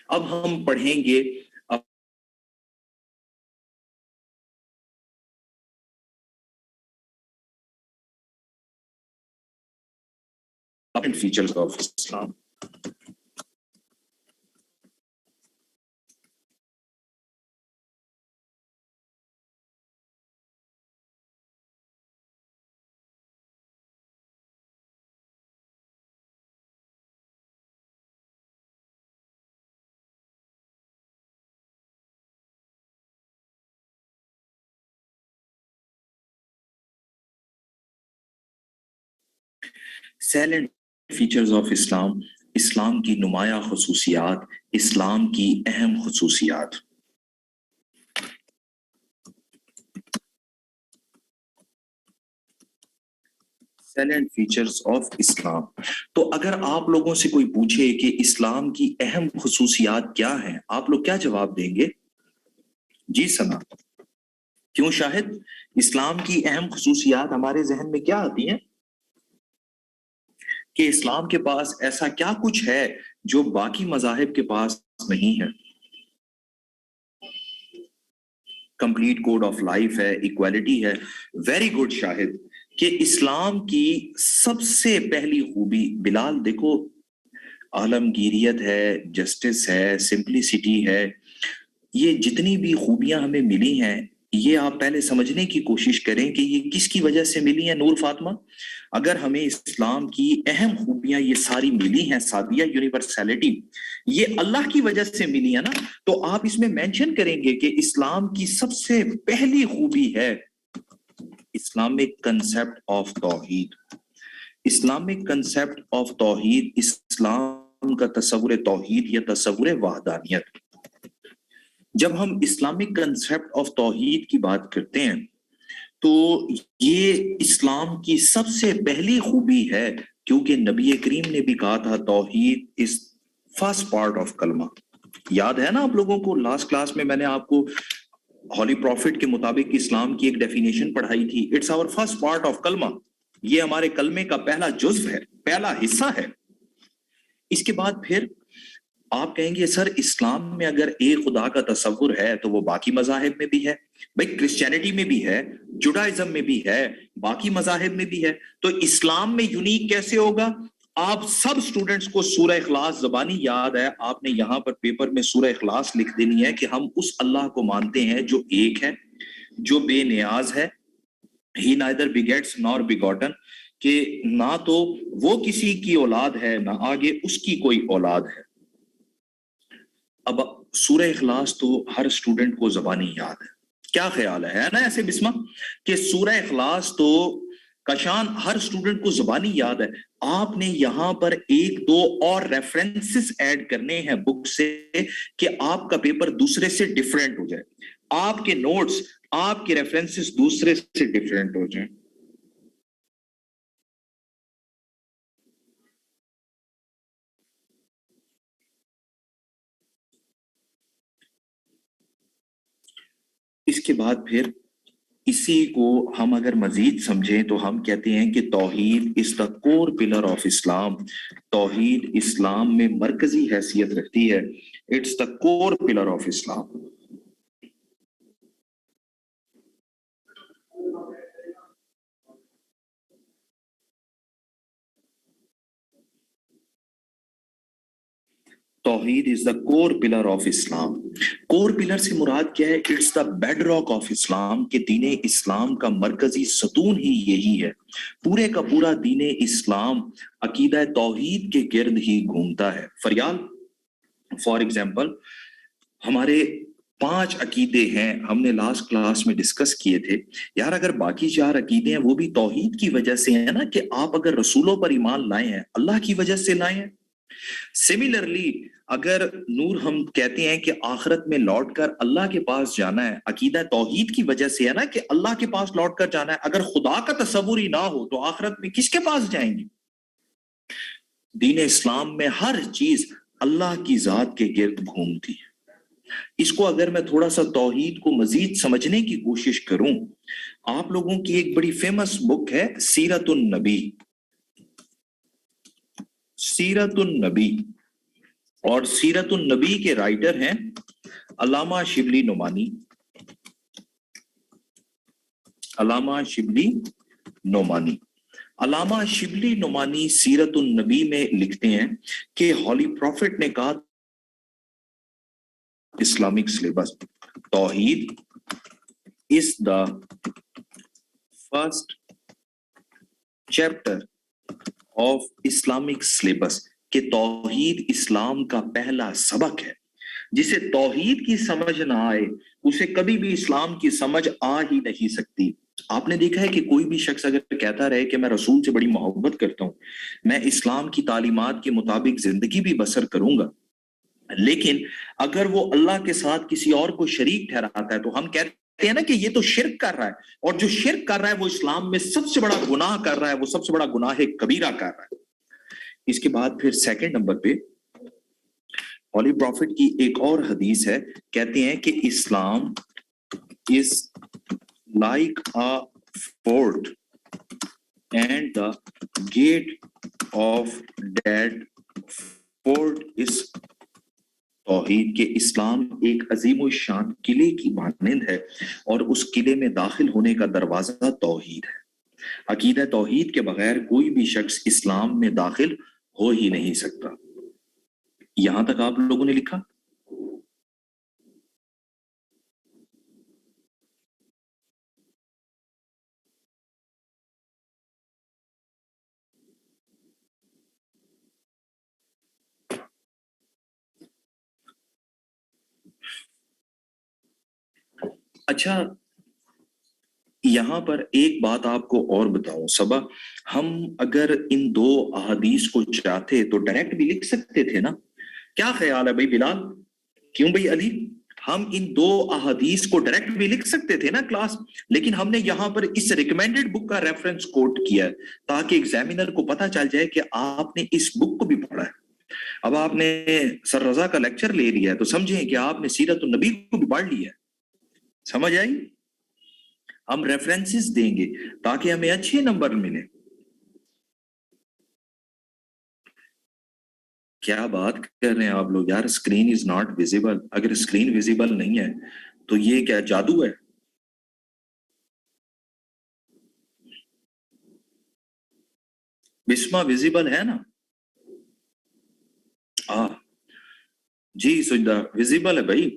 اب ہم پڑھیں گے features of Islam. Salient features of Islam, اسلام کی نمایاں خصوصیات، اسلام کی اہم خصوصیات. Salient features of Islam. تو اگر آپ لوگوں سے کوئی پوچھے کہ اسلام کی اہم خصوصیات کیا ہیں، آپ لوگ کیا جواب دیں گے؟ جی سنا. کیوں شاہد؟ اسلام کی اہم خصوصیات ہمارے ذہن میں کیا آتی ہیں کہ اسلام کے پاس ایسا کیا کچھ ہے جو باقی مذاہب کے پاس نہیں ہے؟ کمپلیٹ کوڈ آف لائف ہے، ایکوالٹی ہے. ویری گڈ شاہد. کہ اسلام کی سب سے پہلی خوبی بلال دیکھو، عالمگیریت ہے، جسٹس ہے، سمپلیسٹی ہے، یہ جتنی بھی خوبیاں ہمیں ملی ہیں یہ آپ پہلے سمجھنے کی کوشش کریں کہ یہ کس کی وجہ سے ملی ہیں. نور فاطمہ، اگر ہمیں اسلام کی اہم خوبیاں یہ ساری ملی ہیں، سادیہ یونیورسلٹی، یہ اللہ کی وجہ سے ملی ہے نا، تو آپ اس میں مینشن کریں گے کہ اسلام کی سب سے پہلی خوبی ہے اسلامک کنسپٹ آف توحید. اسلامک کنسپٹ آف توحید، اسلام کا تصور توحید یا تصور وحدانیت. جب ہم اسلامک کنسپٹ آف توحید کی بات کرتے ہیں تو یہ اسلام کی سب سے پہلی خوبی ہے، کیونکہ نبی کریم نے بھی کہا تھا توحید از فرسٹ پارٹ آف کلمہ. یاد ہے نا آپ لوگوں کو لاسٹ کلاس میں نے آپ کو ہولی پروفٹ کے مطابق اسلام کی ایک ڈیفینیشن پڑھائی تھی. It's our first part of کلمہ، یہ ہمارے کلمے کا پہلا جزو ہے، پہلا حصہ ہے. اس کے بعد پھر آپ کہیں گے سر اسلام میں اگر ایک خدا کا تصور ہے تو وہ باقی مذاہب میں بھی ہے. بھائی کرسچینٹی میں بھی ہے، جوڈائزم میں بھی ہے، باقی مذاہب میں بھی ہے، تو اسلام میں یونیک کیسے ہوگا؟ آپ سب سٹوڈنٹس کو سورہ اخلاص زبانی یاد ہے، آپ نے یہاں پر پیپر میں سورہ اخلاص لکھ دینی ہے کہ ہم اس اللہ کو مانتے ہیں جو ایک ہے، جو بے نیاز ہے. ہی نائدر begets nor begotten، کہ نہ تو وہ کسی کی اولاد ہے نہ آگے اس کی کوئی اولاد ہے. اب سورہ اخلاص تو ہر سٹوڈنٹ کو زبانی یاد ہے. کیا خیال ہے نا ایسے بسمہ کہ سورہ اخلاص تو کشان ہر سٹوڈنٹ کو زبانی یاد ہے. آپ نے یہاں پر ایک دو اور ریفرنسز ایڈ کرنے ہیں بک سے کہ آپ کا پیپر دوسرے سے ڈیفرنٹ ہو جائے، آپ کے نوٹس، آپ کے ریفرنسز دوسرے سے ڈیفرنٹ ہو جائیں. اس کے بعد پھر اسی کو ہم اگر مزید سمجھیں تو ہم کہتے ہیں کہ توحید is the core pillar of Islam. توحید اسلام میں مرکزی حیثیت رکھتی ہے. It's the core pillar of Islam. توحید is the core pillar of Islam. Core pillar سے مراد کیا ہے؟ It's the bedrock of Islam, کہ دین اسلام کا مرکزی ستون ہی یہی ہے. پورے کا پورا دین اسلام عقیدہ توحید کے گرد ہی گھومتا ہے. فریال فار ایگزامپل ہمارے 5 عقیدے ہیں، ہم نے لاسٹ کلاس میں ڈسکس کیے تھے. یار اگر باقی 4 عقیدے ہیں وہ بھی توحید کی وجہ سے ہیں نا، کہ آپ اگر رسولوں پر ایمان لائے ہیں اللہ کی وجہ سے لائے ہیں. سملرلی اگر نور ہم کہتے ہیں کہ آخرت میں لوٹ کر اللہ کے پاس جانا ہے، عقیدہ توحید کی وجہ سے ہے نا کہ اللہ کے پاس لوٹ کر جانا ہے. اگر خدا کا تصور ہی نہ ہو تو آخرت میں کس کے پاس جائیں گے؟ دین اسلام میں ہر چیز اللہ کی ذات کے گرد گھومتی ہے. اس کو اگر میں تھوڑا سا توحید کو مزید سمجھنے کی کوشش کروں، آپ لوگوں کی ایک بڑی فیمس بک ہے سیرت النبی. سیرت النبی اور سیرت النبی کے رائٹر ہیں علامہ شبلی نعمانی. علامہ شبلی نعمانی علامہ شبلی نعمانی سیرت النبی میں لکھتے ہیں کہ ہولی پروفٹ نے کہا اسلامک سلیبس توحید is the first chapter of Islamic syllabus کہ توحید اسلام کا پہلا سبق ہے. جسے توحید کی سمجھ نہ آئے اسے کبھی بھی اسلام کی سمجھ آ ہی نہیں سکتی. آپ نے دیکھا ہے کہ کوئی بھی شخص اگر کہتا رہے کہ میں رسول سے بڑی محبت کرتا ہوں, میں اسلام کی تعلیمات کے مطابق زندگی بھی بسر کروں گا, لیکن اگر وہ اللہ کے ساتھ کسی اور کو شریک ٹھہراتا ہے تو ہم کہتے ہیں نا کہ یہ تو شرک کر رہا ہے, اور جو شرک کر رہا ہے وہ اسلام میں سب سے بڑا گناہ کر رہا ہے, وہ سب سے بڑا گناہ کبیرہ کر رہا ہے. اس کے بعد پھر سیکنڈ نمبر پہ ہولی پروفٹ کی ایک اور حدیث ہے, کہتے ہیں کہ اسلام is like a fort and the gate of that fort is توحید. کہ اسلام ایک عظیم الشان قلعے کی مانند ہے اور اس قلعے میں داخل ہونے کا دروازہ توحید ہے. عقیدہ توحید کے بغیر کوئی بھی شخص اسلام میں داخل ہو ہی نہیں سکتا. یہاں تک آپ لوگوں نے لکھا؟ اچھا, یہاں پر ایک بات آپ کو اور بتاؤں صبا, ہم اگر ان دو احادیث کو چاہتے تو ڈائریکٹ بھی لکھ سکتے تھے نا. کیا خیال ہے بھائی بلال, کیوں بھائی علی, ہم ان دو احادیث کو ڈائریکٹ بھی لکھ سکتے تھے نا کلاس, لیکن ہم نے یہاں پر اس ریکمینڈڈ بک کا ریفرنس کوٹ کیا ہے تاکہ ایگزامینر کو پتا چل جائے کہ آپ نے اس بک کو بھی پڑھا ہے. اب آپ نے سر رضا کا لیکچر لے لیا ہے تو سمجھیں کہ آپ نے سیرت النبی کو بھی پڑھ لیا ہے. سمجھ آئی؟ ہم ریفرنسز دیں گے تاکہ ہمیں اچھے نمبر ملے. کیا بات کر رہے ہیں آپ لوگ یار, اسکرین از ناٹ ویزیبل. اگر اسکرین ویزیبل نہیں ہے تو یہ کیا جادو ہے؟ بسمہ ویزیبل ہے نا؟ جی سجدہ ویزیبل ہے بھائی.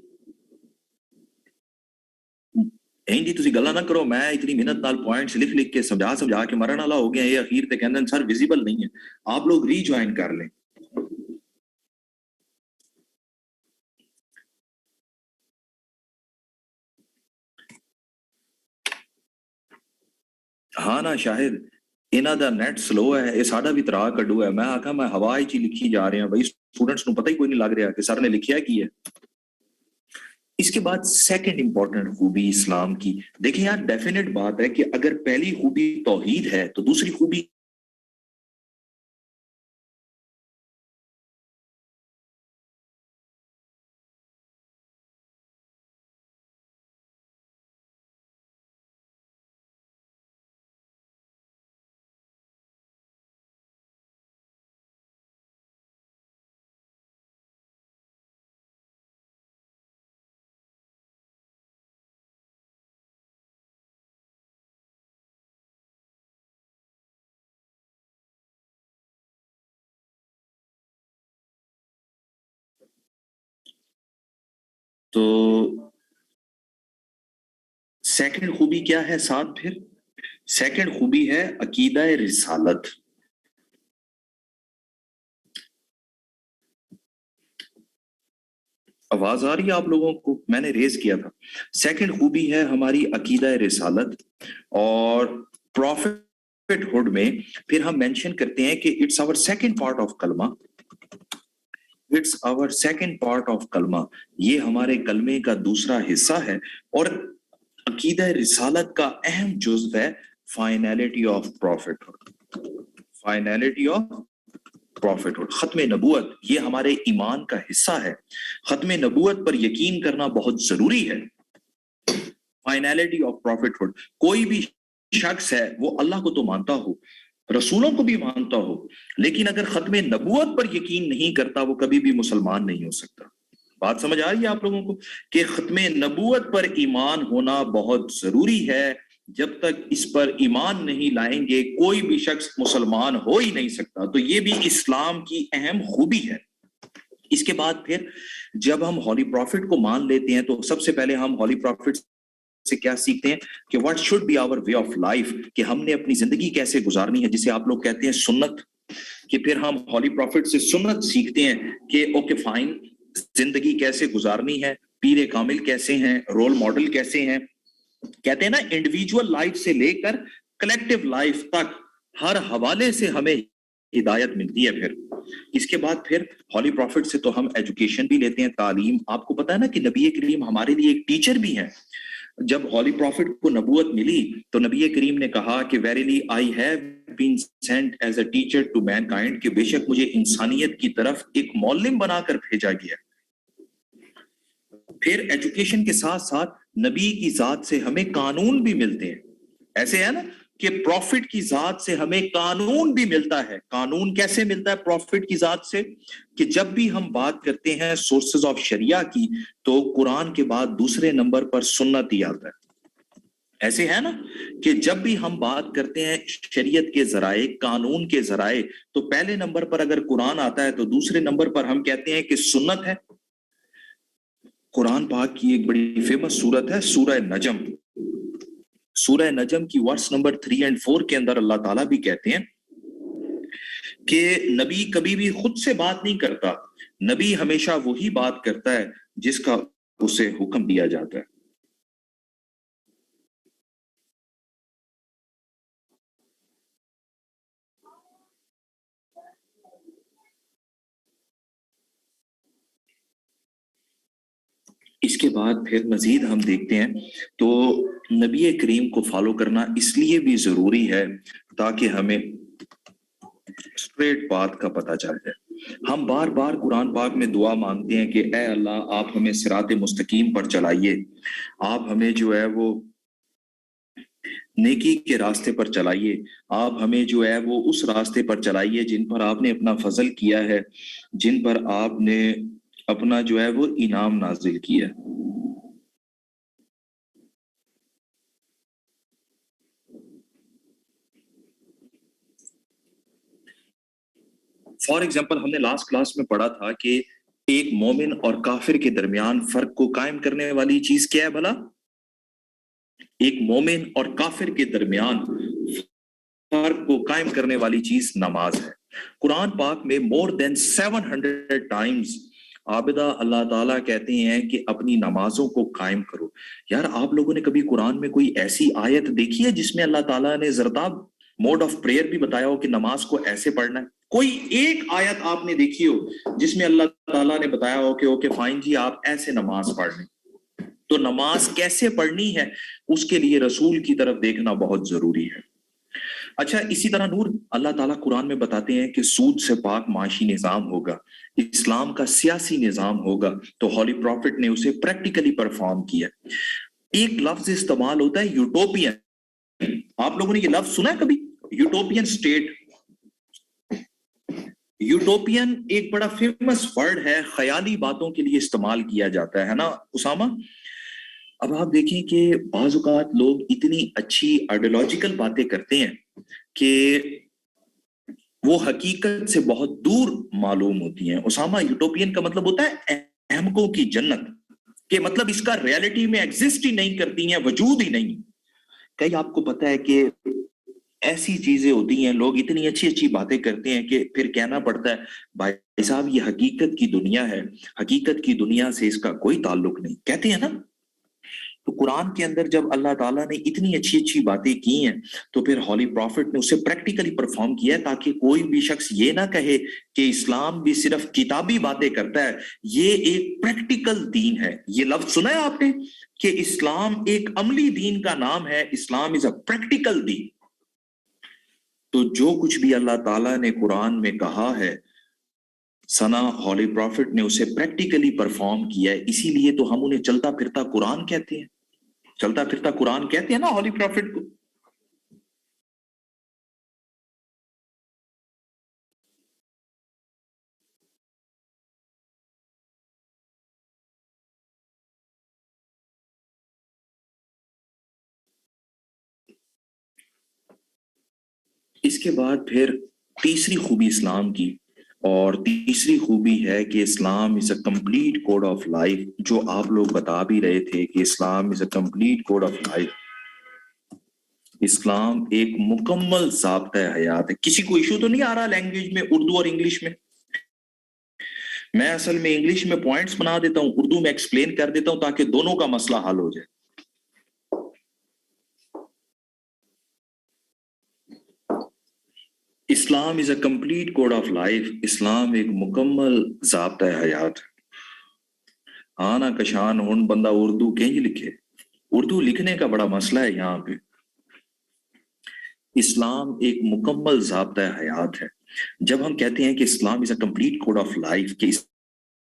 جی تسی گلا نہ کرو, میں اتنی محنت نال پوائنٹس لکھ کے سمجھا کے مرن والا ہو گیا, یہ اخیر تے کہندے سر ویزیبل نہیں ہے. آپ لوگ ری جوائن کر لیں. ہاں نا شاہد, انہاں دا نیٹ سلو ہے, یہ ساڈا بھی ترا کڈو ہے. میں آکھا میں ہوا ہی لکھی جا رہے ہیں بھائی, اسٹوڈنٹس نو پتہ ہی کوئی نہیں لگ رہا کہ سر نے لکھیا کی ہے. اس کے بعد سیکنڈ امپورٹنٹ خوبی اسلام کی, دیکھیں یار ڈیفینیٹ بات ہے کہ اگر پہلی خوبی توحید ہے تو دوسری خوبی تو سیکنڈ خوبی کیا ہے ساتھ, پھر سیکنڈ خوبی ہے عقیدہ رسالت. آواز آ رہی ہے آپ لوگوں کو؟ میں نے ریز کیا تھا. سیکنڈ خوبی ہے ہماری عقیدہ رسالت, اور پروفٹ ہوڈ میں پھر ہم مینشن کرتے ہیں کہ it's our second part of kalma. It's our second part of کلمہ, یہ ہمارے کلمے کا دوسرا حصہ ہے. اور عقیدہ رسالت کا اہم جزو ہے finality of prophethood. Finality of prophethood, ختم نبوت, یہ ہمارے ایمان کا حصہ ہے. ختم نبوت پر یقین کرنا بہت ضروری ہے. فائنلٹی آف پروفٹ ہوڈ, کوئی بھی شخص ہے وہ اللہ کو تو مانتا ہو, रसूलों को भी मानता हो, लेकिन अगर खत्म नबूवत पर यकीन नहीं करता वो कभी भी मुसलमान नहीं हो सकता। बात समझ आ रही है आप लोगों को कि खत्म नबूवत पर ईमान होना बहुत जरूरी है। जब तक इस पर ईमान नहीं लाएंगे कोई भी शख्स मुसलमान हो ही नहीं सकता। तो ये भी इस्लाम की अहम खूबी है। इसके बाद फिर जब हम हॉली प्रॉफिट को मान लेते हैं तो सबसे पहले हम हॉली प्रॉफिट से क्या सीखते हैं कि what should be our way of life, कि हमने अपनी जिंदगी कैसे गुजारनी है, जिसे आप लोग कहते हैं सुन्नत। कि फिर हम हॉली प्रॉफिट से सुन्नत सीखते हैं कि ओके फाइन, जिंदगी कैसे गुजारनी है, पीरे कामिल कैसे हैं, रोल मॉडल कैसे हैं। कहते हैं ना इंडिविजुअल लाइफ से लेकर कलेक्टिव लाइफ तक हर हवाले से हमें हिदायत मिलती है। फिर इसके बाद फिर हॉली प्रॉफिट से तो हम एजुकेशन भी लेते हैं, तालीम। आपको पता है ना कि नबी करीम हमारे लिए एक टीचर भी हैं। जब हॉली प्रॉफिट को नबूवत मिली तो नबी करीम ने कहा कि verily I have been sent as a teacher to mankind, कि बेशक मुझे इंसानियत की तरफ एक मौलिम बनाकर भेजा गया। फिर एजुकेशन के साथ साथ नबी की जात से हमें कानून भी मिलते हैं। ऐसे है ना कि प्रॉफिट की जात से हमें कानून भी मिलता है। कानून कैसे मिलता है प्रॉफिट की जात से? कि जब भी हम बात करते हैं सोर्सेज ऑफ शरिया की तो कुरान के बाद दूसरे नंबर पर सुन्नत ही आता है। ऐसे है ना कि जब भी हम बात करते हैं शरीयत के जराए, कानून के जराए, तो पहले नंबर पर अगर कुरान आता है तो दूसरे नंबर पर हम कहते हैं कि सुन्नत है। कुरान पाक की एक बड़ी फेमस सूरत है सूरह नजम। सूरह नजम की वर्स नंबर 3 और 4 के अंदर अल्लाह ताला भी कहते हैं कि नबी कभी भी खुद से बात नहीं करता, नबी हमेशा वही बात करता है जिसका उसे हुक्म दिया जाता है। इसके बाद फिर मजीद हम देखते हैं तो नबी करीम को फॉलो करना इसलिए भी जरूरी है ताकि हमें स्ट्रेट बात का पता चल जाए। हम बार बार कुरान पाक में दुआ मांगते हैं कि ए अल्लाह आप हमें सिराते मुस्तकीम पर चलाइए, आप हमें जो है वो नेकी के रास्ते पर चलाइए, आप हमें जो है वो उस रास्ते पर चलाइए जिन पर आपने अपना फजल किया है, जिन पर आपने अपना जो है वो इनाम नाजिल किया। फॉर एग्जाम्पल हमने लास्ट क्लास में पढ़ा था कि एक मोमिन और काफिर के दरमियान फर्क को कायम करने वाली चीज क्या है भला? एक मोमिन और काफिर के दरमियान फर्क को कायम करने वाली चीज नमाज है। कुरान पाक में मोर देन 700 टाइम्स आबिदा अल्लाह ताला कहते हैं कि अपनी नमाजों को कायम करो। यार आप लोगों ने कभी कुरान में कोई ऐसी आयत देखी है जिसमें अल्लाह ताला ने जरदाब मोड ऑफ प्रेयर भी बताया हो कि नमाज को ऐसे पढ़ना है? कोई एक आयत आपने देखी हो जिसमें अल्लाह ताला ने बताया हो कि ओके फाइन जी आप ऐसे नमाज पढ़ लें? तो नमाज कैसे पढ़नी है उसके लिए रसूल की तरफ देखना बहुत जरूरी है। अच्छा, इसी तरह नूर अल्लाह ताला कुरान में बताते हैं कि सूद से पाक माशी निजाम होगा, इस्लाम का सियासी निजाम होगा। तो हॉली प्रॉफिट ने उसे प्रैक्टिकली परफॉर्म किया। एक लफ्ज इस्तेमाल होता है यूटोपियन। आप लोगों ने ये लफ्ज सुना है कभी? Utopian state. यूटोपियन एक बड़ा फेमस वर्ड है, ख्याली बातों के लिए इस्तेमाल किया जाता है ना उसामा? अब आप देखें कि बाज़ औक़ात लोग इतनी अच्छी आइडियोलॉजिकल बातें करते हैं कि वो हकीकत से बहुत दूर मालूम होती हैं। उसामा, यूटोपियन का मतलब होता है अहमकों की जन्नत, के मतलब इसका रियलिटी में एग्जिस्ट ही नहीं करती हैं, वजूद ही नहीं। कई आपको पता है कि ऐसी चीजें होती हैं, लोग इतनी अच्छी अच्छी बातें करते हैं कि फिर कहना पड़ता है भाई साहब ये हकीकत की दुनिया है, हकीकत की दुनिया से इसका कोई ताल्लुक नहीं, कहते हैं ना। तो कुरान के अंदर जब अल्लाह ताला ने इतनी अच्छी अच्छी बातें की हैं तो फिर हॉली प्रॉफिट ने उसे प्रैक्टिकली परफॉर्म किया है ताकि कोई भी शख्स ये ना कहे कि इस्लाम भी सिर्फ किताबी बातें करता है, ये एक प्रैक्टिकल दीन है। ये लफ्ज सुना है आपने कि इस्लाम एक अमली दीन का नाम है, इस्लाम इज अ प्रैक्टिकल दीन। तो जो कुछ भी अल्लाह ताला ने कुरान में कहा है सना हॉली प्रॉफिट ने उसे प्रैक्टिकली परफॉर्म किया है, इसीलिए तो हम उन्हें चलता फिरता कुरान कहते हैं। चलता फिरता कुरान कहते हैं ना हॉली प्रॉफिट को। اس کے بعد پھر تیسری خوبی اسلام کی، اور تیسری خوبی ہے کہ Islam is a complete code of life, جو آپ لوگ بتا بھی رہے تھے کہ Islam is a complete code of life. اسلام ایک مکمل ضابطۂ حیات ہے. کسی کو ایشو تو نہیں آ رہا لینگویج میں، اردو اور انگلش میں؟ میں اصل میں انگلش میں پوائنٹس بنا دیتا ہوں، اردو میں ایکسپلین کر دیتا ہوں تاکہ دونوں کا مسئلہ حل ہو جائے. Islam is a complete code of life. اسلام ایک مکمل ضابطۂ حیات ہے. آنا کشان ہن بندہ اردو کہیں لکھے، اردو لکھنے کا بڑا مسئلہ ہے یہاں پہ. اسلام ایک مکمل ضابطۂ حیات ہے. جب ہم کہتے ہیں کہ Islam is a complete code of life, کہ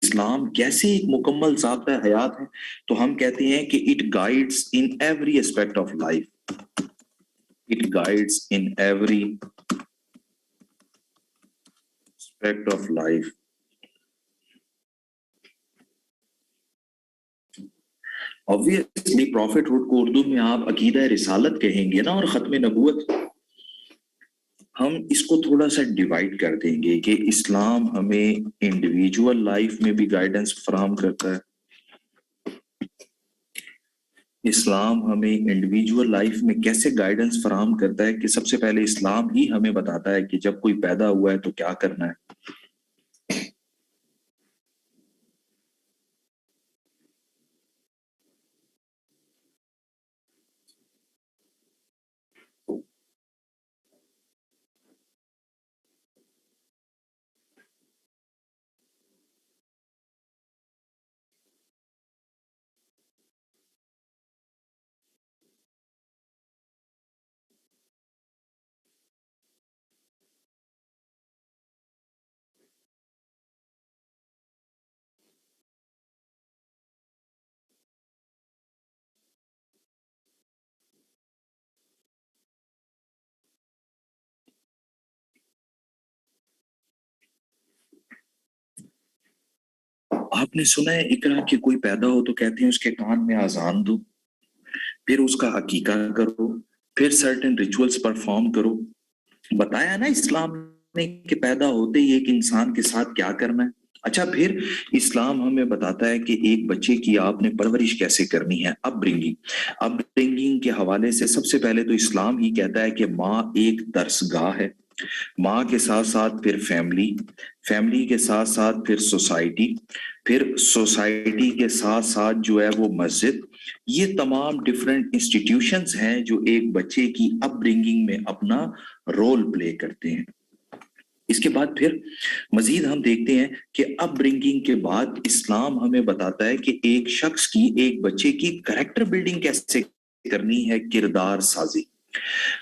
اسلام کیسے ایک مکمل ضابطۂ حیات ہے، تو ہم کہتے ہیں کہ it guides in every aspect of life. It guides in every aspect of life. obviously prophethood کو اردو میں آپ عقیدہ رسالت کہیں گے نا، اور ختم نبوت. ہم اس کو تھوڑا سا ڈیوائڈ کر دیں گے کہ اسلام ہمیں انڈیویجول لائف میں بھی گائیڈنس فراہم کرتا ہے. اسلام ہمیں انڈیویجول لائف میں کیسے گائیڈنس فراہم کرتا ہے، کہ سب سے پہلے اسلام ہی ہمیں بتاتا ہے کہ جب کوئی پیدا ہوا ہے تو کیا کرنا ہے. آپ نے سنا ہے اقرا کہ کوئی پیدا ہو تو کہتے ہیں اس کے کان میں اذان دو، پھر اس کا عقیقہ کرو، پھر سرٹن ریچولز پرفارم کرو. بتایا نا اسلام نے کہ پیدا ہوتے ہی ایک انسان کے ساتھ کیا کرنا ہے. اچھا، پھر اسلام ہمیں بتاتا ہے کہ ایک بچے کی آپ نے پرورش کیسے کرنی ہے. اپ برنگنگ کے حوالے سے سب سے پہلے تو اسلام ہی کہتا ہے کہ ماں ایک درسگاہ ہے. ماں کے ساتھ ساتھ پھر فیملی کے ساتھ ساتھ پھر سوسائٹی، پھر سوسائٹی کے ساتھ ساتھ جو ہے وہ مسجد. یہ تمام ڈیفرنٹ انسٹیٹیوشنز ہیں جو ایک بچے کی اپ برنگنگ میں اپنا رول پلے کرتے ہیں. اس کے بعد پھر مزید ہم دیکھتے ہیں کہ اپ برنگنگ کے بعد اسلام ہمیں بتاتا ہے کہ ایک شخص کی، ایک بچے کی کریکٹر بلڈنگ کیسے کرنی ہے، کردار سازی.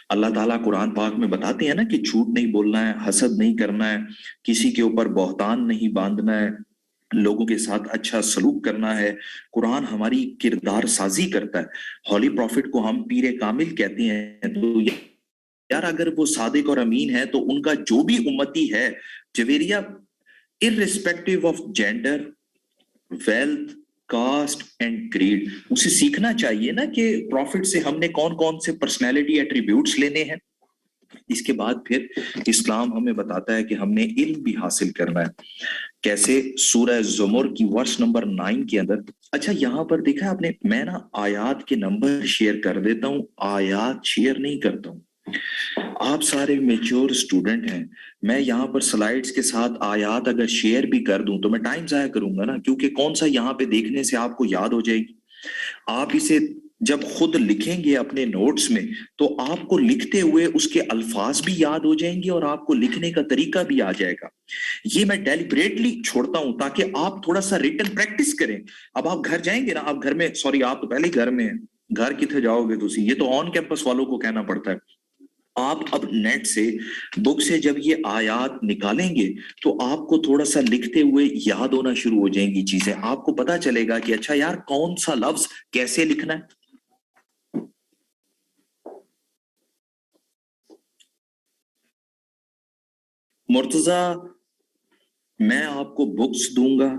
اللہ تعالیٰ قرآن پاک میں بتاتے ہیں نا کہ جھوٹ نہیں بولنا ہے، حسد نہیں کرنا ہے، کسی کے اوپر بہتان نہیں باندھنا ہے، لوگوں کے ساتھ اچھا سلوک کرنا ہے. قرآن ہماری کردار سازی کرتا ہے. ہولی پروفٹ کو ہم پیر کامل کہتے ہیں. تو یار اگر وہ صادق اور امین ہے تو ان کا جو بھی امتی ہے Juwairia, irrespective of gender, wealth, caste and creed, اسے سیکھنا چاہیے نا کہ پروفٹ سے ہم نے کون کون سے پرسنالٹی ایٹریبیوٹس لینے ہیں. اس کے بعد پھر اسلام ہمیں بتاتا ہے کہ ہم نے علم بھی حاصل کرنا ہے. کیسے؟ سورہ زمر کی ورس نمبر 9 کے اندر. اچھا یہاں پر دیکھا آپ نے، میں نا آیات کے نمبر شیئر کر دیتا ہوں، آیات شیئر نہیں کرتا ہوں. آپ سارے میچور اسٹوڈنٹ ہیں، میں یہاں پر سلائیڈز کے ساتھ آیات اگر شیئر بھی کر دوں تو میں ٹائم ضائع کروں گا نا، کیونکہ کون سا یہاں پہ دیکھنے سے آپ کو یاد ہو جائے گی. آپ اسے جب خود لکھیں گے اپنے نوٹس میں تو آپ کو لکھتے ہوئے اس کے الفاظ بھی یاد ہو جائیں گے اور آپ کو لکھنے کا طریقہ بھی آ جائے گا. یہ میں ڈیلیبریٹلی چھوڑتا ہوں تاکہ آپ تھوڑا سا ریٹن پریکٹس کریں. اب آپ گھر جائیں گے نا، آپ گھر میں، سوری آپ تو پہلے گھر میں ہیں، گھر کتنے جاؤ گے تسی، یہ تو آن کیمپس والوں کو کہنا پڑتا ہے. آپ اب نیٹ سے، بک سے جب یہ آیات نکالیں گے تو آپ کو تھوڑا سا لکھتے ہوئے یاد ہونا شروع ہو جائیں گی چیزیں. آپ کو پتا چلے گا کہ اچھا یار کون سا لفظ کیسے لکھنا ہے. مرتضی میں آپ کو بکس دوں گا،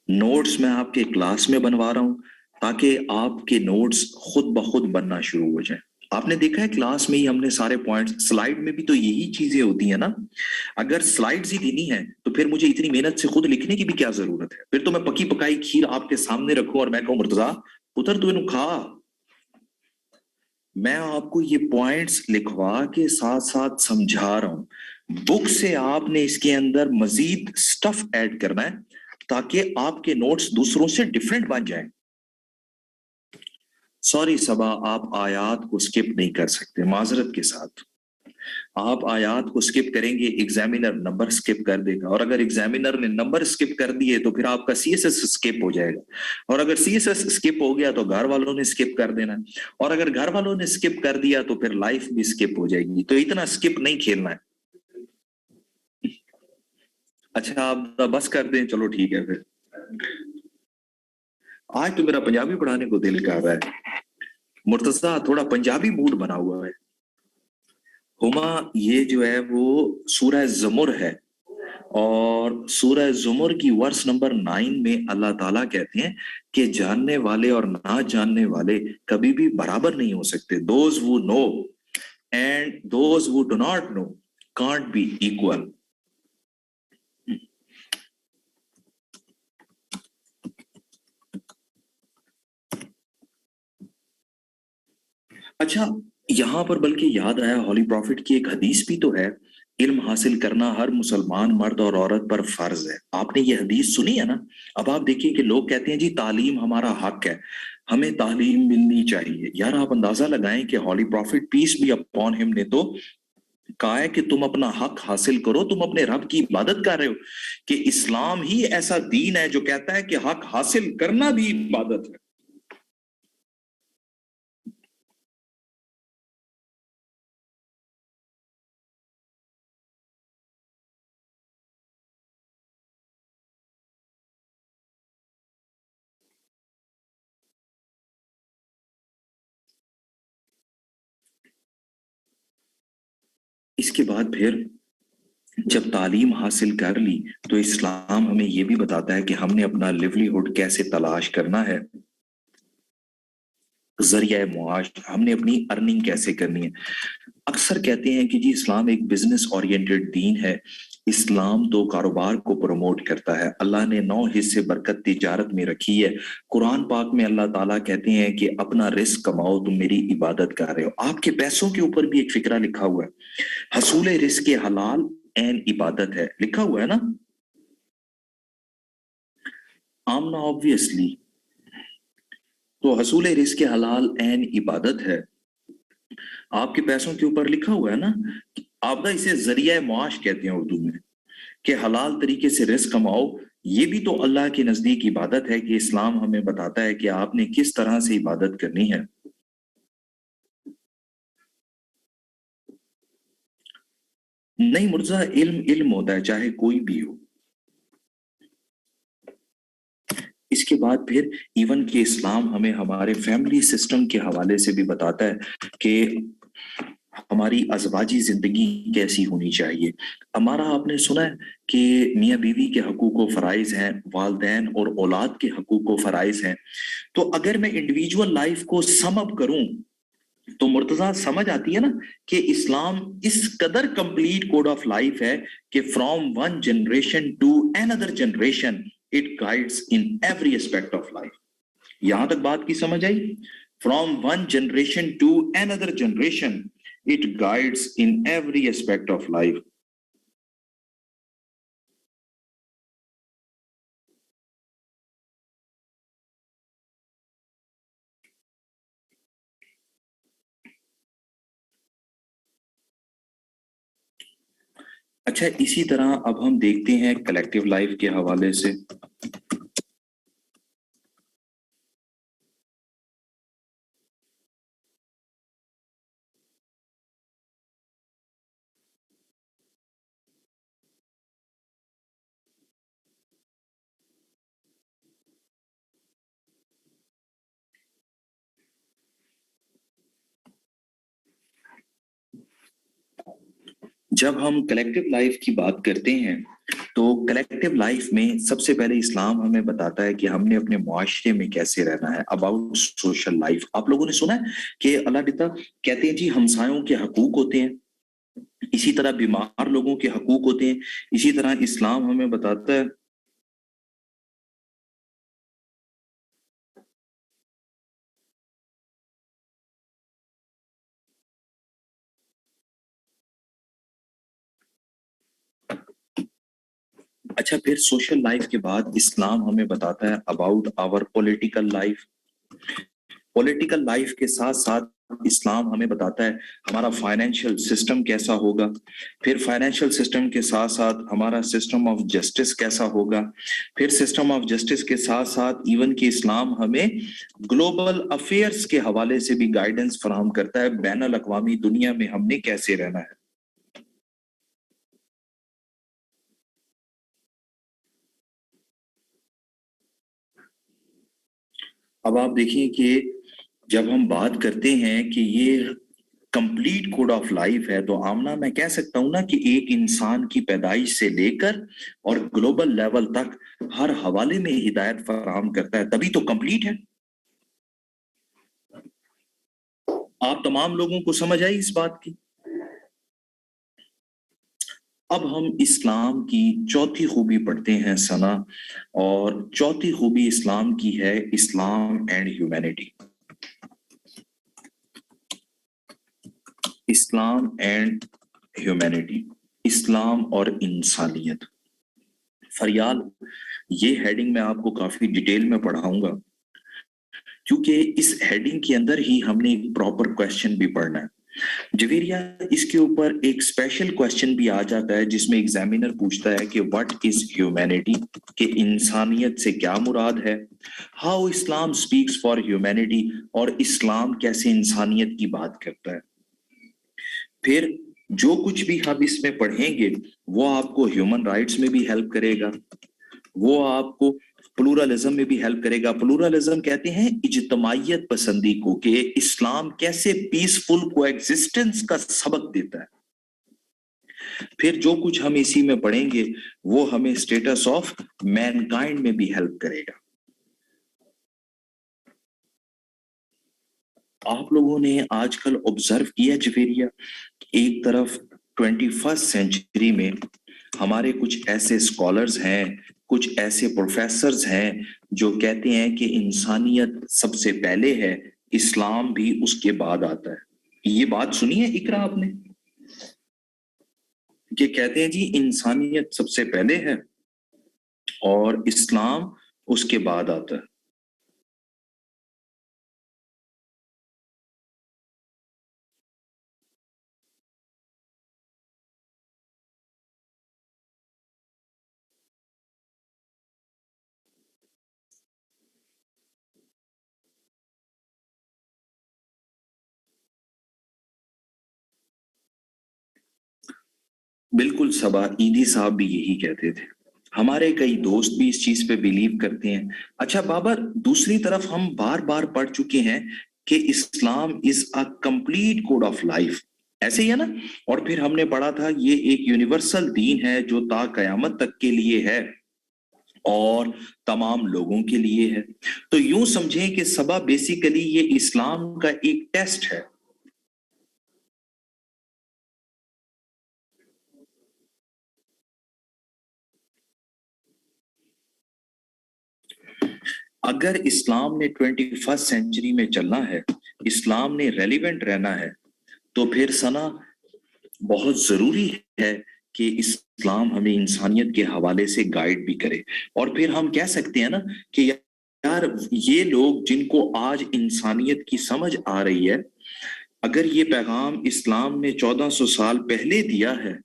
نوٹس میں آپ کے کلاس میں بنوا رہا ہوں تاکہ آپ کے نوٹس خود بخود بننا شروع ہو جائیں. आपने देखा है क्लास में ही हमने सारे पॉइंट्स, स्लाइड में भी तो यही चीजें होती है ना। अगर स्लाइड्स ही देनी है तो फिर मुझे इतनी मेहनत से खुद लिखने की भी क्या जरूरत है? फिर तो मैं पकी पकाई खीर आपके सामने रखूं और मैं कहूं मुर्तजा उतर तू इन्हू खा। मैं आपको ये पॉइंट्स लिखवा के साथ साथ समझा रहा हूं। बुक से आपने इसके अंदर मजीद स्टफ ऐड करना है ताकि आपके नोट्स दूसरों से डिफरेंट बन जाएं। सॉरी सबा, आप आयात को स्किप नहीं कर सकते, माजरत के साथ। आप आयात को स्किप करेंगे, एग्जामिनर नंबर स्किप कर देगा, और अगर एग्जामिनर ने नंबर स्किप कर दिए तो फिर आपका सीएसएस स्किप हो जाएगा, और अगर सीएसएस स्किप हो गया तो घर वालों ने स्किप कर देना, और अगर घर वालों ने स्किप कर दिया तो फिर लाइफ भी स्किप हो जाएगी। तो इतना स्किप नहीं खेलना है। अच्छा आप बस कर दें, चलो ठीक है फिर। आज तो मेरा पंजाबी पढ़ाने को दिल कर रहा है। मुर्तजा थोड़ा पंजाबी मूड बना हुआ है। हुमा, ये जो है वो सूरह ज़ुमर है, और सूरह ज़ुमर की वर्स नंबर 9 में अल्लाह ताला कहते हैं कि जानने वाले और ना जानने वाले कभी भी बराबर नहीं हो सकते। Those who know and those who do not know can't be equal. अच्छा, यहां पर बल्कि याद आया, हॉली प्रॉफिट की एक हदीस भी तो है, इल्म हासिल करना हर मुसलमान मर्द और औरत पर फर्ज है। आपने ये हदीस सुनी है ना? अब आप देखिए कि लोग कहते हैं जी तालीम हमारा हक है, हमें तालीम मिलनी चाहिए। यार आप अंदाजा लगाएं कि holy prophet peace be upon him ने तो कहा है कि तुम अपना हक हासिल करो, तुम अपने रब की इबादत कर रहे हो। कि इस्लाम ही ऐसा दीन है जो कहता है कि हक हासिल करना भी इबादत है। इसके बाद फिर जब तालीम हासिल कर ली तो इस्लाम हमें यह भी बताता है कि हमने अपना लिवलीहुड कैसे तलाश करना है, जरिया मुआश हमने अपनी अर्निंग कैसे करनी है। अक्सर कहते हैं कि जी इस्लाम एक बिजनेस ओरिएंटेड दीन है, इस्लाम तो कारोबार को प्रमोट करता है। अल्लाह ने 9 हिस्से बरकत तिजारत में रखी है। कुरान पाक में अल्लाह ताला कहते हैं कि अपना रिस्क कमाओ, तुम मेरी इबादत कर रहे हो। आपके पैसों के ऊपर भी एक फिक्रा लिखा हुआ है, हसूल रिस्क हलाल एन इबादत है, लिखा हुआ है ना। आमना ऑब्वियसली, तो हसूल रिस्क हलाल एन इबादत है, आपके पैसों के ऊपर लिखा हुआ है ना। आपदा इसे जरिया मुआश कहते हैं उर्दू में, कि हलाल तरीके से रिस्क कमाओ। ये भी तो अल्लाह के नजदीक इबादत है कि इस्लाम हमें बताता है कि आपने किस तरह से इबादत करनी है। नहीं मुर्जा, इल्म इल्म होता है चाहे कोई भी हो। इसके बाद फिर इवन के इस्लाम हमें हमारे फैमिली सिस्टम के हवाले से भी बताता है कि हमारी अजवाजी जिंदगी कैसी होनी चाहिए। हमारा आपने सुना है कि मियाँ बीवी के हकूक व फराइज हैं, वालदैन और औलाद के हकूक व फराइज हैं। तो अगर मैं इंडिविजुअल लाइफ को सम अप करूं तो मुर्तजा समझ आती है ना कि इस्लाम इस कदर कंप्लीट कोड ऑफ लाइफ है कि from one generation to another generation it guides in every aspect of life. यहां तक बात की समझ आई? From one generation to another generation it guides in every aspect of life. अच्छा, इसी तरह अब हम देखते हैं कलेक्टिव लाइफ के हवाले से। जब हम कलेक्टिव लाइफ की बात करते हैं तो कलेक्टिव लाइफ में सबसे पहले इस्लाम हमें बताता है कि हमने अपने मुआशरे में कैसे रहना है, अबाउट सोशल लाइफ। आप लोगों ने सुना है कि अल्लाह ताला कहते हैं जी हमसायों के हकूक होते हैं, इसी तरह बीमार लोगों के हकूक होते हैं, इसी तरह इस्लाम हमें बताता है। अच्छा, फिर सोशल लाइफ के बाद इस्लाम हमें बताता है about our political life. Political life के साथ साथ इस्लाम हमें बताता है हमारा फाइनेंशियल सिस्टम कैसा होगा, फिर फाइनेंशियल सिस्टम के साथ साथ हमारा सिस्टम ऑफ जस्टिस कैसा होगा, फिर सिस्टम ऑफ जस्टिस के साथ साथ इवन कि इस्लाम हमें ग्लोबल अफेयर्स के हवाले से भी गाइडेंस फराहम करता है, बैन अल-अक़वामी दुनिया में हमने कैसे रहना है। अब आप देखिए कि जब हम बात करते हैं कि ये कंप्लीट कोड ऑफ लाइफ है, तो आमना मैं कह सकता हूं ना कि एक इंसान की पैदाइश से लेकर और ग्लोबल लेवल तक हर हवाले में हिदायत फराहम करता है, तभी तो कंप्लीट है। आप तमाम लोगों को समझ आई इस बात की। अब हम इस्लाम की चौथी खूबी पढ़ते हैं सना, और चौथी खूबी इस्लाम की है Islam and humanity. Islam and humanity, इस्लाम और इंसानियत। फरियाल, ये हेडिंग मैं आपको काफी डिटेल में पढ़ाऊंगा, क्योंकि इस हेडिंग के अंदर ही हमने एक प्रॉपर क्वेश्चन भी पढ़ना है। जवेरिया, इसके ऊपर एक स्पेशल क्वेश्चन भी आ जाता है जिसमें एग्जामिनर पूछता है कि व्हाट इज ह्यूमैनिटी, कि इंसानियत से क्या मुराद है। How Islam speaks for humanity, और इस्लाम कैसे इंसानियत की बात करता है। फिर जो कुछ भी हम इसमें पढ़ेंगे वो आपको ह्यूमन राइट्स में भी हेल्प करेगा, वो आपको प्लूरलिज्म में भी हेल्प करेगा। प्लूरलिज्म कहते हैं इज्तमाइयत पसंदी को, कि इस्लाम कैसे पीसफुल कोएग्जिस्टेंस का सबक देता है। फिर जो कुछ हम इसी में पढ़ेंगे वो हमें स्टेटस ऑफ मैनकाइंड में भी हेल्प करेगा। आप लोगों ने आजकल ऑब्जर्व किया जवेरिया, एक तरफ 21st सेंचुरी में हमारे कुछ ऐसे स्कॉलर्स हैं, कुछ ऐसे प्रोफेसर्स हैं जो कहते हैं कि इंसानियत सबसे पहले है, इस्लाम भी उसके बाद आता है। ये बात सुनी है इकरा आपने, कि कहते हैं जी इंसानियत सबसे पहले है और इस्लाम उसके बाद आता है। बिल्कुल सबा, ईदी साहब भी यही कहते थे, हमारे कई दोस्त भी इस चीज पे बिलीव करते हैं। अच्छा बाबर, दूसरी तरफ हम बार बार पढ़ चुके हैं कि Islam is a complete code of life, ऐसे ही है ना। और फिर हमने पढ़ा था ये एक यूनिवर्सल दीन है जो ता कयामत तक के लिए है और तमाम लोगों के लिए है। तो यूं समझें कि सबा बेसिकली ये इस्लाम का एक टेस्ट है। अगर इस्लाम ने 21st सेंचुरी में चलना है, इस्लाम ने रेलिवेंट रहना है, तो फिर सना बहुत जरूरी है कि इस्लाम हमें इंसानियत के हवाले से गाइड भी करे। और फिर हम कह सकते हैं ना कि यार ये लोग जिनको आज इंसानियत की समझ आ रही है, अगर ये पैगाम इस्लाम ने 1400 साल पहले दिया है,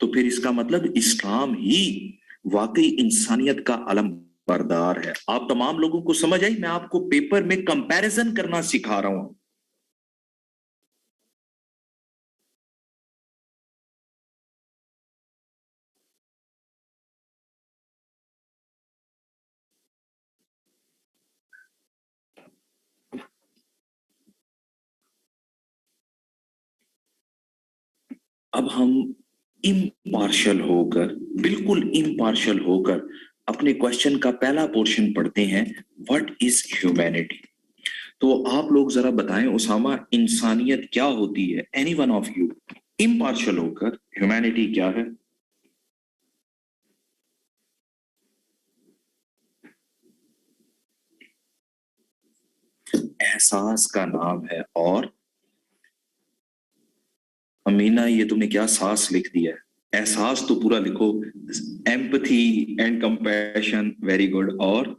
तो फिर इसका मतलब इस्लाम ही वाकई इंसानियत का अलम बरदार है। आप तमाम लोगों को समझ आई, मैं आपको पेपर में कंपैरिजन करना सिखा रहा हूं। अब हम इम्पार्शल होकर, बिल्कुल इम्पार्शल होकर अपने क्वेश्चन का पहला पोर्शन पढ़ते हैं, व्हाट इज ह्यूमैनिटी। तो आप लोग जरा बताएं उसामा, इंसानियत क्या होती है? Any one of you, impartial होकर ह्यूमैनिटी क्या है? एहसास का नाम है। और अमीना, ये तुमने क्या सांस लिख दिया है? एहसास तो पूरा लिखो। Empathy and compassion, very good. और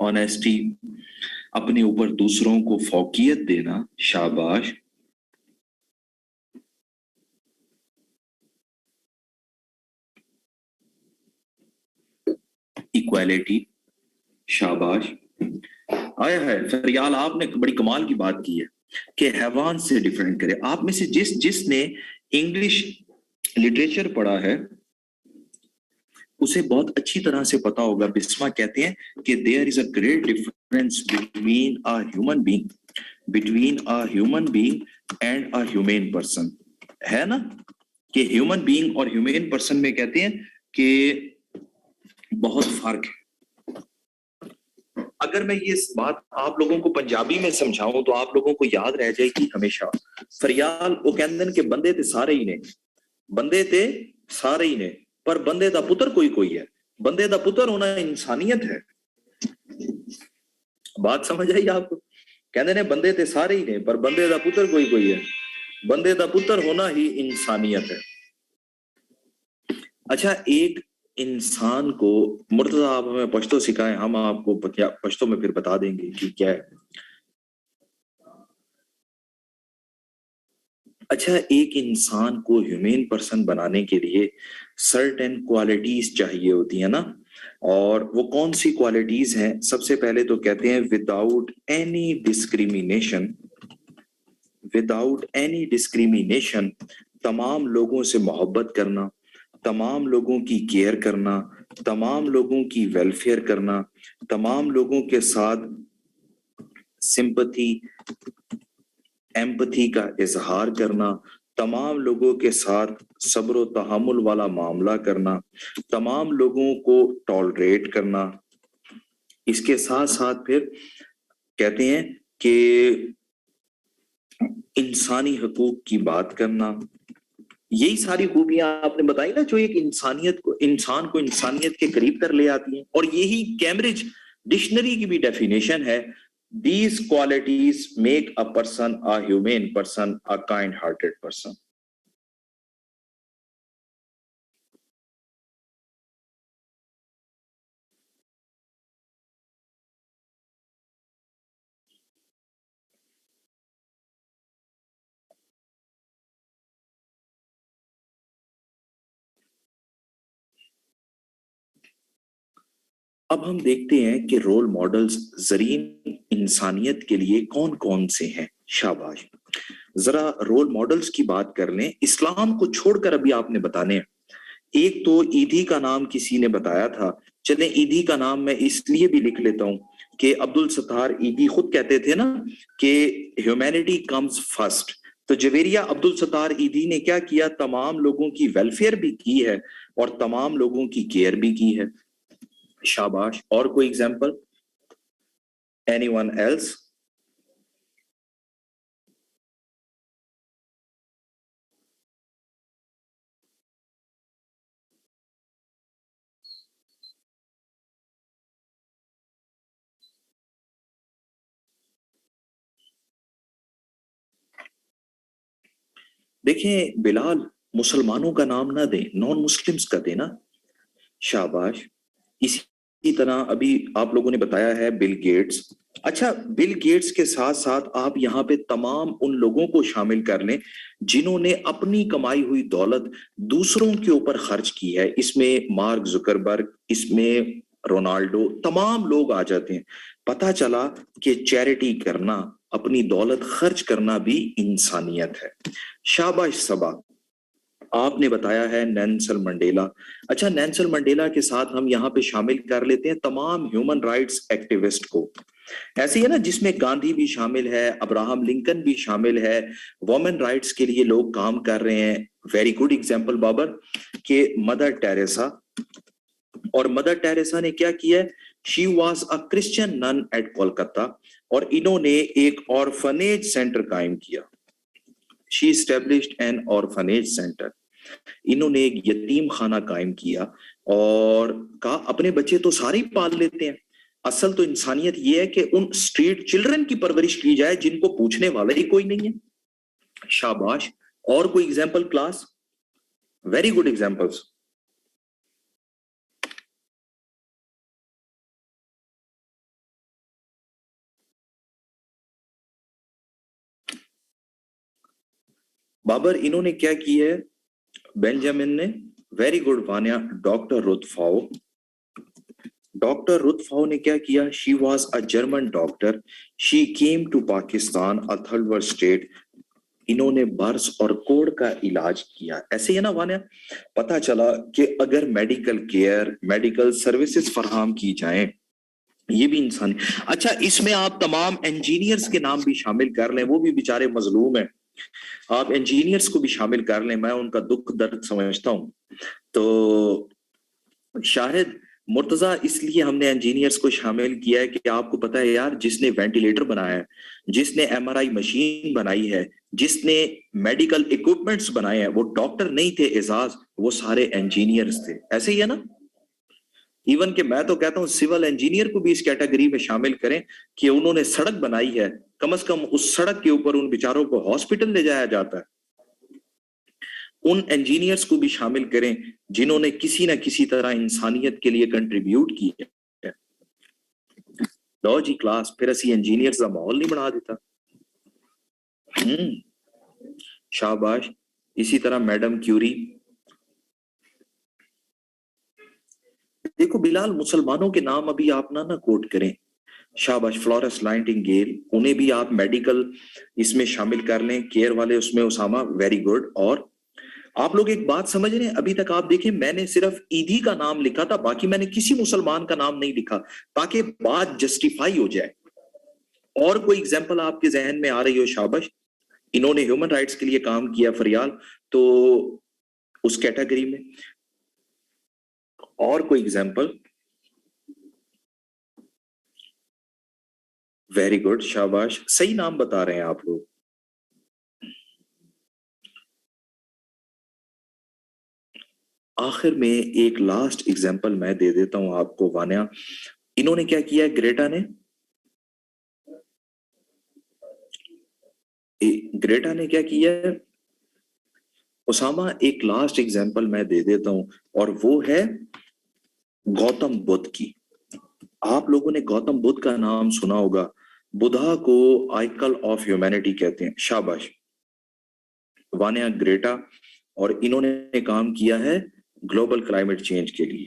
ऑनेस्टी, अपने ऊपर दूसरों को फौकियत देना, शाबाश। इक्वालिटी, शाबाश। आया है फरियाल, आपने बड़ी कमाल की बात की है कि हैवान से डिफरेंट करे। आप में से जिसने इंग्लिश लिटरेचर पढ़ा है उसे बहुत अच्छी तरह से पता होगा, बिस्मा कहते हैं कि there is a great difference between a human being, and a human person. है ना कि ह्यूमन बीइंग और ह्यूमन पर्सन में कहते हैं कि बहुत फर्क है। अगर मैं ये बात आप लोगों को पंजाबी में समझाऊं तो आप लोगों को याद रह जाएगी हमेशा। फरियाल वो कहंदे के बंदे ते सारे ही ने, बंदे ते सारे ही ने, पर बंदे दा पुत्र कोई कोई है। बंदे दा पुत्र होना इंसानियत है। बात समझ आई आपको? कहते ने बंदे ते सारे ही ने, पर बंदे दा पुत्र कोई कोई है। बंदे दा पुत्र होना ही इंसानियत है। अच्छा, एक इंसान को, मुर्तजा आप हमें पश्तो सिखाएं, हम आपको पश्तो में फिर बता देंगे कि क्या है। अच्छा, एक इंसान को ह्यूमन पर्सन बनाने के लिए सर्टेन क्वालिटीज चाहिए होती है ना, और वो कौन सी क्वालिटीज हैं? सबसे पहले तो कहते हैं without any discrimination, without any discrimination, तमाम लोगों से मोहब्बत करना, तमाम लोगों की केयर करना, तमाम लोगों की वेलफेयर करना, तमाम लोगों के साथ सिंपथी एम्पथी का इजहार करना, तमाम लोगों के साथ सब्र व तहम्मुल वाला मामला करना, तमाम लोगों को टॉलरेट करना। इसके साथ साथ फिर कहते हैं कि इंसानी हकूक की बात करना। यही सारी खूबियां आपने बताई ना जो एक इंसान को इंसानियत के करीब कर ले आती हैं। और यही कैम्ब्रिज डिक्शनरी की भी डेफिनेशन है, these qualities make a person a humane person, a kind hearted person. अब हम देखते हैं कि रोल मॉडल्स जरीन इंसानियत के लिए कौन कौन से हैं। शाबाश, जरा रोल मॉडल्स की बात कर लें। इस्लाम को छोड़कर अभी आपने बताने हैं। एक तो ईदी का नाम किसी ने बताया था, चले ईदी का नाम मैं इसलिए भी लिख लेता हूं कि अब्दुल सत्तार ईदी खुद कहते थे ना कि ह्यूमैनिटी कम्स फर्स्ट। तो जवेरिया अब्दुल सत्तार ईदी ने क्या किया? तमाम लोगों की वेलफेयर भी की है और तमाम लोगों की केयर भी की है। शाबाश। और कोई एग्जांपल? Anyone else? देखें बिलाल, मुसलमानों का नाम ना दे, नॉन मुस्लिम्स का देना। शाबाश। इसी तरह अभी आप लोगों ने बताया है बिल गेट्स। अच्छा, बिल गेट्स के साथ साथ आप यहाँ पे तमाम उन लोगों को शामिल कर लें जिन्होंने अपनी कमाई हुई दौलत दूसरों के ऊपर खर्च की है। इसमें मार्क जुकरबर्ग, इसमें रोनाल्डो, तमाम लोग आ जाते हैं। पता चला कि चैरिटी करना, अपनी दौलत खर्च करना भी इंसानियत है। शाबाश सबा। آپ نے بتایا ہے نیلسن منڈیلا. اچھا نیلسن منڈیلا کے ساتھ ہم یہاں پہ شامل کر لیتے ہیں تمام ہیومن رائٹس ایکٹیوسٹ کو. ایسے ہی ہے نا جس میں گاندھی بھی شامل ہے, ابراہم لنکن بھی شامل ہے, وومن رائٹس کے لیے لوگ کام کر رہے ہیں. ویری گڈ ایگزامپل بابر کہ مدر ٹیریسا. اور مدر ٹیریسا نے کیا کیا ہے, شی واز اے کرسچن نن ایٹ کولکتہ, اور انہوں نے ایک آرفنیج سینٹر قائم کیا. شی اسٹیبلشڈ این آرفنیج سینٹر. انہوں نے ایک یتیم خانہ قائم کیا اور کہا اپنے بچے تو سارے پال لیتے ہیں, اصل تو انسانیت یہ ہے کہ ان اسٹریٹ چلڈرن کی پرورش کی جائے جن کو پوچھنے والا ہی کوئی نہیں ہے. شاباش. اور کوئی example class? Very good examples. Babar انہوں نے کیا کی ہے, بینجامن نے. Very good Vania. Doctor Ruth Pfau. Doctor Ruth Pfau نے کیا کیا, she was a German doctor, she came to Pakistan a third world state. انہوں نے برس اور کوڑ کا علاج کیا. ایسے ہی نا وانیا, پتا چلا کہ اگر میڈیکل کیئر, میڈیکل سروسز فراہم کی جائیں, یہ بھی انسان. اچھا اس میں آپ تمام انجینئرز کے نام بھی شامل کر لیں, وہ بھی بیچارے مظلوم ہیں, آپ انجینئرز کو بھی شامل کر لیں, میں ان کا دکھ درد سمجھتا ہوں. تو شاہد مرتضی اس لیے ہم نے انجینئرز کو شامل کیا ہے کہ آپ کو پتا ہے یار, جس نے وینٹیلیٹر بنایا ہے, جس نے ایم آر آئی مشین بنائی ہے, جس نے میڈیکل اکوپمنٹس بنائے ہیں, وہ ڈاکٹر نہیں تھے اعزاز, وہ سارے انجینئرز تھے. ایسے ہی ہے نا. ایون کہ میں تو کہتا ہوں سول انجینئر کو بھی اس کیٹیگری میں شامل کریں کہ انہوں نے سڑک بنائی ہے, کم از کم اس سڑک کے اوپر ان بیچاروں کو ہاسپٹل لے جایا جاتا ہے. ان انجینئرز کو بھی شامل کریں جنہوں نے کسی نہ کسی طرح انسانیت کے لیے کنٹریبیوٹ کی ہے. لو جی کلاس, پھر اسی انجینئرز کا ماحول نہیں بنا دیتا. شاباش. اسی طرح میڈم کیوری. دیکھو بلال, مسلمانوں کے نام ابھی آپ نہ کوٹ کریں. شاباش. فلورس نائٹنگیل, انہیں بھی آپ میڈیکل اس میں شامل کر لیں, کیئر والے اس میں اسامہ. Very good. اور آپ لوگ ایک بات سمجھ رہے ہیں, ابھی تک آپ دیکھیں میں نے صرف عیدی کا نام لکھا تھا, باقی میں نے کسی مسلمان کا نام نہیں لکھا تاکہ بات جسٹیفائی ہو جائے. اور کوئی ایگزامپل آپ کے ذہن میں آ رہی ہو؟ شاباش. انہوں نے ہیومن رائٹس کے لیے کام کیا, فریال, تو اس کیٹیگری میں. اور کوئی ایگزامپل؟ Very good. شاباش. صحیح نام بتا رہے ہیں آپ لوگ. آخر میں ایک لاسٹ ایگزامپل میں دے دیتا ہوں آپ کو وانیا. انہوں نے کیا کیا, گریٹا نے. گریٹا نے کیا کیا اسامہ؟ ایک لاسٹ ایگزامپل میں دے دیتا ہوں, اور وہ ہے گوتم بدھ کی. آپ لوگوں نے گوتم بدھ کا نام سنا ہوگا, بدھا کو آئیکل آف ہیومینٹی کہتے ہیں. شاباش. وانیا گریٹا, اور انہوں نے کام کیا ہے گلوبل کلائمیٹ چینج کے لیے.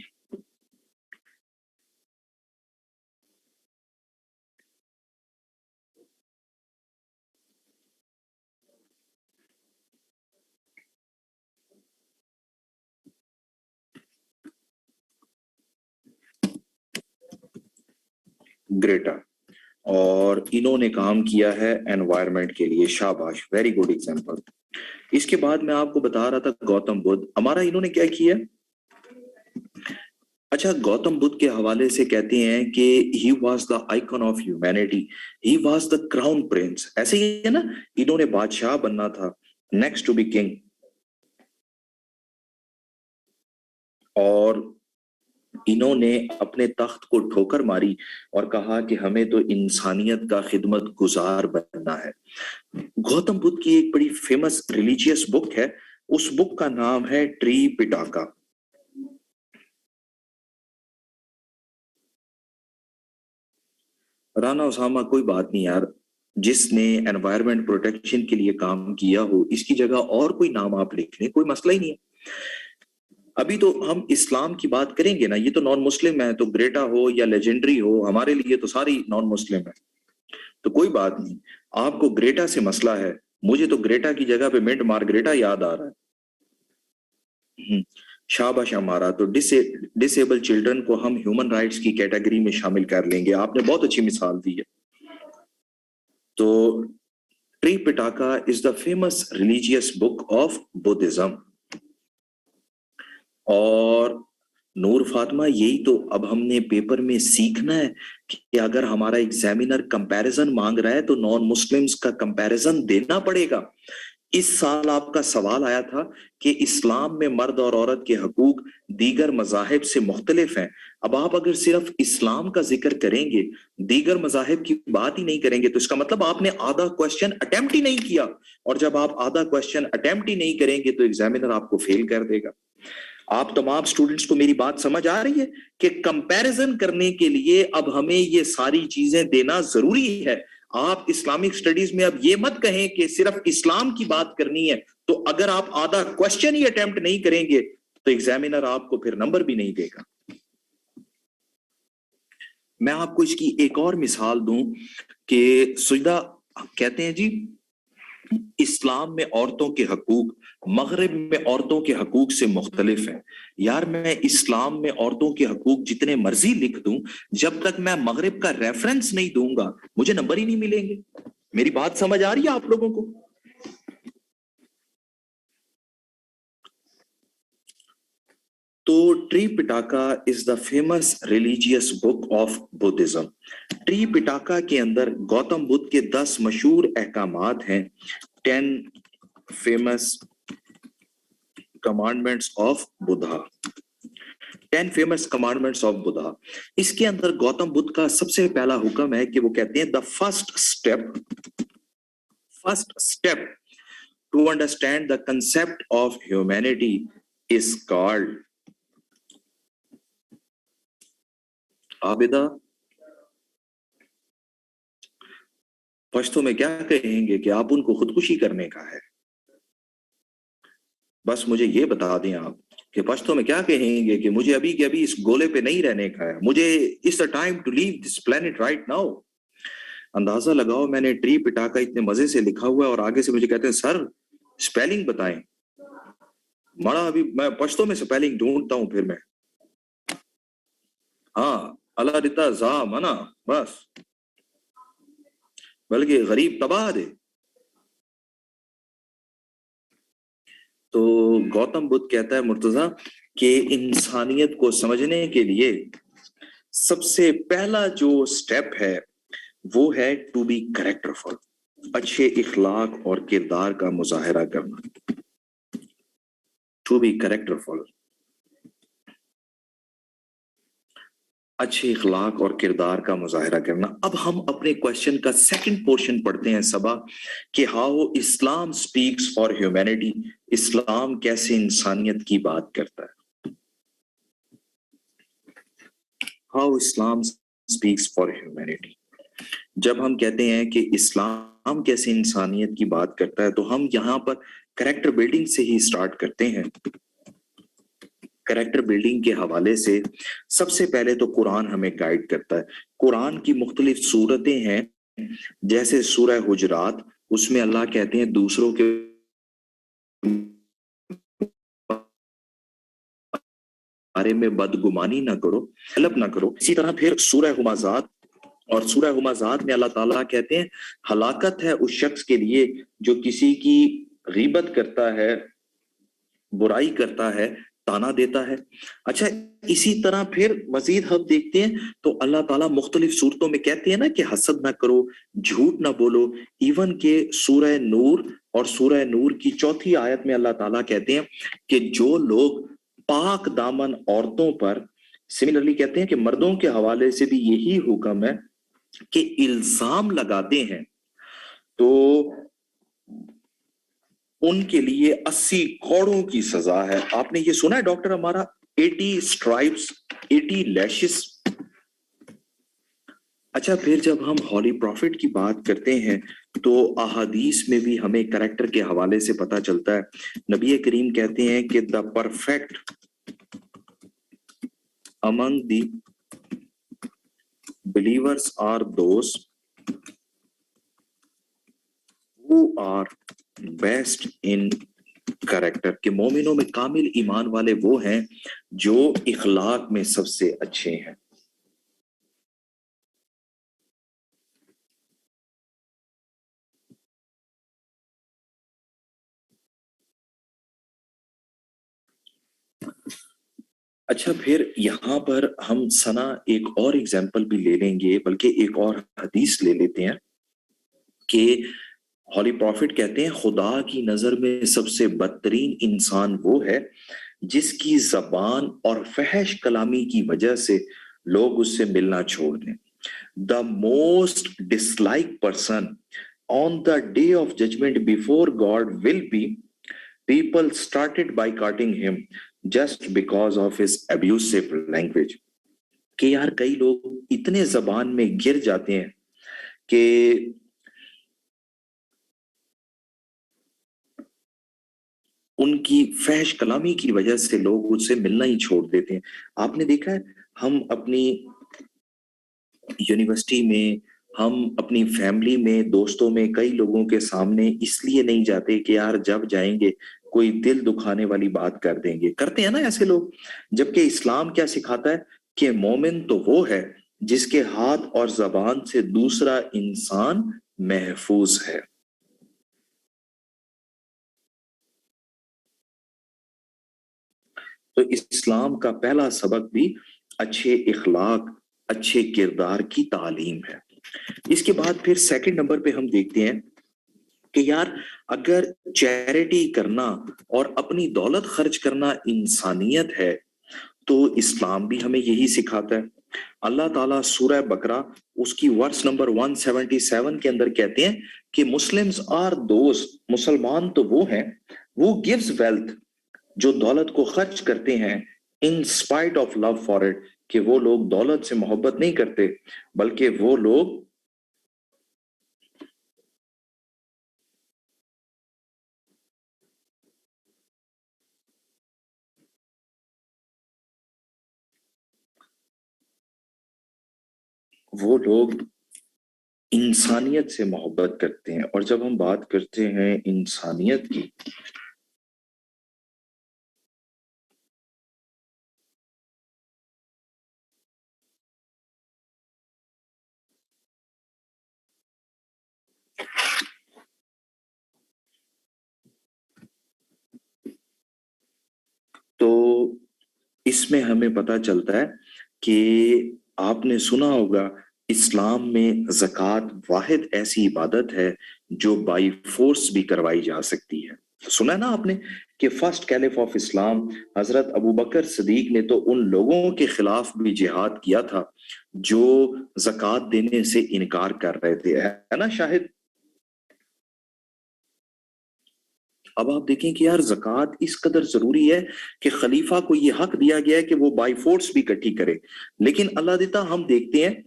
گریٹا, اور انہوں نے کام کیا ہے انوائرمنٹ کے لیے. شاباش. Very good example. اس کے بعد میں آپ کو بتا رہا تھا گوتم بدھ ہمارا, انہوں نے کیا کیا. اچھا گوتم بدھ کے حوالے سے کہتے ہیں کہ he was the icon of humanity, he was the crown prince. ایسے ہی ہے نا, انہوں نے بادشاہ بننا تھا, نیکسٹ ٹو بی کنگ, اور انہوں نے اپنے تخت کو ٹھوکر ماری اور کہا کہ ہمیں تو انسانیت کا خدمت گزار بننا ہے. گوتم بدھ کی ایک بڑی فیمس ریلیجیس بک ہے, اس بک کا نام ہے ٹری پٹاکا. رانا اسامہ کوئی بات نہیں یار, جس نے انوائرمنٹ پروٹیکشن کے لیے کام کیا ہو اس کی جگہ اور کوئی نام آپ لکھ لیں, کوئی مسئلہ ہی نہیں ہے. ابھی تو ہم اسلام کی بات کریں گے نا, یہ تو نان مسلم ہے, تو گریٹا ہو یا لیجنڈری ہو, ہمارے لیے تو ساری نان مسلم ہے, تو کوئی بات نہیں. آپ کو گریٹا سے مسئلہ ہے, مجھے تو گریٹا کی جگہ پہ منٹ مارگریٹا یاد آ رہا ہے. शाबाश हमारा। तो डिसेबल चिल्ड्रन को हम ह्यूमन राइट्स की कैटेगरी में शामिल कर लेंगे, आपने बहुत अच्छी मिसाल दी है। तो Tripitaka is the famous religious book of Buddhism. और नूर फातिमा, यही तो अब हमने पेपर में सीखना है कि अगर हमारा एग्जामिनर कंपैरिजन मांग रहा है तो नॉन मुस्लिम्स का कंपैरिजन देना पड़ेगा। इस साल आपका सवाल आया था कि इस्लाम में मर्द और औरत के हकूक दीगर मजाहिब से मुख्तलिफ हैं। अब आप अगर सिर्फ इस्लाम का जिक्र करेंगे, दीगर मजाहिब की बात ही नहीं करेंगे, तो इसका मतलब आपने आधा क्वेश्चन अटेम्प्ट ही नहीं किया। और जब आप आधा क्वेश्चन अटेम्प्ट ही नहीं करेंगे तो एग्जामिनर आपको फेल कर देगा। आप तमाम स्टूडेंट्स को मेरी बात समझ आ रही है कि कंपैरिजन करने के लिए अब हमें ये सारी चीजें देना जरूरी है। आप इस्लामिक स्टडीज में अब ये मत कहें कि सिर्फ इस्लाम की बात करनी है, तो अगर आप आधा क्वेश्चन ही अटेम्प्ट नहीं करेंगे तो एग्जामिनर आपको फिर नंबर भी नहीं देगा। मैं आपको इसकी एक और मिसाल दूं कि सुजदा कहते हैं जी इस्लाम में औरतों के हकूक मगरिब में औरतों के हकूक से मुख्तलिफ है। यार मैं इस्लाम में औरतों के हकूक जितने मर्जी लिख दूं, जब तक मैं मगरिब का रेफरेंस नहीं दूंगा मुझे नंबर ही नहीं मिलेंगे। मेरी बात समझ आ रही है आप लोगों को? तो Tripitaka is the famous religious book of Buddhism. Tripitaka के अंदर गौतम बुद्ध के 10 मशहूर अहकामात हैं, 10 famous commandments of Buddha. 10 famous commandments of Buddha. इसके अंदर गौतम बुद्ध का सबसे पहला हुक्म है कि वो कहते हैं the first step to understand the concept of humanity is called. Abida, Pashto में क्या कहेंगे कि आप उनको खुदकुशी करने का है? बस मुझे ये बता दें आप कि पश्तो में क्या कहेंगे कि मुझे अभी के अभी इस गोले पे नहीं रहने का है, मुझे it's the time to leave this planet right now. अंदाजा लगाओ, मैंने त्रिपिटका इतने मजे से लिखा हुआ है और आगे से मुझे कहते हैं सर स्पेलिंग बताएं। मड़ा अभी मैं पश्तो में स्पेलिंग ढूंढता हूं फिर मैं। हाँ, अल्लाह रिता जा मना बस, बल्कि गरीब तबाह दे। तो गौतम बुद्ध कहता है मुर्तजा कि इंसानियत को समझने के लिए सबसे पहला जो स्टेप है वो है टू बी कैरेक्टरफुल, अच्छे इखलाक और किरदार का मुजाहरा करना। टू बी कैरेक्टरफुल, अच्छे इखलाक और किरदार का मुजाहरा करना। अब हम अपने क्वेश्चन का सेकंड पोर्शन पढ़ते हैं सबा कि how Islam speaks for humanity. इस्लाम कैसे इंसानियत की बात करता है? How Islam speaks for humanity. जब हम कहते हैं कि इस्लाम कैसे इंसानियत की बात करता है तो हम यहाँ पर कैरेक्टर बिल्डिंग से ही स्टार्ट करते हैं। कैरेक्टर बिल्डिंग के हवाले से सबसे पहले तो कुरान हमें गाइड करता है। कुरान की मुख्तलिफ सूरतें हैं, जैसे सूरह हुजरात, उसमें अल्लाह कहते हैं दूसरों के बारे में बदगुमानी ना करो, तलब ना करो। इसी तरह फिर सूरह हुमाजात, और सूरह हुमाजात में अल्लाह ताला कहते हैं हलाकत है उस शख्स के लिए जो किसी की गीबत करता है, बुराई करता है, ताना देता है। अच्छा, इसी तरह फिर मजीद हम देखते हैं तो अल्लाह ताला मुख्तलिफ सूरतों में कहते हैं ना कि हसद ना करो, झूठ ना बोलो। इवन के सूरह नूर और सूरह नूर की चौथी आयत में अल्लाह ताला कहते हैं कि जो लोग पाक दामन औरतों पर, सिमिलरली कहते हैं कि मर्दों के हवाले से भी यही हुक्म है कि इल्जाम लगाते हैं तो उनके लिए 80 कौड़ों की सजा है। आपने ये सुना है डॉक्टर हमारा, 80 स्ट्राइप्स, 80 लैशेस। अच्छा, फिर जब हम हॉली प्रॉफिट की बात करते हैं तो अहादीस में भी हमें करैक्टर के हवाले से पता चलता है। नबी करीम कहते हैं कि the perfect among the believers are those who are best in character कि मोमिनों में कामिल ईमान वाले वो हैं जो इखलाक में सबसे अच्छे हैं। अच्छा, फिर यहाँ पर हम सना एक और एग्जाम्पल भी ले लेंगे, बल्कि एक और हदीस ले लेते हैं कि हॉली प्रॉफिट कहते हैं खुदा की नजर में सबसे बदतरीन इंसान वो है जिसकी जबान और फहश कलामी की वजह से लोग उससे मिलना छोड़ दें। The most dislike person on the day of judgment before God will be people started boycotting him just because of his abusive language। कि यार कई लोग इतने जबान में गिर जाते हैं कि उनकी फहश कलामी की वजह से लोग उससे मिलना ही छोड़ देते हैं। आपने देखा है, हम अपनी यूनिवर्सिटी में, हम अपनी फैमिली में, दोस्तों में कई लोगों के सामने इसलिए नहीं जाते कि यार जब जाएंगे कोई दिल दुखाने वाली बात कर देंगे, करते हैं ना ऐसे लोग। जबकि इस्लाम क्या सिखाता है कि मोमिन तो वो है जिसके हाथ और जबान से दूसरा इंसान महफूज है। तो इस्लाम का पहला सबक भी अच्छे इखलाक, अच्छे किरदार की तालीम है। इसके बाद फिर सेकंड नंबर पे हम देखते हैं कि यार अगर चैरिटी करना और अपनी दौलत खर्च करना इंसानियत है तो इस्लाम भी हमें यही सिखाता है। अल्लाह ताला सूरह बकरा उसकी वर्स नंबर 177 के अंदर कहते हैं कि मुस्लिम्स आर दोज, मुसलमान तो वो हैं, वो गिव्स वेल्थ, जो दौलत को खर्च करते हैं, in spite of love for it, कि वो लोग दौलत से मोहब्बत नहीं करते बल्कि वो लोग इंसानियत से मोहब्बत करते हैं। और जब हम बात करते हैं इंसानियत की, तो इसमें हमें पता चलता है कि आपने सुना होगा इस्लाम में ज़कात वाहिद ऐसी इबादत है जो बाई फोर्स भी करवाई जा सकती है। सुना है ना आपने कि फर्स्ट कैलिफ ऑफ इस्लाम हजरत अबू बकर सदीक ने तो उन लोगों के खिलाफ भी जिहाद किया था जो ज़कात देने से इनकार कर रहे थे, है ना शाहिद। अब आप देखें कि यार ज़कात इस कदर जरूरी है कि खलीफा को ये हक दिया गया है कि वो बाई फोर्स भी इकट्ठी करे। लेकिन अल्लाह देता हम देखते हैं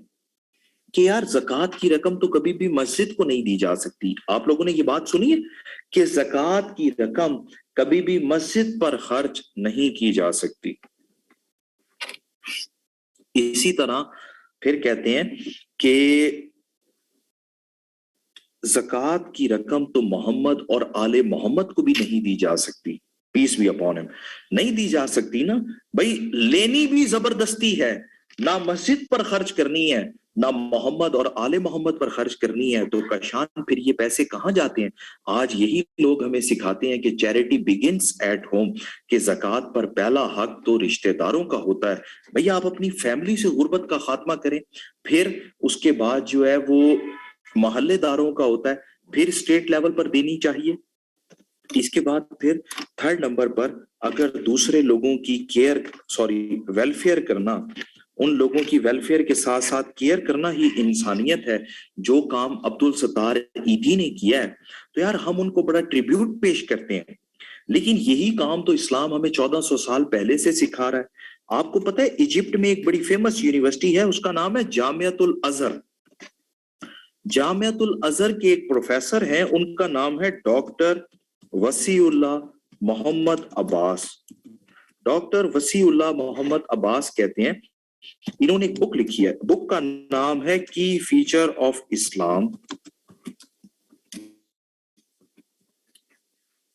कि यार ज़कात की रकम तो कभी भी मस्जिद को नहीं दी जा सकती। आप लोगों ने ये बात सुनी है कि ज़कात की रकम कभी भी मस्जिद पर खर्च नहीं की जा सकती। इसी तरह फिर कहते हैं कि ज़कात की रकम तो मोहम्मद और आले मोहम्मद को भी नहीं दी जा सकती, पीस बी अपॉन हिम, नहीं दी जा सकती ना भाई। लेनी भी जबरदस्ती है, ना मस्जिद पर खर्च करनी है ना मोहम्मद और आले मोहम्मद पर खर्च करनी है, तो कशान फिर ये पैसे कहाँ जाते हैं। आज यही लोग हमें सिखाते हैं कि चैरिटी बिगिंस एट होम, कि ज़कात पर पहला हक तो रिश्तेदारों का होता है। भैया आप अपनी फैमिली से गुर्बत का खात्मा करें, फिर उसके बाद जो है वो मोहल्लेदारों का होता है, फिर स्टेट लेवल पर देनी चाहिए। इसके बाद फिर थर्ड नंबर पर अगर दूसरे लोगों की वेलफेयर करना, उन लोगों की वेलफेयर के साथ साथ केयर करना ही इंसानियत है, जो काम अब्दुल सत्तार ईदी ने किया है, तो यार हम उनको बड़ा ट्रिब्यूट पेश करते हैं। लेकिन यही काम तो इस्लाम हमें 1400 साल पहले से सिखा रहा है। आपको पता है इजिप्ट में एक बड़ी फेमस यूनिवर्सिटी है, उसका नाम है जामियातुल अजहर। जामियातुल अजहर के एक प्रोफेसर हैं, उनका नाम है डॉक्टर वसीउल्लाह मोहम्मद अब्बास। डॉक्टर वसीउल्लाह मोहम्मद अब्बास कहते हैं, इन्होंने एक बुक लिखी है, बुक का नाम है की फीचर ऑफ इस्लाम।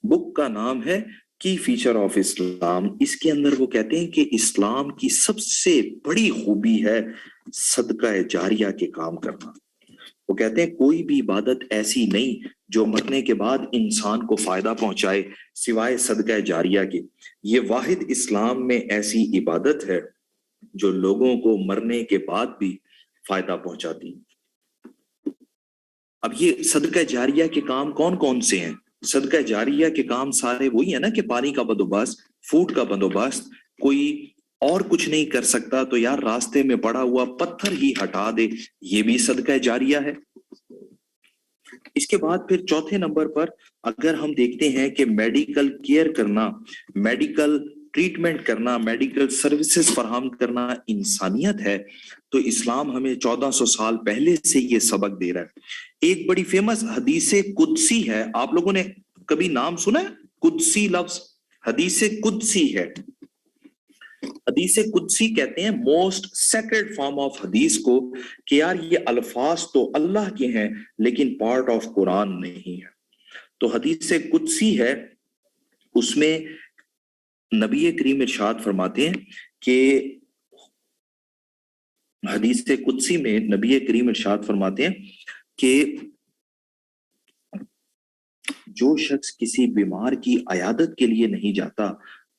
बुक का नाम है की फीचर ऑफ इस्लाम। इसके अंदर वो कहते हैं कि इस्लाम की सबसे बड़ी खूबी है सदका जारिया के काम करना। वो कहते हैं कोई भी इबादत ऐसी नहीं जो मरने के बाद इंसान को फायदा पहुंचाए सिवाय सदका जारिया के। ये वाहिद इस्लाम में ऐसी इबादत है जो लोगों को मरने के बाद भी फायदा पहुंचाती। अब ये सदका जारिया के काम कौन कौन से हैं? सदका जारिया के काम सारे वही है ना कि पानी का बंदोबस्त, फूड का बंदोबस्त। कोई और कुछ नहीं कर सकता तो यार रास्ते में पड़ा हुआ पत्थर ही हटा दे, ये भी सदका जारिया है। इसके बाद फिर चौथे नंबर पर अगर हम देखते हैं कि मेडिकल केयर करना, मेडिकल ट्रीटमेंट करना, मेडिकल सर्विसेज फराहम करना इंसानियत है, तो इस्लाम हमें 1400 साल पहले से ये सबक दे रहा है। एक बड़ी फेमस हदीसे कुदसी है, आप लोगों ने कभी नाम सुना है? कुदसी लफ्ज, हदीसे कुदसी है। हदीसे कुदसी कहते हैं मोस्ट सेक्रेड फॉर्म ऑफ हदीस को, कि यार ये अल्फाज तो अल्लाह के हैं लेकिन पार्ट ऑफ कुरान नहीं है। तो हदीसे कुदसी है, उसमें नबी करीम इरशाद फरमाते हैं कि हदीसे कुदसी में नबी करीम इरशाद फरमाते हैं कि जो शख्स किसी बीमार की अयादत के लिए नहीं जाता,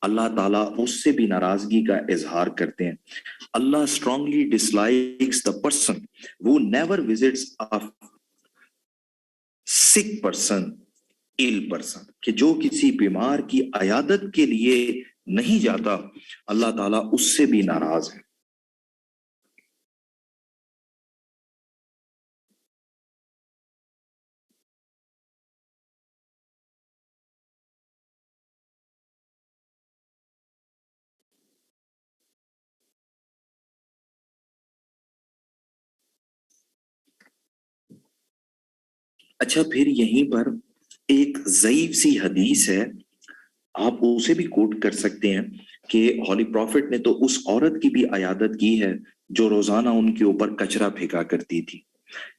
अल्लाह ताला उससे भी नाराजगी का इजहार करते हैं। Allah strongly dislikes the person who never visits a sick person, ill person, कि जो किसी बीमार की अयादत के लिए नहीं जाता, अल्लाह ताला उससे भी नाराज है। अच्छा, फिर यहीं पर एक ज़ईफ सी हदीस है, आप उसे भी कोट कर सकते हैं कि हॉली प्रॉफिट ने तो उस औरत की भी अयादत की है जो रोजाना उनके ऊपर कचरा फेंका करती थी।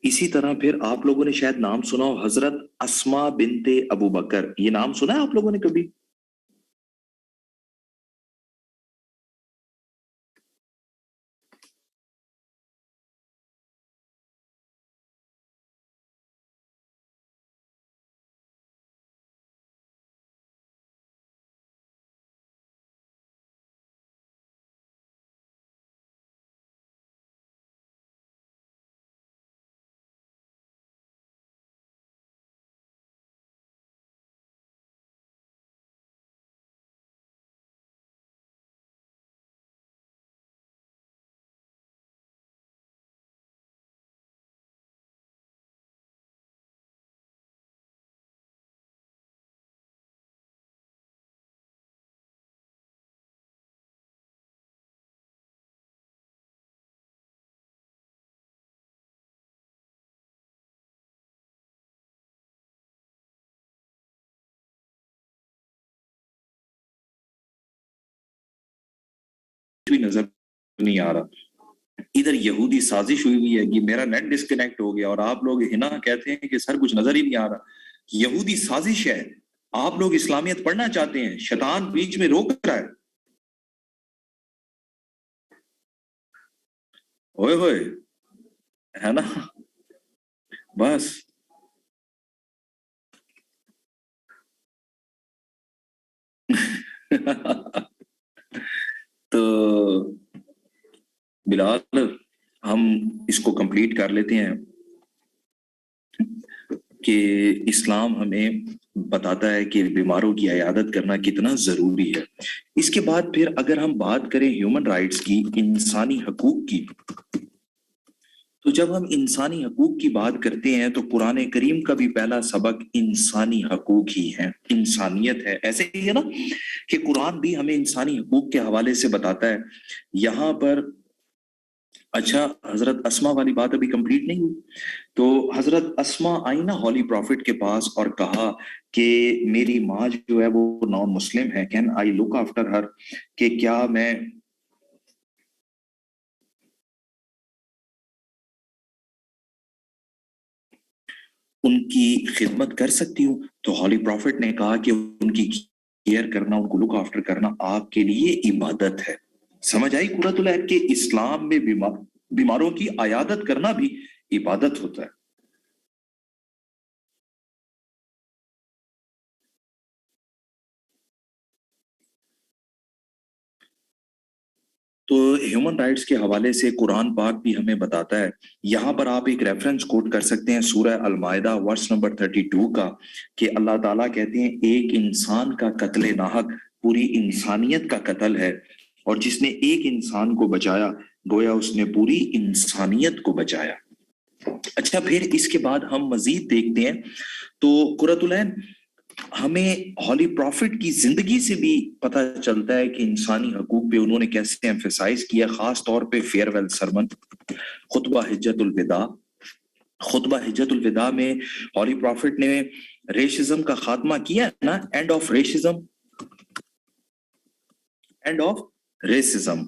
इसी तरह फिर आप लोगों ने शायद नाम सुना हो हजरत अस्मा बिनते अबू बकर, ये नाम सुना है आप लोगों ने कभी? भी नजर नहीं आ रहा। इधर यहूदी साजिश हुई हुई है कि मेरा नेट डिस्कनेक्ट हो गया और आप लोग हिना कहते हैं कि सर कुछ नजर ही नहीं आ रहा। यहूदी साजिश है, आप लोग इस्लामियत पढ़ना चाहते हैं, शैतान बीच में रोक रहा है। ओए होए, है ना? बस तो बिलाल, हम इसको कंप्लीट कर लेते हैं कि इस्लाम हमें बताता है कि बीमारों की इयादत करना कितना जरूरी है। इसके बाद फिर अगर हम बात करें ह्यूमन राइट्स की, इंसानी हकूक की, तो जब हम इंसानी हकूक की बात करते हैं तो कुरान करीम का भी पहला सबक इंसानी हकूक ही है, इंसानियत है। ऐसे ही है ना कि कुरान भी हमें इंसानी हकूक के हवाले से बताता है। यहाँ पर अच्छा, हजरत अस्मा वाली बात अभी कंप्लीट नहीं हुई। तो हजरत अस्मा आई ना हॉली प्रॉफिट के पास और कहा कि मेरी माँ जो है वो नॉन मुस्लिम है, can I look after her, कि क्या मैं ان کی خدمت کر سکتی ہوں. تو ہالی پروفٹ نے کہا کہ ان کی کیئر کرنا, ان کو لک آفٹر کرنا آپ کے لیے عبادت ہے. سمجھ آئی قرۃ العین کہ اسلام میں بیماروں کی عیادت کرنا بھی عبادت ہوتا ہے. تو ہیومن رائٹس کے حوالے سے قرآن پاک بھی ہمیں بتاتا ہے. یہاں پر آپ ایک ریفرنس کوٹ کر سکتے ہیں سورہ المائدہ ورس نمبر 32 کا, کہ اللہ تعالیٰ کہتے ہیں ایک انسان کا قتل ناحق پوری انسانیت کا قتل ہے, اور جس نے ایک انسان کو بچایا گویا اس نے پوری انسانیت کو بچایا. اچھا, پھر اس کے بعد ہم مزید دیکھتے ہیں تو قرۃ العین ہمیں ہالی پروفٹ کی زندگی سے بھی پتہ چلتا ہے کہ انسانی حقوق پہ انہوں نے کیسے ایمفیسائز کیا, خاص طور پہ فیئر ویل سرمن, خطبہ حجت الوداع. خطبہ حجت الوداع میں ہالی پروفٹ نے ریشزم کا خاتمہ کیا ہے نا, end of racism, end of racism.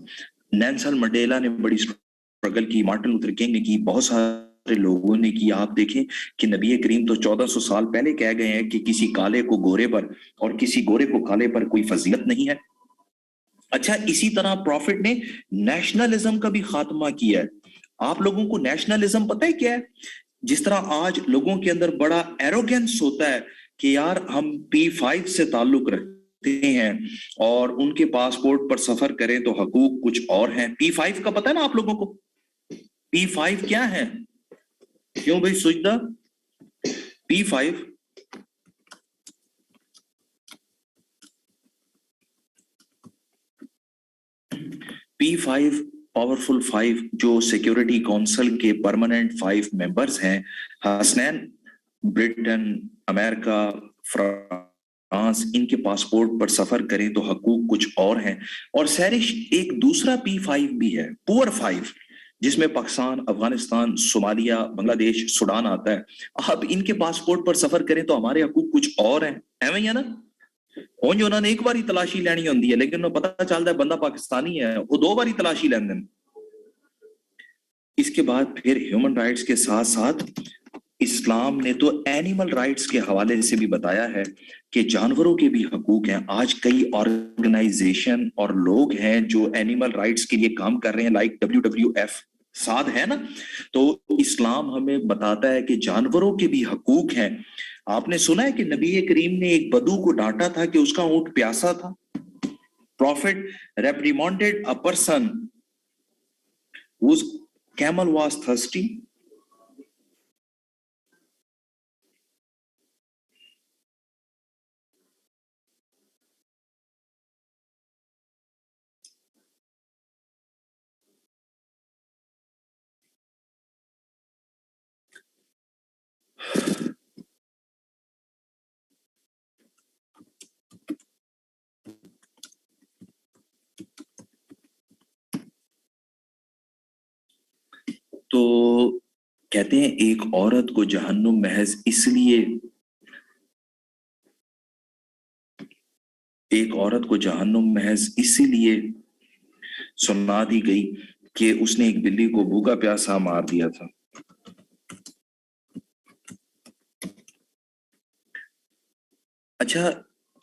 Nelson Mandela نے بڑی اسٹرگل کی, مارٹن لوتھر کنگ نے کی, بہت سارے لوگوں نے کی. آپ دیکھیں کہ نبی کریم تو 1400 سال پہلے کہہ گئے ہیں کہ کسی کالے کو گورے پر اور کسی گورے کو کالے پر کوئی فضیلت نہیں ہے. اچھا, اسی طرح پروفٹ نے نیشنلزم کا بھی خاتمہ کیا ہے. آپ لوگوں کو نیشنلزم پتہ ہے کیا ہے؟ جس طرح آج لوگوں کے اندر بڑا ایروگینس ہوتا ہے کہ یار ہم P5 سے تعلق رکھتے ہیں اور ان کے پاسپورٹ پر سفر کریں تو حقوق کچھ اور ہیں. P5 کا پتہ ہے نا آپ لوگوں کو؟ P5 کیا ہے؟ کیوں بھائی سجدہ؟ P5 پاورفل 5 جو سیکیورٹی کونسل کے پرماننٹ 5 ممبرز ہیں, حسنین, برٹن, امریکہ, فرانس, ان کے پاسپورٹ پر سفر کریں تو حقوق کچھ اور ہیں. اور سیرش ایک دوسرا P5 بھی ہے, پور 5, جس میں پاکستان, افغانستان, صومالیہ, بنگلہ دیش, سوڈان آتا ہے. اب ان کے پاسپورٹ پر سفر کریں تو ہمارے حقوق کچھ اور ہیں. ایویں ہی ہے نا, اونج انہوں نے ایک باری تلاشی لینی ہوندی ہے, لیکن انہوں پتہ چلتا ہے بندہ پاکستانی ہے, وہ 2 باری تلاشی لین دیں. اس کے بعد پھر ہیومن رائٹس کے ساتھ ساتھ اسلام نے تو اینیمل رائٹس کے حوالے سے بھی بتایا ہے کہ جانوروں کے بھی حقوق ہیں. آج کئی آرگنائزیشن اور لوگ ہیں جو اینیمل رائٹس کے لیے کام کر رہے ہیں, لائک WWF ساتھ ہے نا. تو اسلام ہمیں بتاتا ہے کہ جانوروں کے بھی حقوق ہیں. آپ نے سنا ہے کہ نبی کریم نے ایک بدو کو ڈانٹا تھا کہ اس کا اونٹ پیاسا تھا. Prophet reprimanded a person whose camel was thirsty. تو کہتے ہیں ایک عورت کو جہنم محض اس لیے, ایک عورت کو جہنم محض اسی لیے سنا دی گئی کہ اس نے ایک بلی کو بھوکا پیاسا مار دیا تھا. اچھا,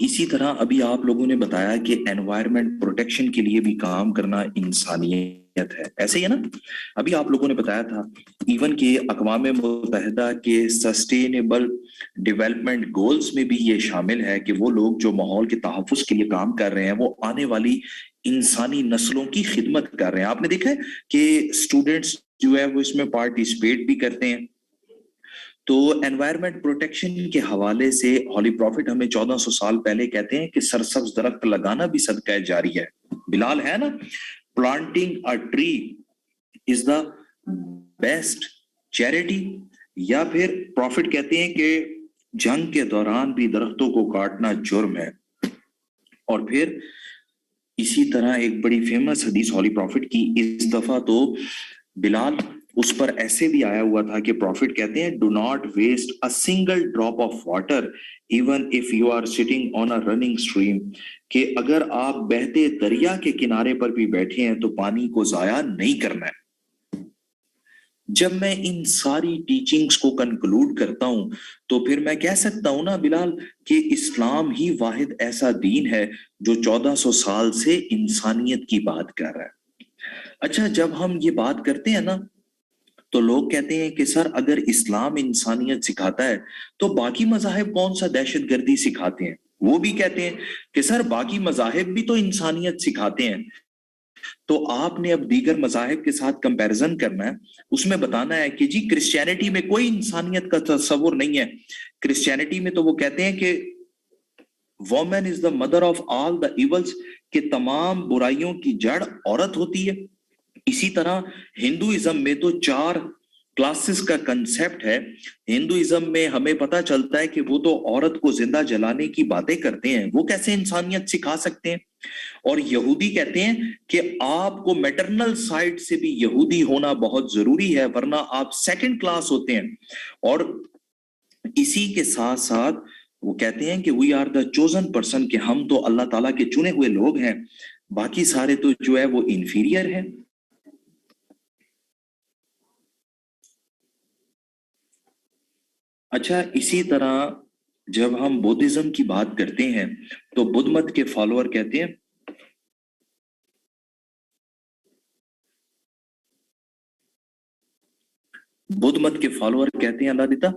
اسی طرح ابھی آپ لوگوں نے بتایا کہ انوائرمنٹ پروٹیکشن کے لیے بھی کام کرنا انسانیت ہے, ایسے ہی ہے نا. ابھی آپ لوگوں نے بتایا تھا ایون کہ اقوام متحدہ کے سسٹینیبل ڈیولپمنٹ گولز میں بھی یہ شامل ہے کہ وہ لوگ جو ماحول کے تحفظ کے لیے کام کر رہے ہیں وہ آنے والی انسانی نسلوں کی خدمت کر رہے ہیں. آپ نے دیکھا ہے کہ اسٹوڈنٹس جو ہے وہ اس میں پارٹیسپیٹ بھی کرتے ہیں. تو انوائرمنٹ پروٹیکشن کے حوالے سے ہولی پروفٹ ہمیں 1400 سال پہلے کہتے ہیں کہ سرسبز درخت لگانا بھی صدقہ جاری ہے. بلال ہے نا, planting a tree is the best charity. یا پھر پروفٹ کہتے ہیں کہ جنگ کے دوران بھی درختوں کو کاٹنا جرم ہے. اور پھر اسی طرح ایک بڑی فیمس حدیث ہولی پروفٹ کی, اس دفعہ تو بلال اس پر ایسے بھی آیا ہوا تھا کہ پروفٹ کہتے ہیں do not waste a single drop of water even if you are sitting on a running stream, کہ اگر آپ بہتے دریا کے کنارے پر بھی بیٹھے ہیں تو پانی کو ضائع نہیں کرنا ہے. جب میں ان ساری ٹیچنگز کو کنکلوڈ کرتا ہوں تو پھر میں کہہ سکتا ہوں نا بلال کہ اسلام ہی واحد ایسا دین ہے جو 1400 سال سے انسانیت کی بات کر رہا ہے۔ اچھا، جب ہم یہ بات کرتے ہیں نا تو لوگ کہتے ہیں کہ سر اگر اسلام انسانیت سکھاتا ہے تو باقی مذاہب کون سا دہشت گردی سکھاتے ہیں؟ وہ بھی کہتے ہیں کہ سر باقی مذاہب بھی تو انسانیت سکھاتے ہیں۔ تو آپ نے اب دیگر مذاہب کے ساتھ کمپیرزن کرنا ہے، اس میں بتانا ہے کہ جی کرسچینٹی میں کوئی انسانیت کا تصور نہیں ہے۔ کرسچینٹی میں تو وہ کہتے ہیں کہ woman is the mother of all the evils, کہ تمام برائیوں کی جڑ عورت ہوتی ہے۔ اسی طرح ہندوازم میں تو 4 کلاسز کا کنسپٹ ہے۔ ہندوازم میں ہمیں پتا چلتا ہے کہ وہ تو عورت کو زندہ جلانے کی باتیں کرتے ہیں، وہ کیسے انسانیت سکھا سکتے ہیں؟ اور یہودی کہتے ہیں کہ آپ کو میٹرنل سائڈ سے بھی یہودی ہونا بہت ضروری ہے ورنہ آپ سیکنڈ کلاس ہوتے ہیں۔ اور اسی کے ساتھ ساتھ وہ کہتے ہیں کہ we are the chosen person, کہ ہم تو اللہ تعالیٰ کے چنے ہوئے لوگ ہیں، باقی سارے تو جو ہے وہ انفیریئر ہیں۔ اچھا، اسی طرح جب ہم بودھزم کی بات کرتے ہیں تو بدھ مت کے فالوور کہتے ہیں بدھ مت کے فالوور کہتے ہیں اللہ دیتا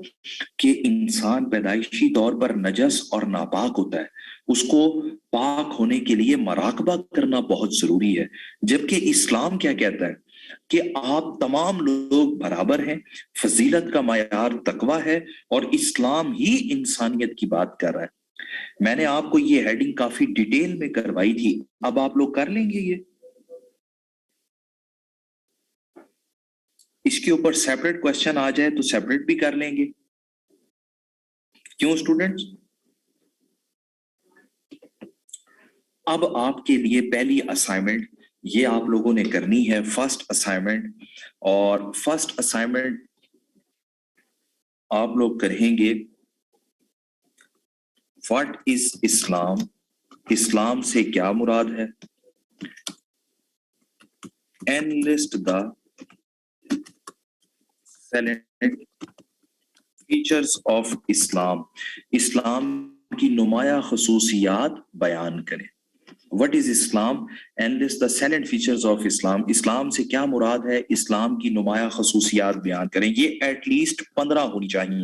کہ انسان پیدائشی طور پر نجس اور ناپاک ہوتا ہے، اس کو پاک ہونے کے لیے مراقبہ کرنا بہت ضروری ہے۔ جبکہ اسلام کیا کہتا ہے کہ آپ تمام لوگ برابر ہیں، فضیلت کا معیار تقوی ہے، اور اسلام ہی انسانیت کی بات کر رہا ہے۔ میں نے آپ کو یہ ہیڈنگ کافی ڈیٹیل میں کروائی تھی، اب آپ لوگ کر لیں گے یہ؟ اس کے اوپر سیپریٹ کوشچن آ جائے تو سیپریٹ بھی کر لیں گے، کیوں اسٹوڈنٹس؟ اب آپ کے لیے پہلی اسائنمنٹ یہ آپ لوگوں نے کرنی ہے، فرسٹ اسائنمنٹ، اور فرسٹ اسائنمنٹ آپ لوگ کریں گے واٹ از اسلام، اسلام سے کیا مراد ہے، enlist the salient features of Islam, اسلام کی نمایاں خصوصیات بیان کریں۔ What is Islam, enlist the salient features of Islam, اسلام سے کیا مراد ہے، اسلام کی نمایاں خصوصیات بیان کریں۔ یہ ایٹ لیسٹ 15 ہونی چاہیے،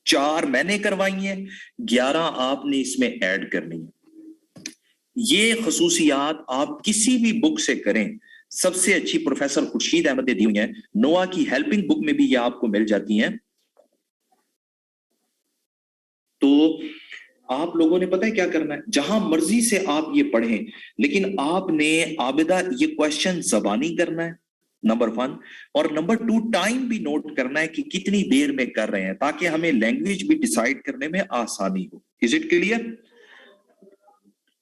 4 میں نے کروائی ہیں، 11 آپ نے اس میں ایڈ کرنی ہے۔ یہ خصوصیات آپ کسی بھی بک سے کریں، سب سے اچھی پروفیسر خورشید احمد نے دی ہوئی ہیں، نوا کی ہیلپنگ بک میں بھی یہ آپ کو مل جاتی ہیں۔ تو آپ لوگوں نے پتہ ہے کیا کرنا ہے، جہاں مرضی سے آپ یہ پڑھیں، لیکن آپ نے عابدہ یہ کوشچن زبانی کرنا ہے، نمبر 1، اور نمبر 2 ٹائم بھی نوٹ کرنا ہے کہ کتنی دیر میں کر رہے ہیں، تاکہ ہمیں لینگویج بھی ڈیسائیڈ کرنے میں آسانی ہو۔ Is it clear?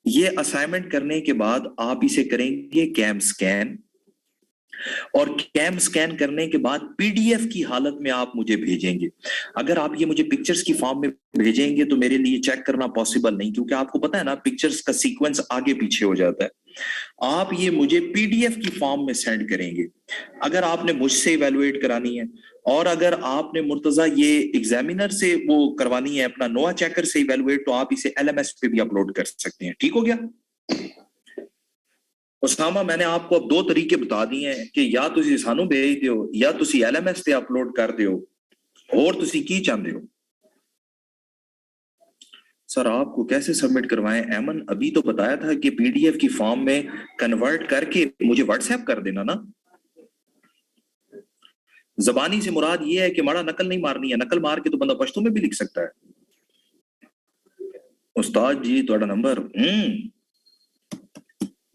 یہ اسائنمنٹ کرنے کے بعد آپ اسے کریں گے کیم سکین، اور کیم سکین کرنے کے بعد پی ڈی ایف کی حالت میں آپ مجھے بھیجیں گے۔ اگر آپ یہ مجھے پکچرز کی فارم میں بھیجیں گے تو میرے لیے چیک کرنا پاسبل نہیں، کیونکہ آپ کو پتا ہے نا پکچرز کا سیکوینس آگے پیچھے ہو جاتا ہے۔ آپ یہ مجھے پی ڈی ایف کی فارم میں سینڈ کریں گے۔ اگر آپ نے مجھ سے ایویلویٹ کرانی ہے، اور اگر آپ نے مرتضیٰ یہ ایگزامینر سے وہ کروانی ہے، اپنا نوا چیکر سے ایویلویٹ، تو آپ اسے ایل ایم ایس پہ بھی اپلوڈ کر سکتے ہیں۔ ٹھیک ہو گیا؟ اسامہ، میں نے آپ کو اب 2 طریقے بتا دیے ہیں کہ یا تسی سانو بھیج دیو یا تسی ایل ایم ایس تے اپلوڈ کر دیو، اور تسی کی چاہتے ہو؟ سر آپ کو کیسے سبمٹ کروائیں؟ ایمن ابھی تو بتایا تھا کہ پی ڈی ایف کی فارم میں کنورٹ کر کے مجھے واٹس ایپ کر دینا نا۔ زبانی سے مراد یہ ہے کہ ماڑا نقل نہیں مارنی ہے، نقل مار کے تو بندہ پشتو میں بھی لکھ سکتا ہے۔ استاد جی تھوڑا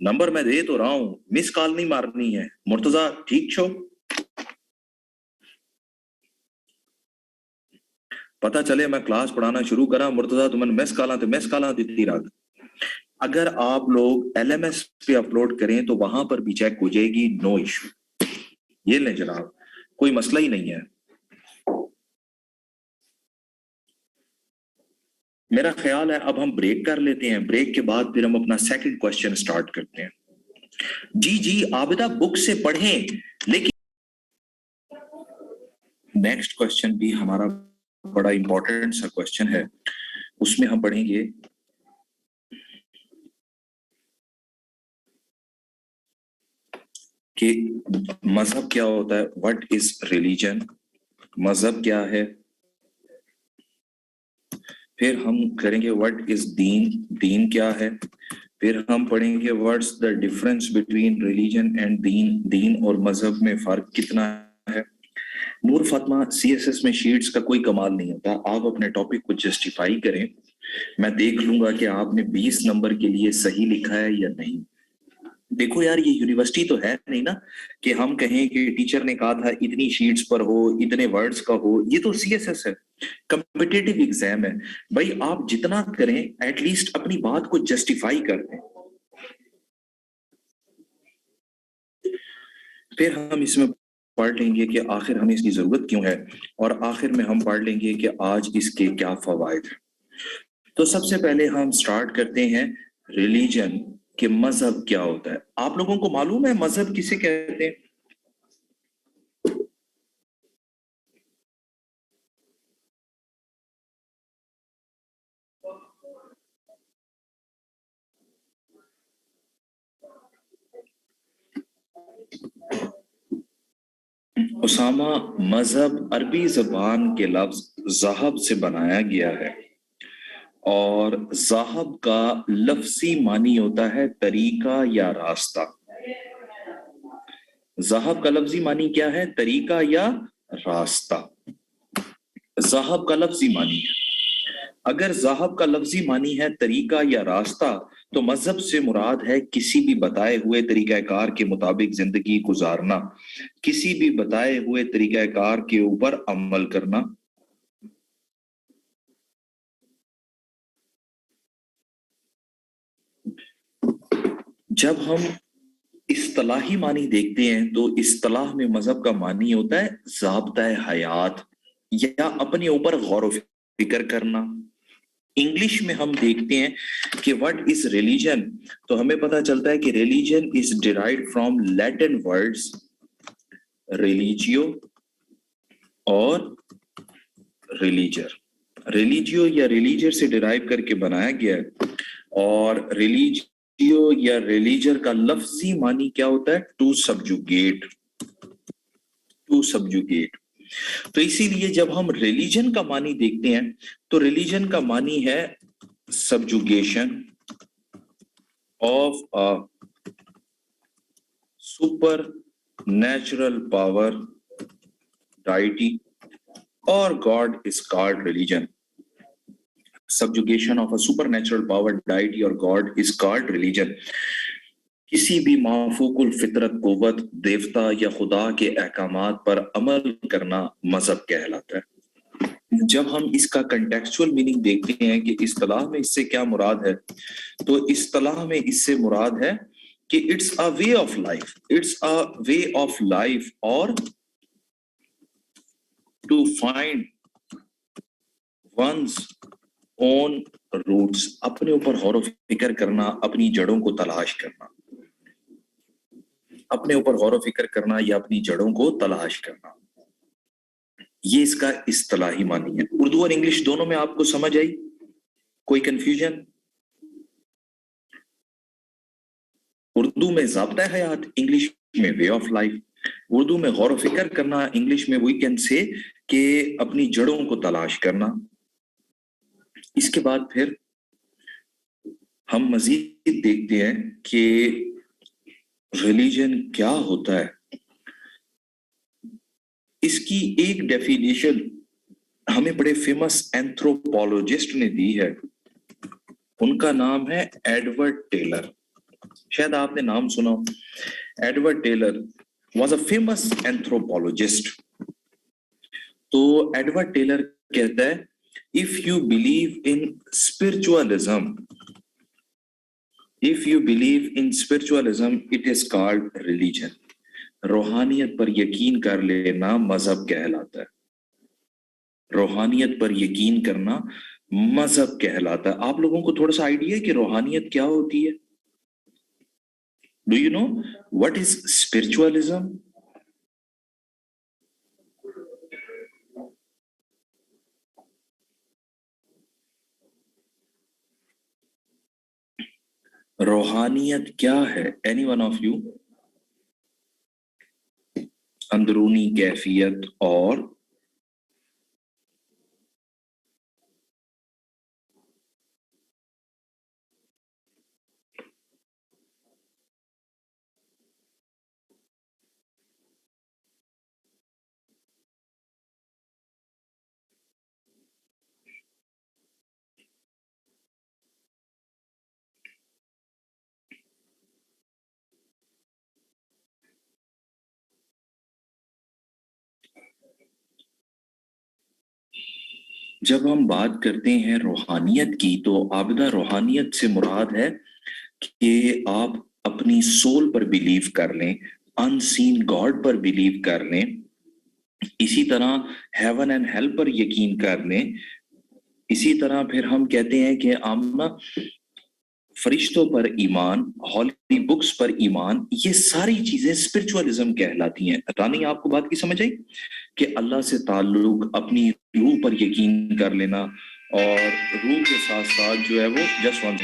نمبر میں دے تو رہا ہوں، مس کال نہیں مارنی ہے۔ مرتضیٰ ٹھیک چھو؟ پتا چلے میں کلاس پڑھانا شروع کرا، مرتضیٰ تمہیں مس کالاں دیتی رات۔ اگر آپ لوگ ایل ایم ایس پہ اپلوڈ کریں تو وہاں پر بھی چیک ہو جائے گی، نو ایشو۔ یہ لیں جناب، کوئی مسئلہ ہی نہیں ہے۔ میرا خیال ہے اب ہم بریک کر لیتے ہیں، بریک کے بعد پھر ہم اپنا سیکنڈ کوشچن سٹارٹ کرتے ہیں۔ جی عابدہ بک سے پڑھیں، لیکن नेक्स्ट क्वेश्चन भी हमारा बड़ा इंपॉर्टेंट सा क्वेश्चन है, उसमें हम पढ़ेंगे कि मजहब क्या होता है, व्हाट इज रिलीजन, मजहब क्या है। फिर हम करेंगे व्हाट इज दीन, दीन क्या है। फिर हम पढ़ेंगे what's the difference between religion and दीन, दीन और मजहब में फर्क कितना है। नूर फातिमा, सीएसएस में शीट्स का कोई कमाल नहीं होता, आप अपने टॉपिक को जस्टिफाई करें, मैं देख लूंगा कि आपने 20 नंबर के लिए सही लिखा है या नहीं। देखो यार, ये यूनिवर्सिटी तो है नहीं ना कि हम कहें कि टीचर ने कहा था इतनी शीट्स पर हो, इतने वर्ड्स का हो। ये तो सीएसएस है, कम्पिटिटिव एग्जाम है। भाई आप जितना करें एटलीस्ट अपनी बात को जस्टिफाई कर दें। फिर हम इसमें पढ़ लेंगे कि आखिर हमें इसकी जरूरत क्यों है, और आखिर में हम पढ़ लेंगे कि आज इसके क्या फवायद हैं। तो सबसे पहले हम स्टार्ट करते हैं रिलीजन, कि मजहब क्या होता है। आप लोगों को मालूम है मजहब किसे कहते हैं? उसामा, मजहब अरबी जबान के लफ्ज ज़हब से बनाया गया है, और ज़हब का लफ्जी मानी होता है तरीका या रास्ता। ज़हब का लफ्जी मानी क्या है? तरीका या रास्ता। ज़हब का लफ्जी मानी है। अगर ज़हब का लफ्जी मानी है तरीका या रास्ता, तो मजहब से मुराद है किसी भी बताए हुए तरीकाकार के मुताबिक जिंदगी गुजारना, किसी भी बताए हुए तरीकाकार के ऊपर अमल करना। जब हम इस्तिलाही मानी देखते हैं तो इस्तिलाह में मजहब का मानी होता है ज़ाब्ता हयात या अपने ऊपर गौर व फिक्र करना। इंग्लिश में हम देखते हैं कि व्हाट इज रिलीजन, तो हमें पता चलता है कि religion is derived from Latin words religio और रिलीजर। रिलीजियो या रिलीजर से डिराइव करके बनाया गया है, और रिलीजियो या रिलीजर का लफ्जी मानी क्या होता है? To subjugate, to subjugate. तो इसीलिए जब हम रिलीजन का मानी देखते हैं तो रिलीजन का मानी है subjugation of a super natural power, deity और god is called religion. Subjugation of a super natural power, deity और गॉड इज कॉल्ड रिलीजन। किसी भी माफूकुल फितरत कुव्वत, देवता या खुदा के अहकामात पर अमल करना मजहब कहलाता है। जब हम इसका कंटेक्चुअल मीनिंग देखते हैं कि इस्तिलाह में इससे क्या मुराद है, तो इस्तिलाह में इससे मुराद है कि it's a way of life, it's a way of life, और to find one's own roots, अपने ऊपर गौर व फिक्र करना, अपनी जड़ों को तलाश करना, अपने ऊपर गौर व फिक्र करना या अपनी जड़ों को तलाश करना। ये इसका इस्तिलाही मानी है। उर्दू और इंग्लिश दोनों में आपको समझ आई? कोई कंफ्यूजन? उर्दू में ज़ाब्ता हयात, इंग्लिश में वे ऑफ लाइफ। उर्दू में गौर व फिक्र करना, इंग्लिश में वी कैन से कि अपनी जड़ों को तलाश करना। इसके बाद फिर हम मजीद देखते हैं कि रिलीजन क्या होता है। इसकी एक डेफिनेशन हमें बड़े फेमस एंथ्रोपोलॉजिस्ट ने दी है, उनका नाम है एडवर्ड टेलर। शायद आपने नाम सुना हो। Edward Teller was a famous anthropologist। तो एडवर्ड टेलर कहता है, if you believe in spiritualism, if you believe in spiritualism, it is called religion। रूहानियत पर यकीन कर लेना मजहब कहलाता है। रूहानियत पर यकीन करना मजहब कहलाता है। आप लोगों को थोड़ा सा आइडिया है कि रूहानियत क्या होती है? Do you know what is spiritualism? روحانیت کیا ہے؟ Any one of you? اندرونی کیفیت اور جب ہم بات کرتے ہیں روحانیت کی تو عابدہ روحانیت سے مراد ہے کہ آپ اپنی سول پر بلیو کر لیں، ان سین گاڈ پر بلیو کر لیں، اسی طرح ہیون اینڈ ہیل پر یقین کر لیں، اسی طرح پھر ہم کہتے ہیں کہ آمنا فرشتوں پر ایمان، ہولی بکس پر ایمان، یہ ساری چیزیں اسپرچوالزم کہلاتی ہیں۔ رانی آپ کو بات کی سمجھ آئی کہ اللہ سے تعلق، اپنی روح پر یقین کر لینا، اور روح کے ساتھ ساتھ جو ہے وہ جسٹ ون،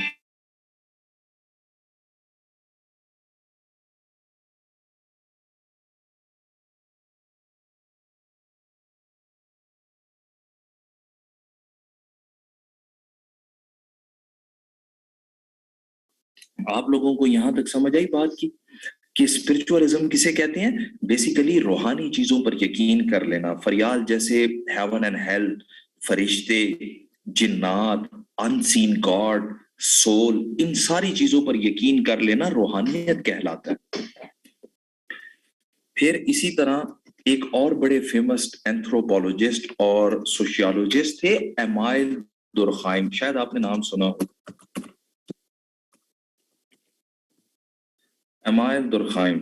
آپ لوگوں کو یہاں تک سمجھ آئی بات کی کہ اسپرچوالزم کسے کہتے ہیں؟ بیسیکلی روحانی چیزوں پر یقین کر لینا، فریال جیسے ہیون اینڈ ہیل، فرشتے، جنات، ان سین گاڈ، سول، ان ساری چیزوں پر یقین کر لینا روحانیت کہلاتا ہے۔ پھر اسی طرح ایک اور بڑے فیمس اینتھروپولوجسٹ اور سوشیالوجسٹ تھے، ایمائل دورخائم، شاید آپ نے نام سنا ہو، Emil دورخائم۔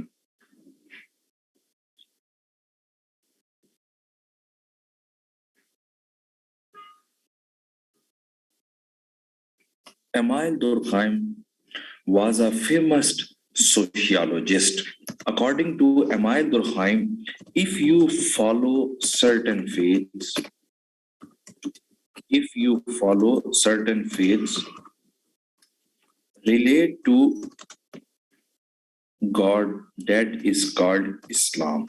Emile Durkheim was a famous sociologist. According to Emile Durkheim, if you follow certain faiths, relate to God, that is called Islam,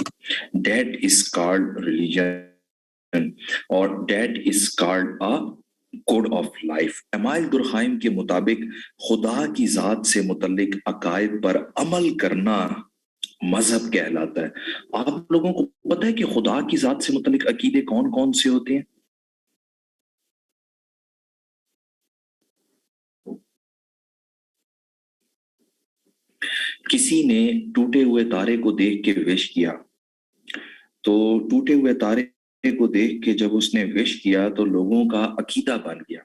that is called religion, or that is called a code of life. Emile Durkheim کے مطابق خدا کی ذات سے متعلق عقائد پر عمل کرنا مذہب کہلاتا ہے۔ آپ لوگوں کو پتہ ہے کہ خدا کی ذات سے متعلق عقیدے کون کون سے ہوتے ہیں؟ کسی نے ٹوٹے ہوئے تارے کو دیکھ کے وش کیا، تو ٹوٹے ہوئے تارے کو دیکھ کے جب اس نے وش کیا تو لوگوں کا عقیدہ بن گیا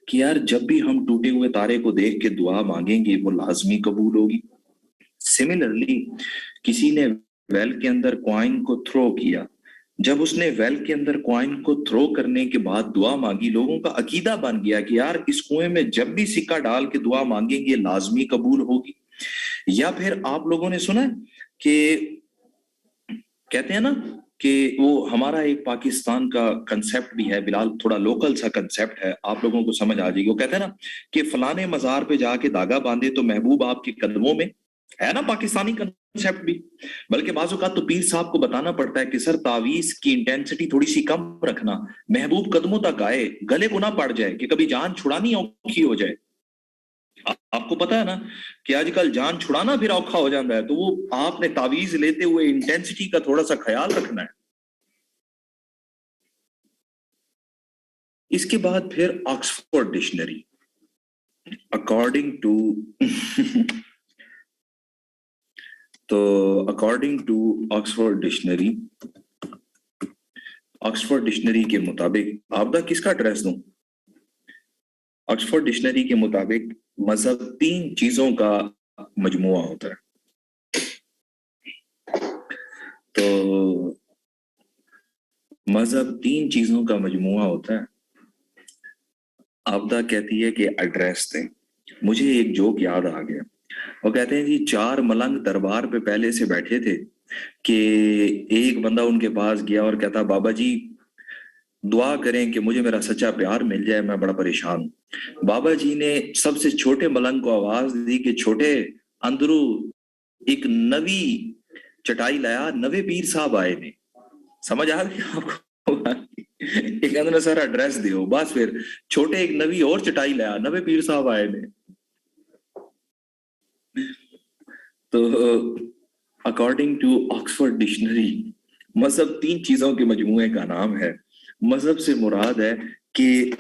کہ یار جب بھی ہم ٹوٹے ہوئے تارے کو دیکھ کے دعا مانگیں گے وہ لازمی قبول ہوگی۔ سملرلی کسی نے ویل کے اندر کوائن کو تھرو کیا، جب اس نے ویل کے اندر کوائن کو تھرو کرنے کے بعد دعا مانگی، لوگوں کا عقیدہ بن گیا کہ یار اس کنویں میں جب بھی سکہ ڈال کے دعا مانگیں گے لازمی قبول ہوگی۔ یا پھر آپ لوگوں نے سنا کہ کہتے ہیں نا کہ وہ ہمارا ایک پاکستان کا کنسیپٹ بھی ہے بلال، تھوڑا لوکل سا کنسیپٹ ہے، آپ لوگوں کو سمجھ آ جائے گی۔ وہ کہتے ہیں نا کہ فلانے مزار پہ جا کے داغا باندھے تو محبوب آپ کے قدموں میں، ہے نا پاکستانی کنسیپٹ بھی۔ بلکہ بعض اوقات تو پیر صاحب کو بتانا پڑتا ہے کہ سر تعویذ کی انٹینسٹی تھوڑی سی کم رکھنا، محبوب قدموں تک آئے، گلے کو نہ پڑ جائے کہ کبھی جان چھڑانی اوکھی ہو جائے۔ آپ کو پتا ہے نا کہ آج کل جان چھڑانا پھر اوکھا ہو جاتا ہے، تو وہ آپ نے تعویذ لیتے ہوئے انٹینسٹی کا تھوڑا سا خیال رکھنا ہے۔ اس کے بعد پھر Oxford dictionary, according to Oxford dictionary کے مطابق، آپ دا کس کا ایڈریس دوں؟ آکسفورڈ ڈکشنری کے مطابق مذہب 3 چیزوں کا مجموعہ ہوتا ہے۔ تو مذہب 3 چیزوں کا مجموعہ ہوتا ہے۔ آبدہ کہتی ہے کہ ایڈریس دیں۔ مجھے ایک جوک یاد آ گیا، وہ کہتے ہیں جی 4 ملنگ دربار پہ پہلے سے بیٹھے تھے کہ ایک بندہ ان کے پاس گیا اور کہتا بابا جی दुआ करें कि मुझे मेरा सच्चा प्यार मिल जाए, मैं बड़ा परेशान हूं। बाबा जी ने सबसे छोटे मलंग को आवाज दी कि छोटे अंदरू एक नवी चटाई लाया, नवे पीर साहब आए ने। समझ आ गई आपको? एक अंदर सारा एड्रेस दियो, बस फिर छोटे एक नवी और चटाई लाया, नवे पीर साहब आए ने। तो अकॉर्डिंग टू ऑक्सफोर्ड डिक्शनरी, मजहब तीन चीजों के मजमूए का नाम है। मजहब से मुराद है कि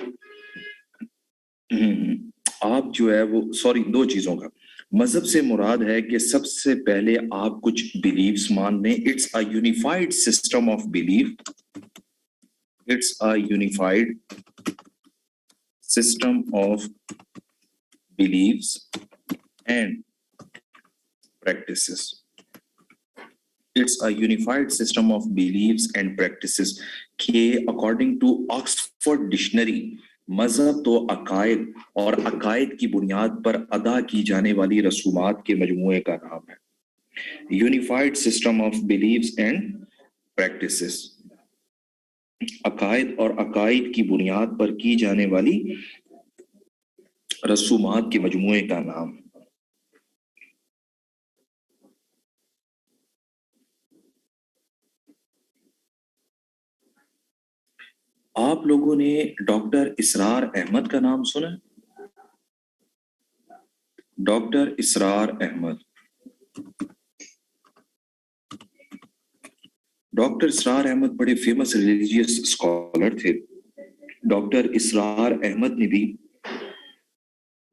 आप जो है वो, सॉरी, दो चीजों का। मजहब से मुराद है कि सबसे पहले आप कुछ बिलीव्स मान लें। It's a unified system of belief, it's a unified system of beliefs and practices. It's a unified system of beliefs and practices के अकॉर्डिंग टू ऑक्सफोर्ड डिक्शनरी मजहब तो अकायद और अकायद की बुनियाद पर अदा की जाने वाली रसूमात के मजमूए का नाम है। Unified system of beliefs and practices, अकायद और अकायद की बुनियाद पर की जाने वाली रसूमात के मजमूए का नाम। आप लोगों ने डॉक्टर इसरार अहमद का नाम सुना? डॉक्टर इसरार अहमद, डॉक्टर इसरार अहमद बड़े फेमस रिलीजियस स्कॉलर थे। डॉक्टर इसरार अहमद ने भी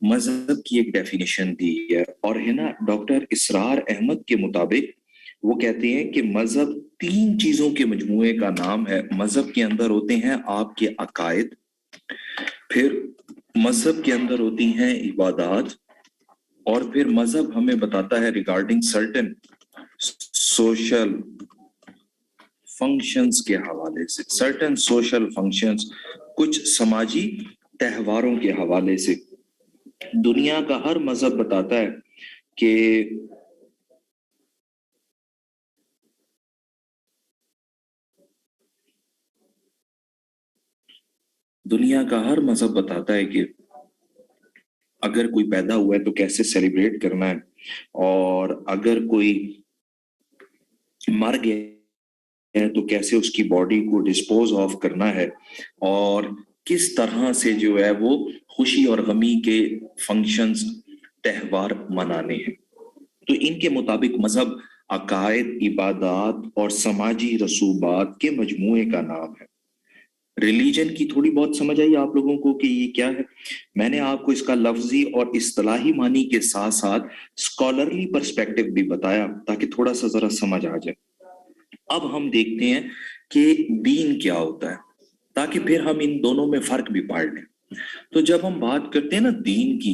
मजहब की एक डेफिनेशन दी है, और है ना, डॉक्टर इसरार अहमद के मुताबिक वो कहते हैं कि मजहब तीन चीजों के मजमूए का नाम है। मजहब के अंदर होते हैं आपके अकायद, फिर मजहब के अंदर होती हैं इबादत, और फिर मजहब हमें बताता है रिगार्डिंग सर्टेन सोशल फंक्शंस के हवाले से, सर्टेन सोशल फंक्शंस, कुछ समाजी त्योहारों के हवाले से। दुनिया का हर मजहब बताता है कि दुनिया का हर मजहब बताता है कि अगर कोई पैदा हुआ है तो कैसे सेलिब्रेट करना है, और अगर कोई मर गया है तो कैसे उसकी बॉडी को डिस्पोज ऑफ करना है, और किस तरह से जो है वो खुशी और गमी के फंक्शंस त्योहार मनाने हैं। तो इनके मुताबिक मजहब अकायद, इबादत और समाजी रसूबात के मजमूए का नाम है। रिलीजन की थोड़ी बहुत समझ आई आप लोगों को कि ये क्या है? मैंने आपको इसका लफ्जी और इस्तिलाही मानी के साथ साथ स्कॉलरली पर्सपेक्टिव भी बताया ताकि थोड़ा सा जरा समझ आ जाए। अब हम देखते हैं कि दीन क्या होता है, ताकि फिर हम इन दोनों में फर्क भी पढ़ लें। तो जब हम बात करते हैं ना दीन की,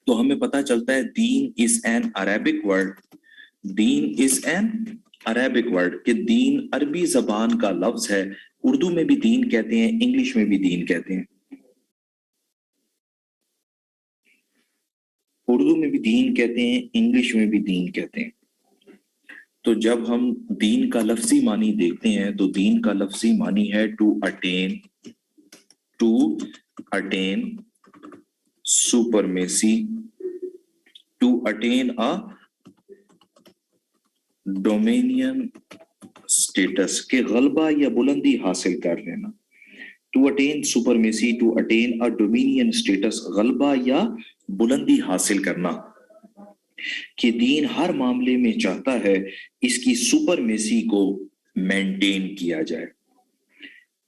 तो हमें पता चलता है दीन is an Arabic word. Deen is an Arabic word, कि दीन अरबी जबान का लफ्ज है। उर्दू में भी दीन कहते हैं, इंग्लिश में भी दीन कहते हैं। उर्दू में भी दीन कहते हैं, इंग्लिश में भी दीन कहते हैं। तो जब हम दीन का लफ्जी मानी देखते हैं तो दीन का लफ्जी मानी है to attain, to attain supremacy, to attain a dominion status, के गलबा या बुलंदी हासिल कर लेना। To attain supremacy, to attain a dominion status, गलबा या बुलंदी हासिल करना। कि दीन हर मामले में चाहता है इसकी सुपरमेसी को मेंटेन किया जाए।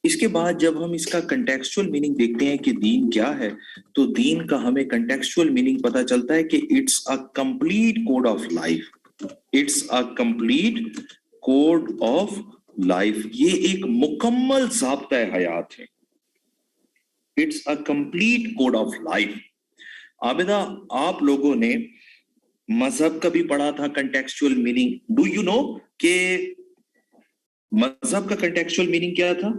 इसके बाद जब हम इसका कंटेक्चुअल मीनिंग देखते हैं कि दीन क्या है, तो दीन का हमें कंटेक्चुअल मीनिंग पता चलता है कि it's a complete code of life. It's a complete code of life, ये एक मुकम्मल ज़ाब्ता हयात है। It's a complete code of life. Abida, आप लोगों ने मजहब का भी पढ़ा था contextual meaning. Do you know कि मजहब का कंटेक्चुअल मीनिंग क्या था?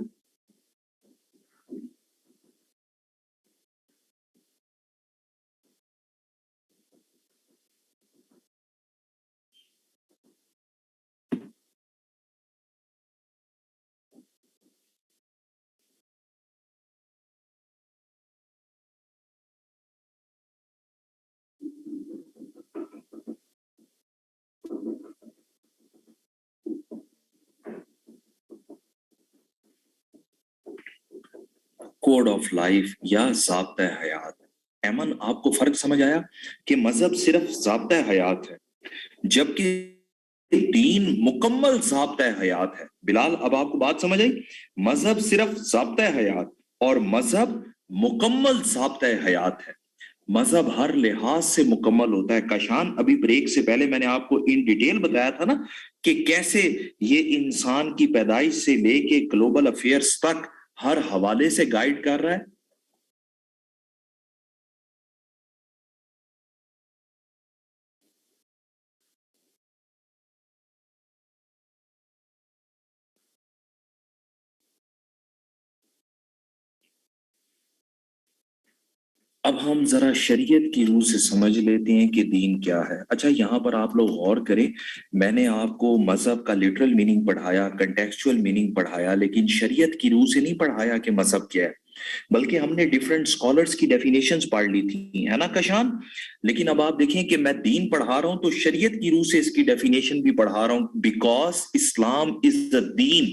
कोड ऑफ लाइफ या ज़ाब्ता हयात। ऐमन, आपको फर्क समझ आया कि मजहब सिर्फ ज़ाब्ता हयात है जबकि दीन मुकम्मल ज़ाब्ता हयात है। बिलाल, अब आपको बात समझ आई? मजहब सिर्फ ज़ाब्ता हयात और मजहब मुकम्मल ज़ाब्ता हयात है। मजहब हर लिहाज से मुकम्मल होता है। कशान, अभी ब्रेक से पहले मैंने आपको इन डिटेल बताया था ना कि कैसे ये इंसान की पैदाइश से लेके ग्लोबल अफेयर्स तक हर हवाले से गाइड कर रहा है। अब हम जरा शरीयत की रूह से समझ लेते हैं कि दीन क्या है। अच्छा, यहाँ पर आप लोग गौर करें, मैंने आपको मजहब का लिटरल मीनिंग पढ़ाया, कंटेक्चुअल मीनिंग पढ़ाया, लेकिन शरीयत की रूह से नहीं पढ़ाया कि मजहब क्या है, बल्कि हमने डिफरेंट स्कॉलर्स की डेफिनेशंस पढ़ ली थी, है ना कशान? लेकिन अब आप देखें कि मैं दीन पढ़ा रहा हूं तो शरीयत की रूह से इसकी डेफिनेशन भी पढ़ा रहा हूं, बिकॉज इस्लाम इज द दीन।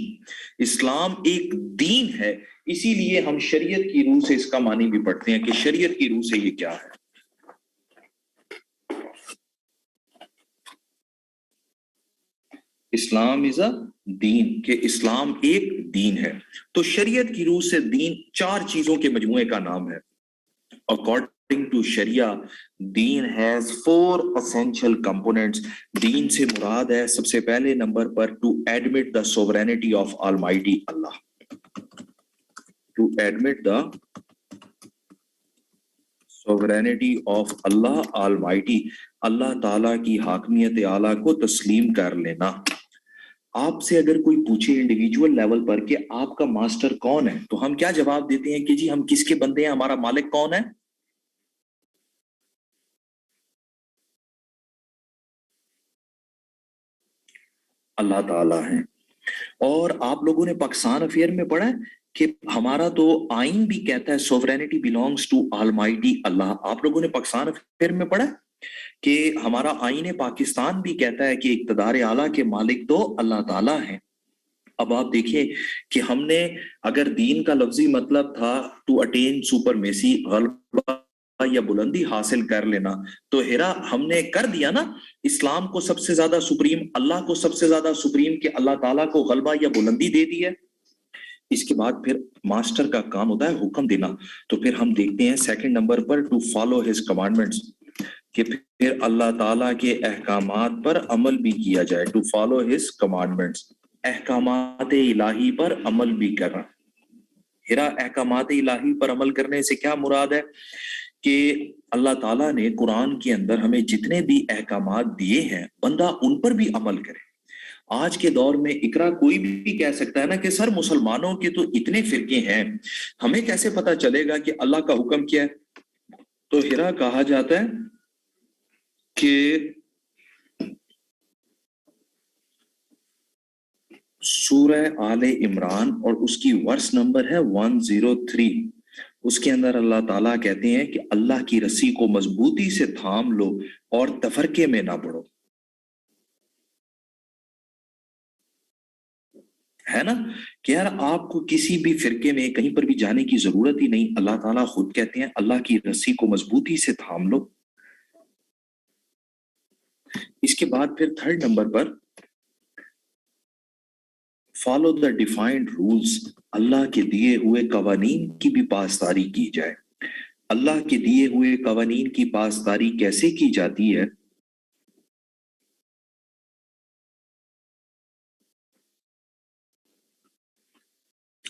इस्लाम एक दीन है, इसीलिए हम शरीयत की रूह से इसका मानी भी पढ़ते हैं कि शरीयत की रूह से ये क्या है। इस्लाम इज अ दीन, के इस्लाम एक दीन है। तो शरीयत की रूह से दीन चार चीजों के मजमूए का नाम है। According to Shariah, Deen has four essential components. दीन से मुराद है सबसे पहले नंबर पर to admit the sovereignty of almighty Allah, to admit the sovereignty of Allah almighty, अल्लाह ताला की हाकमियत आला को तस्लीम कर लेना। आपसे अगर कोई पूछे इंडिविजुअल लेवल पर कि आपका मास्टर कौन है, तो हम क्या जवाब देते हैं कि जी हम किसके बंदे हैं, हमारा मालिक कौन है? अल्लाह ताला है। और आप लोगों ने पाकिस्तान अफेयर में पढ़ा है कि हमारा तो आइन भी कहता है सोवरेनिटी बिलोंग्स टू ऑलमाइटी अल्लाह। आप लोगों ने पाकिस्तान अफेयर में पढ़ा है कि हमारा आइन पाकिस्तान भी कहता है कि इक्तदार आला के मालिक तो अल्लाह ताला है। अब आप देखिए कि हमने, अगर दीन का लफ्जी मतलब था टू अटेन सुपरमेसी, गलबा या बुलंदी हासिल कर लेना, तो हेरा हमने कर दिया ना। इस्लाम को सबसे ज्यादा सुप्रीम, अल्लाह को सबसे ज्यादा सुप्रीम कि अल्लाह ताला को गलबा या बुलंदी दे दी है। इसके बाद फिर मास्टर का काम होता है हुक्म देना। तो फिर हम देखते हैं सेकंड नंबर पर टू फॉलो हिज कमांडमेंट्स, कि फिर अल्लाह ताला के अहकामात पर अमल भी किया जाए, टू फॉलो हिज कमांडमेंट्स, अहकामात इलाही पर अमल भी करना। हेरा अहकामात इलाही पर अमल करने से क्या मुराद है कि अल्लाह ताला ने कुरान के अंदर हमें जितने भी अहकामात दिए हैं, बंदा उन पर भी अमल करे। आज के दौर में इकरा कोई भी कह सकता है ना कि सर मुसलमानों के तो इतने फिरके हैं, हमें कैसे पता चलेगा कि अल्लाह का हुक्म क्या है? तो हिरा कहा जाता है कि सूरह आले इमरान और उसकी वर्स नंबर है 103, उसके अंदर अल्लाह ताला कहते हैं कि अल्लाह की रस्सी को मजबूती से थाम लो और तफरके में ना पड़ो, है ना? कि यार आपको किसी भी फिरके में कहीं पर भी जाने की जरूरत ही नहीं। अल्लाह ताला खुद कहते हैं अल्लाह की रस्सी को मजबूती से थाम लो। इसके बाद फिर थर्ड नंबर पर फॉलो द डिफाइंड रूल्स, अल्लाह के दिए हुए कवानीन की भी पासदारी की जाए। अल्लाह के दिए हुए कवानीन की पासदारी कैसे की जाती है?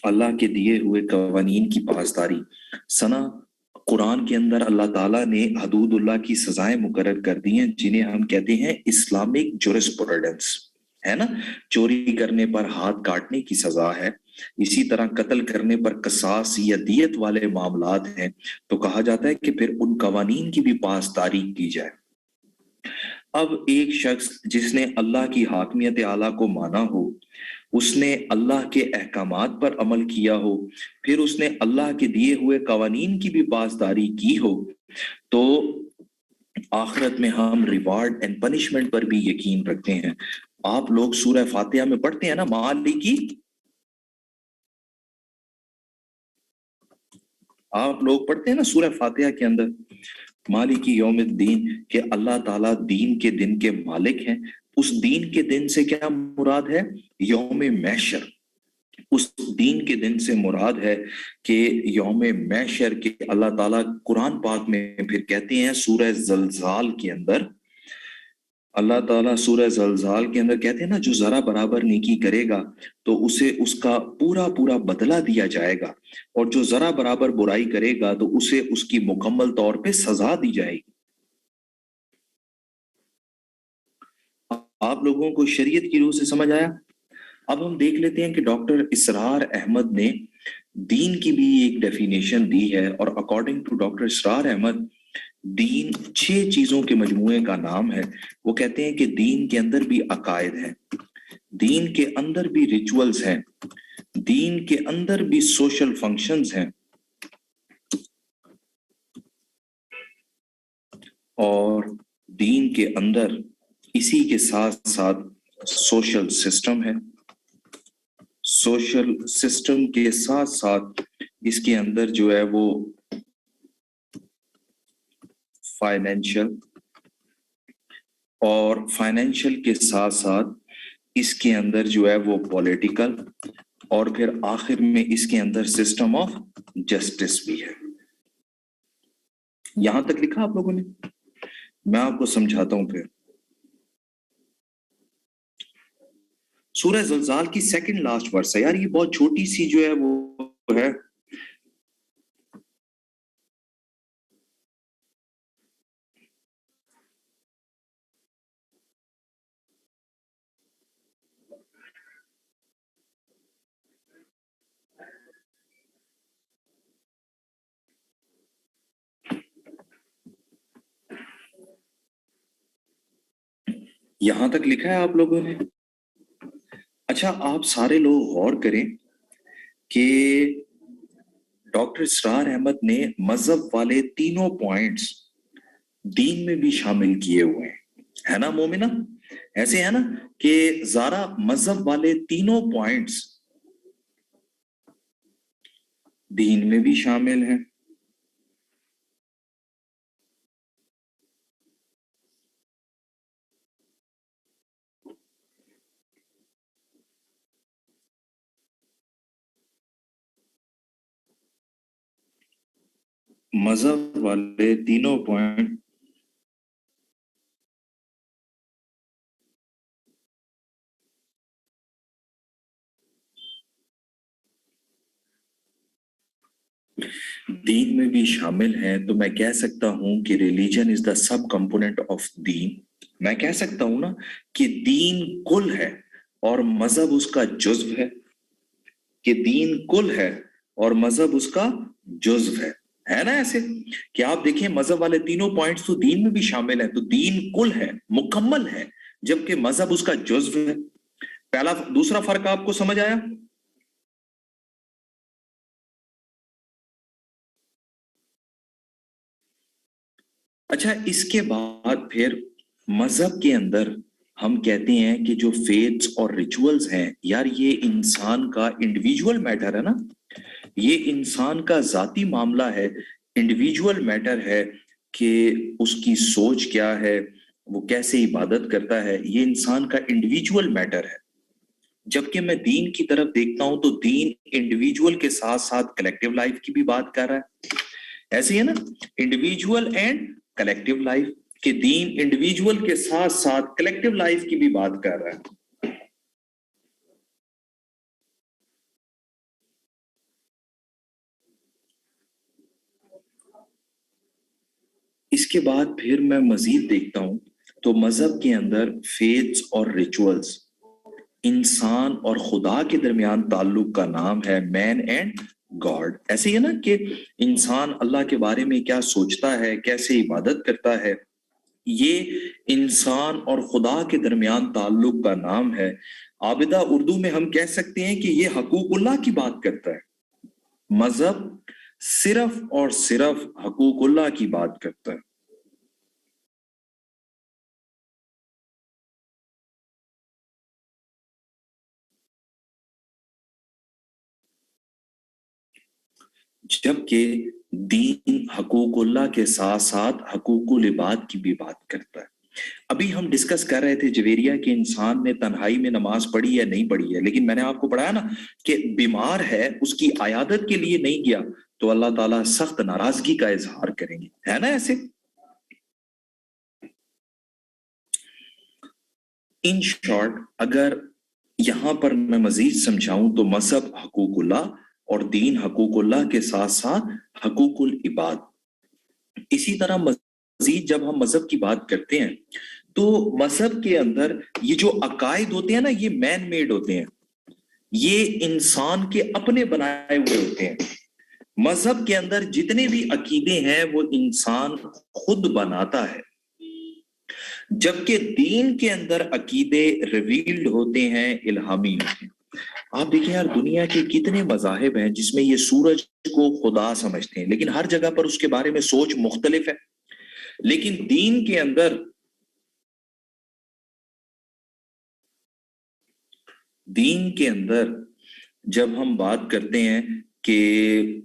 अल्लाह के दिए हुए कवानीन की पासदारी, सना कुरान के अंदर अल्लाह ताला ने हदूदुल्लाह की सजाएं मुकर्रर कर दी हैं, जिन्हें हम कहते हैं इस्लामिक जुरिस्प्रूडेंस, है ना? चोरी करने पर हाथ काटने की सजा है, इसी तरह कत्ल करने पर कसास या दियत वाले मामलात हैं। तो कहा जाता है कि फिर उन कवानीन की भी पासदारी की जाए। अब एक शख्स जिसने अल्लाह की हाकमियत आला को माना हो, उसने अल्लाह के अहकामात पर अमल किया हो, फिर उसने अल्लाह के दिए हुए कवानीन की भी पासदारी की हो, तो آخرت میں ہم ریوارڈ اینڈ پنشمنٹ پر بھی یقین رکھتے ہیں. آپ لوگ سورہ فاتحہ میں پڑھتے ہیں نا مالکی، آپ لوگ پڑھتے ہیں نا سورہ فاتحہ کے اندر مالکی یوم الدین، کہ اللہ تعالیٰ دین کے دن کے مالک ہیں. اس دین کے دن سے کیا مراد ہے؟ یوم محشر. اس دین کے دن سے مراد ہے کہ یوم محشر کے اللہ تعالیٰ قرآن پاک میں پھر کہتے ہیں سورہ زلزال کے اندر، اللہ تعالیٰ سورہ زلزال کے اندر کہتے ہیں نا جو ذرا برابر نیکی کرے گا تو اسے اس کا پورا پورا بدلہ دیا جائے گا، اور جو ذرا برابر برائی کرے گا تو اسے اس کی مکمل طور پہ سزا دی جائے گی. آپ لوگوں کو شریعت کی روح سے سمجھ آیا؟ اب ہم دیکھ لیتے ہیں کہ ڈاکٹر اسرار احمد نے دین کی بھی ایک ڈیفینیشن دی ہے، اور اکارڈنگ ٹو ڈاکٹر اسرار احمد دین 6 چیزوں کے مجموعے کا نام ہے. وہ کہتے ہیں کہ دین کے اندر بھی عقائد ہیں، دین کے اندر بھی ریچولز ہیں، دین کے اندر بھی سوشل فنکشنز ہیں، اور دین کے اندر اسی کے ساتھ ساتھ سوشل سسٹم ہے. سوشل سسٹم کے ساتھ ساتھ اس کے اندر جو ہے وہ فائنینشل، اور فائنینشل کے ساتھ ساتھ اس کے اندر جو ہے وہ پولیٹیکل، اور پھر آخر میں اس کے اندر سسٹم آف جسٹس بھی ہے. یہاں تک لکھا آپ لوگوں نے؟ میں آپ کو سمجھاتا ہوں. پھر سورہ زلزال کی سیکنڈ لاسٹ ورس ہے، یار یہ بہت چھوٹی سی جو ہے وہ ہے. یہاں تک لکھا ہے آپ لوگوں نے؟ اچھا آپ سارے لوگ غور کریں کہ ڈاکٹر اسرار احمد نے مذہب والے تینوں پوائنٹس دین میں بھی شامل کیے ہوئے ہیں، ہے نا مومنہ؟ ایسے ہے نا کہ زارا مذہب والے تینوں پوائنٹس دین میں بھی شامل ہیں. مذہب والے تینوں پوائنٹ دین میں بھی شامل ہیں، تو میں کہہ سکتا ہوں کہ religion is the subcomponent of دین. میں کہہ سکتا ہوں نا کہ دین کل ہے اور مذہب اس کا جزو ہے، کہ دین کل ہے اور مذہب اس کا جزو ہے نا؟ ایسے کہ آپ دیکھیں مذہب والے تینوں پوائنٹس تو دین میں بھی شامل ہیں، تو دین کل ہے، مکمل ہے، جبکہ مذہب اس کا جزو ہے. پہلا دوسرا فرق آپ کو سمجھ آیا؟ اچھا اس کے بعد پھر مذہب کے اندر ہم کہتے ہیں کہ جو فیتس اور ریچولز ہیں، یار یہ انسان کا انڈیویجول میٹر ہے نا، یہ انسان کا ذاتی معاملہ ہے، انڈیویجول میٹر ہے کہ اس کی سوچ کیا ہے، وہ کیسے عبادت کرتا ہے، یہ انسان کا انڈیویجول میٹر ہے. جبکہ میں دین کی طرف دیکھتا ہوں تو دین انڈیویجول کے ساتھ ساتھ کلیکٹیو لائف کی بھی بات کر رہا ہے. ایسے ہی ہے نا، انڈیویجول اینڈ کلیکٹیو لائف، کہ دین انڈیویجول کے ساتھ ساتھ کلیکٹیو لائف کی بھی بات کر رہا ہے. اس کے بعد پھر میں مزید دیکھتا ہوں تو مذہب کے اندر فیتس اور ریچولز انسان اور خدا کے درمیان تعلق کا نام ہے مین اینڈ گاڈ. ایسے ہی ہے نا کہ انسان اللہ کے بارے میں کیا سوچتا ہے، کیسے عبادت کرتا ہے، یہ انسان اور خدا کے درمیان تعلق کا نام ہے. عابدہ اردو میں ہم کہہ سکتے ہیں کہ یہ حقوق اللہ کی بات کرتا ہے. مذہب صرف اور صرف حقوق اللہ کی بات کرتا ہے. جبکہ دین حقوق اللہ کے ساتھ ساتھ حقوق العباد کی بھی بات کرتا ہے. ابھی ہم ڈسکس کر رہے تھے جویریہ کہ انسان نے تنہائی میں نماز پڑھی ہے نہیں پڑھی ہے، لیکن میں نے آپ کو پڑھایا نا کہ بیمار ہے، اس کی عیادت کے لیے نہیں گیا تو اللہ تعالیٰ سخت ناراضگی کا اظہار کریں گے، ہے نا ایسے. ان شارٹ اگر یہاں پر میں مزید سمجھاؤں تو مذہب حقوق اللہ اور دین حقوق اللہ کے ساتھ ساتھ حقوق العباد. اسی طرح مزید جب ہم مذہب کی بات کرتے ہیں تو مذہب کے اندر یہ جو عقائد ہوتے ہیں نا یہ مین میڈ ہوتے ہیں، یہ انسان کے اپنے بنائے ہوئے ہوتے ہیں. مذہب کے اندر جتنے بھی عقیدے ہیں وہ انسان خود بناتا ہے، جبکہ دین کے اندر عقیدے ریویلڈ ہوتے ہیں، الہامی ہوتے ہیں. آپ دیکھیں یار دنیا کے کتنے مذاہب ہیں جس میں یہ سورج کو خدا سمجھتے ہیں، لیکن ہر جگہ پر اس کے بارے میں سوچ مختلف ہے. لیکن دین کے اندر جب ہم بات کرتے ہیں کہ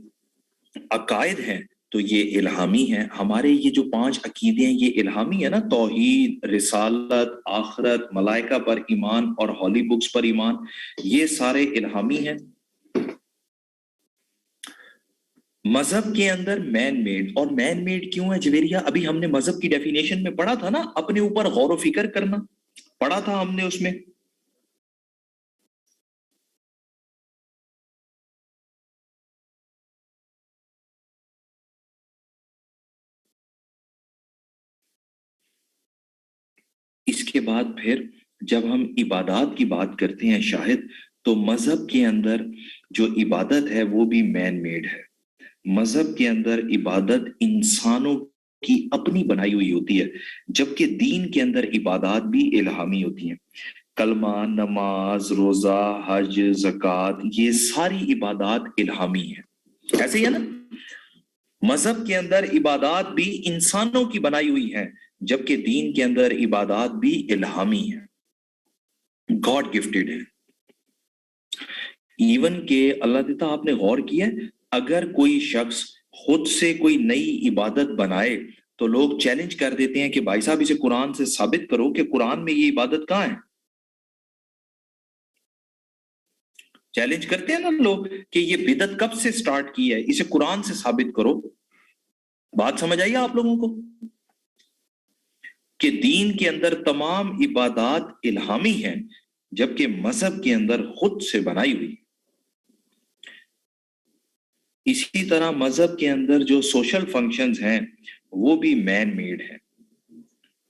عقائد ہیں تو یہ الہامی ہیں. ہمارے یہ جو 5 عقیدے ہیں یہ الہامی ہے نا، توحید، رسالت، آخرت، ملائکہ پر ایمان اور ہولی بکس پر ایمان، یہ سارے الہامی ہیں. مذہب کے اندر مین میڈ، اور مین میڈ کیوں ہے جویریہ؟ ابھی ہم نے مذہب کی ڈیفینیشن میں پڑھا تھا نا، اپنے اوپر غور و فکر کرنا، پڑھا تھا ہم نے اس میں. اس کے بعد پھر جب ہم عبادات کی بات کرتے ہیں شاہد، تو مذہب کے اندر جو عبادت ہے وہ بھی مین میڈ ہے. مذہب کے اندر عبادت انسانوں کی اپنی بنائی ہوئی ہوتی ہے، جبکہ دین کے اندر عبادات بھی الہامی ہوتی ہیں. کلمہ، نماز، روزہ، حج، زکوٰۃ، یہ ساری عبادات الہامی ہیں. ایسے ہی ہے نا، مذہب کے اندر عبادات بھی انسانوں کی بنائی ہوئی ہیں، جبکہ دین کے اندر عبادات بھی الہامی ہیں، گاڈ گفٹڈ ہیں. ایون کہ اللہ دیتا آپ نے غور کیا ہے، اگر کوئی شخص خود سے کوئی نئی عبادت بنائے تو لوگ چیلنج کر دیتے ہیں کہ بھائی صاحب اسے قرآن سے ثابت کرو کہ قرآن میں یہ عبادت کہاں ہے. چیلنج کرتے ہیں نا لوگ کہ یہ بدعت کب سے سٹارٹ کی ہے، اسے قرآن سے ثابت کرو. بات سمجھ آئیے آپ لوگوں کو کہ دین کے اندر تمام عبادات الہامی ہیں، جبکہ مذہب کے اندر خود سے بنائی ہوئی. اسی طرح مذہب کے اندر جو سوشل فنکشنز ہیں وہ بھی مین میڈ ہیں.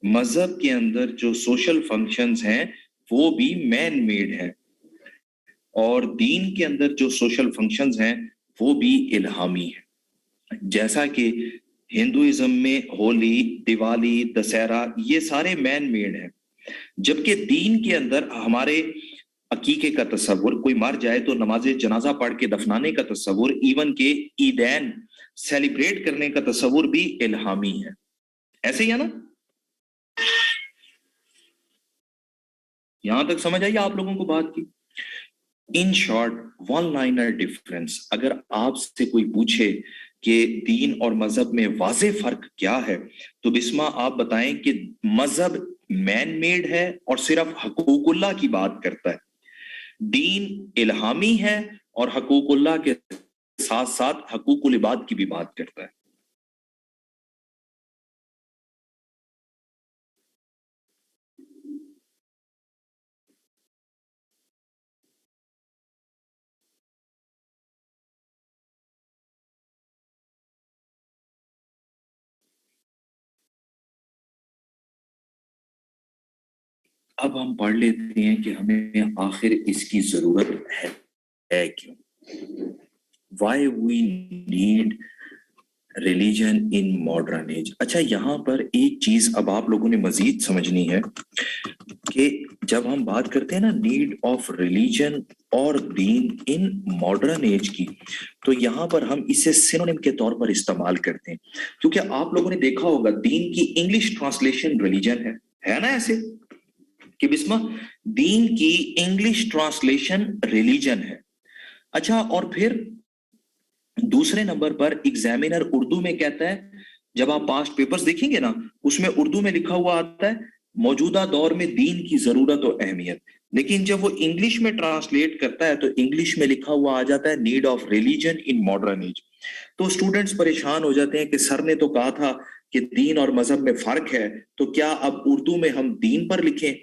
مذہب کے اندر جو سوشل فنکشنز ہیں وہ بھی مین میڈ ہیں، اور دین کے اندر جو سوشل فنکشنز ہیں وہ بھی الہامی ہیں. جیسا کہ ہندوازم میں ہولی، دیوالی، دسہرہ، یہ سارے مین میڈ ہیں، جبکہ دین کے اندر ہمارے عقیقے کا تصور، کوئی مر جائے تو نماز جنازہ پڑھ کے دفنانے کا تصور، ایون کہ عیدین سیلیبریٹ کرنے کا تصور بھی الہامی ہے. ایسے ہی ہے نا؟ یہاں تک سمجھ آئیے آپ لوگوں کو بات کی. In short one liner difference, اگر آپ سے کوئی پوچھے کہ دین اور مذہب میں واضح فرق کیا ہے تو بسما آپ بتائیں کہ مذہب مین میڈ ہے اور صرف حقوق اللہ کی بات کرتا ہے، دین الہامی ہے اور حقوق اللہ کے ساتھ ساتھ حقوق العباد کی بھی بات کرتا ہے. اب ہم پڑھ لیتے ہیں کہ ہمیں آخر اس کی ضرورت ہے کیوں. Why we need religion in modern age. اچھا یہاں پر ایک چیز اب آپ لوگوں نے مزید سمجھنی ہے کہ جب ہم بات کرتے ہیں نا نیڈ آف ریلیجن اور دین ان ماڈرن ایج کی، تو یہاں پر ہم اسے سینونیم کے طور پر استعمال کرتے ہیں، کیونکہ آپ لوگوں نے دیکھا ہوگا دین کی انگلش ٹرانسلیشن ریلیجن ہے نا ایسے کہ بسما دین کی انگلش ٹرانسلیشن ریلیجن ہے. اچھا اور پھر दूसरे नंबर पर एग्जामिनर उर्दू में कहता है, जब आप पास्ट पेपर्स देखेंगे ना, उसमें उर्दू में लिखा हुआ आता है मौजूदा दौर में दीन की जरूरत और अहमियत, लेकिन जब वो इंग्लिश में ट्रांसलेट करता है तो इंग्लिश में लिखा हुआ आ जाता है need of religion in modern age. तो स्टूडेंट्स परेशान हो जाते हैं कि सर ने तो कहा था कि दीन और मजहब में फर्क है, तो क्या अब उर्दू में हम दीन पर लिखें,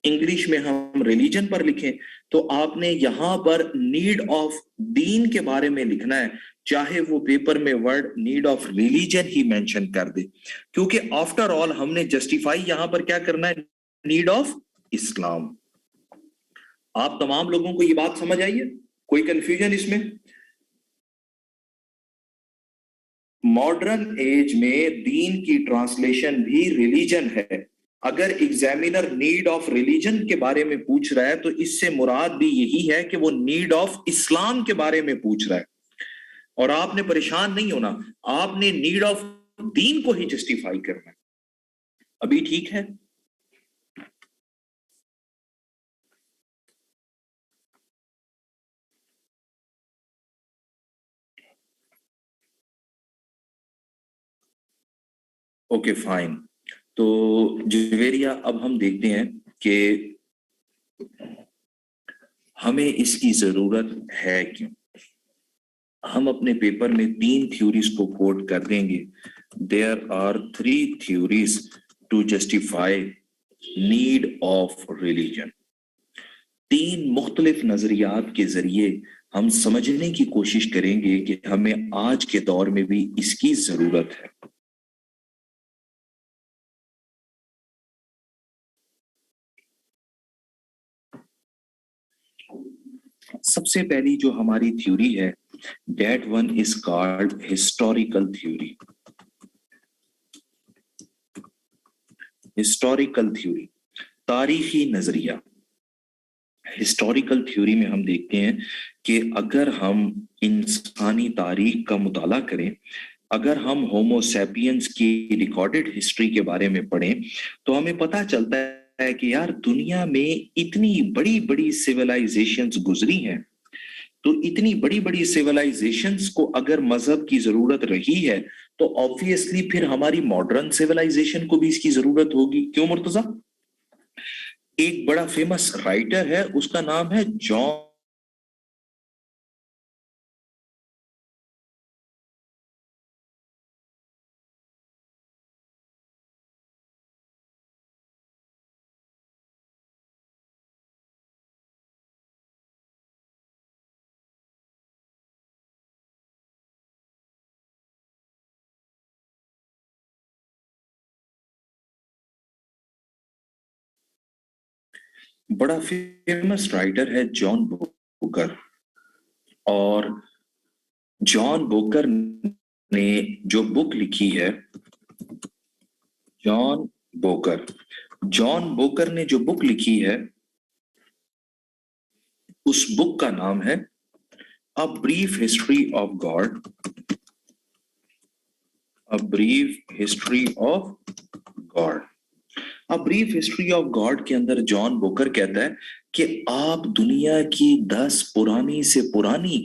इंग्लिश में हम रिलीजन पर लिखें? तो आपने यहां पर नीड ऑफ दीन के बारे में लिखना है, चाहे वो पेपर में word need of religion he mention कर दे, क्योंकि आफ्टर ऑल हमने जस्टिफाई यहां पर क्या करना है, नीड ऑफ इस्लाम। आप तमाम लोगों को ये बात समझ आई है? कोई कंफ्यूजन इसमें? मॉडर्न एज में दीन की ट्रांसलेशन भी रिलीजन है। अगर एग्जामिनर नीड ऑफ रिलीजन के बारे में पूछ रहा है तो इससे मुराद भी यही है कि वो नीड ऑफ इस्लाम के बारे में पूछ रहा है, और आपने परेशान नहीं होना, आपने नीड ऑफ दीन को ही जस्टिफाई करना है। अभी ठीक है? Okay fine. तो जुवेरिया, अब हम देखते हैं कि हमें इसकी जरूरत है क्यों। हम अपने पेपर में 3 थ्योरीज को कोट कर देंगे। There are 3 theories to justify need of religion. 3 मुख्तलिफ नजरियात के जरिए हम समझने की कोशिश करेंगे कि हमें आज के दौर में भी इसकी जरूरत है। सबसे पहली जो हमारी थ्योरी है, that one is called historical theory। Historical theory, तारीखी नजरिया। हिस्टोरिकल थ्योरी में हम देखते हैं कि अगर हम इंसानी तारीख का मुताला करें, अगर हम होमो सैपियंस की रिकॉर्डेड हिस्ट्री के बारे में पढ़ें, तो हमें पता चलता है कि यार दुनिया में इतनी बड़ी बड़ी सिविलाइजेशंस गुजरी हैं, तो इतनी बड़ी बड़ी सिविलाइजेशंस को अगर मजहब की जरूरत रही है तो ऑब्वियसली फिर हमारी मॉडर्न सिविलाइजेशन को भी इसकी जरूरत होगी। क्यों मुर्तजा? एक बड़ा फेमस राइटर है, उसका नाम है जॉन बड़ा फेमस राइटर है जॉन बुकर। और जॉन बुकर ने जो बुक लिखी है, जॉन बोकर जॉन बोकर ने जो बुक लिखी है, उस बुक का नाम है a brief history of God. A brief history of God. A brief history of God के अंदर जॉन बोकर कहता है कि आप दुनिया की 10 पुरानी से पुरानी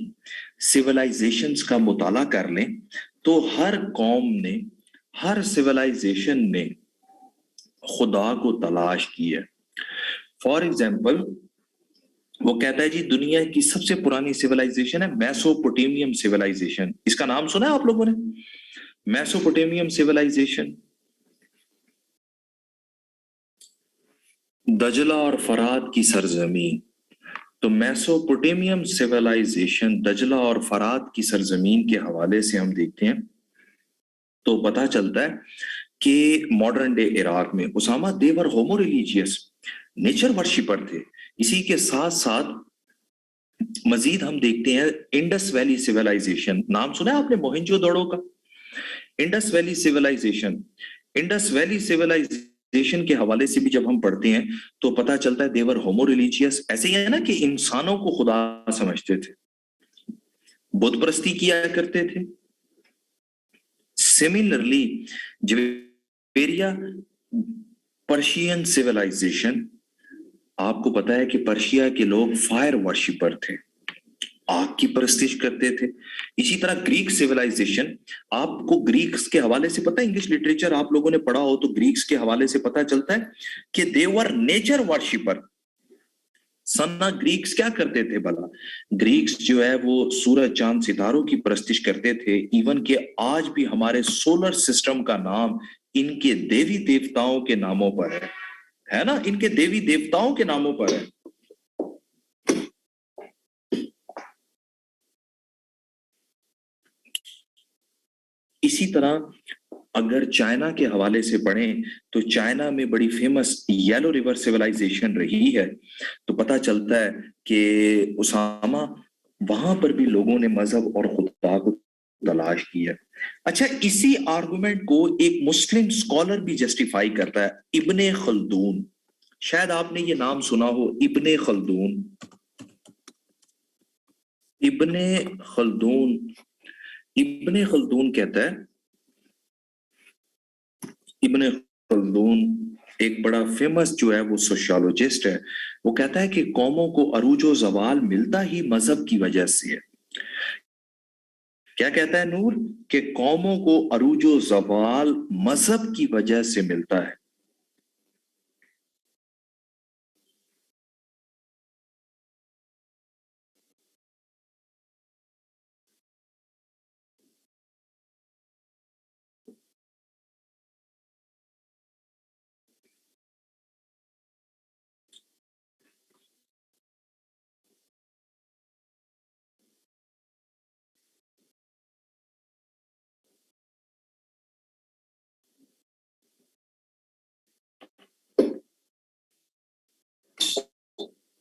सिविलाइजेशंस का मुताला कर लें, तो हर कौम ने, हर सिविलाइजेशन ने खुदा को तलाश की है। फॉर एग्जाम्पल, वो कहता है जी दुनिया की सबसे पुरानी सिविलाइजेशन है मेसोपोटामियम सिविलाइजेशन। इसका नाम सुना है आप लोगों ने? मेसोपोटामियम सिविलाइजेशन। दजला और फरात की सरजमीन। तो मेसोपोटामियम सिविलाइजेशन दजला और फरात की सरजमीन के हवाले से हम देखते हैं तो पता चलता है कि मॉडर्न डे इराक में उसामा देवर होमो रिलीजियस, नेचर वर्शिपर थे। इसी के साथ साथ मजीद हम देखते हैं इंडस वैली सिविलाइजेशन। नाम सुना है आपने मोहनजोदड़ो का? Indus valley civilisation. Indus valley civilisation के हवाले से भी जब हम पढ़ते हैं तो पता चलता है देवर होमो रिलीजियस। ऐसे ही है ना कि इंसानों को खुदा समझते थे, बुत परस्ती किया करते थे। सिमिलरली जवेरिया, पर्शियन सिविलाइजेशन, आपको पता है कि पर्शिया के लोग फायर वर्शिपर थे। आग की परस्तिश करते थे। इसी तरह ग्रीक सिविलाइजेशन, आपको ग्रीक्स के हवाले से पता है, इंग्लिश लिटरेचर आप लोगों ने पढ़ा हो तो ग्रीक्स के हवाले से पता चलता है कि दे वर नेचर वर्शिपर। सन्ना ग्रीक्स क्या करते थे भला? ग्रीक्स जो है वो सूरज चांद सितारों की परस्तिश करते थे। इवन के आज भी हमारे सोलर सिस्टम का नाम इनके देवी देवताओं के नामों पर है ना, इनके देवी देवताओं के नामों पर है। इसी तरह अगर चाइना के हवाले से पढ़ें तो चाइना में बड़ी फेमस येलो रिवर सिविलाइजेशन रही है, तो पता चलता है कि उसामा वहां पर भी लोगों ने मजहब और खुदा को तलाश की है। अच्छा, इसी आर्गुमेंट को एक मुस्लिम स्कॉलर भी जस्टिफाई करता है, इब्ने खल्दून। शायद आपने ये नाम सुना हो, इब्ने खल्दून। इब्ने खल्दून, इब्ने खल्दून कहता है, इब्ने खल्दून एक बड़ा फेमस जो है वो सोशियोलॉजिस्ट है, वो कहता है कि कौमों को अरूजो जवाल मिलता ही मजहब की वजह से है। क्या कहता है नूर? कि कौमों को अरूजो जवाल मजहब की वजह से मिलता है।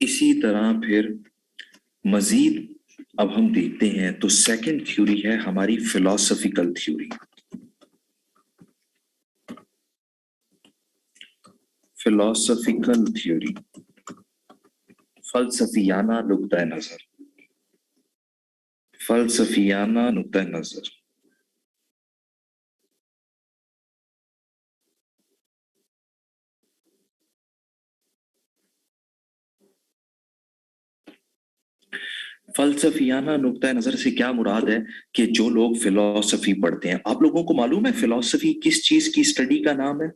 इसी तरह फिर मजीद अब हम देखते हैं तो सेकंड थ्योरी है हमारी फिलोसफिकल थ्योरी। फिलोसफिकल थ्योरी, फलसफियाना नुक्ता नजर, फलसफियाना नुक्ता नजर। फलसफियाना नुक्ता नजर से क्या मुराद है कि जो लोग फिलोसफी पढ़ते हैं, आप लोगों को मालूम है फिलोसफी किस चीज की स्टडी का नाम है?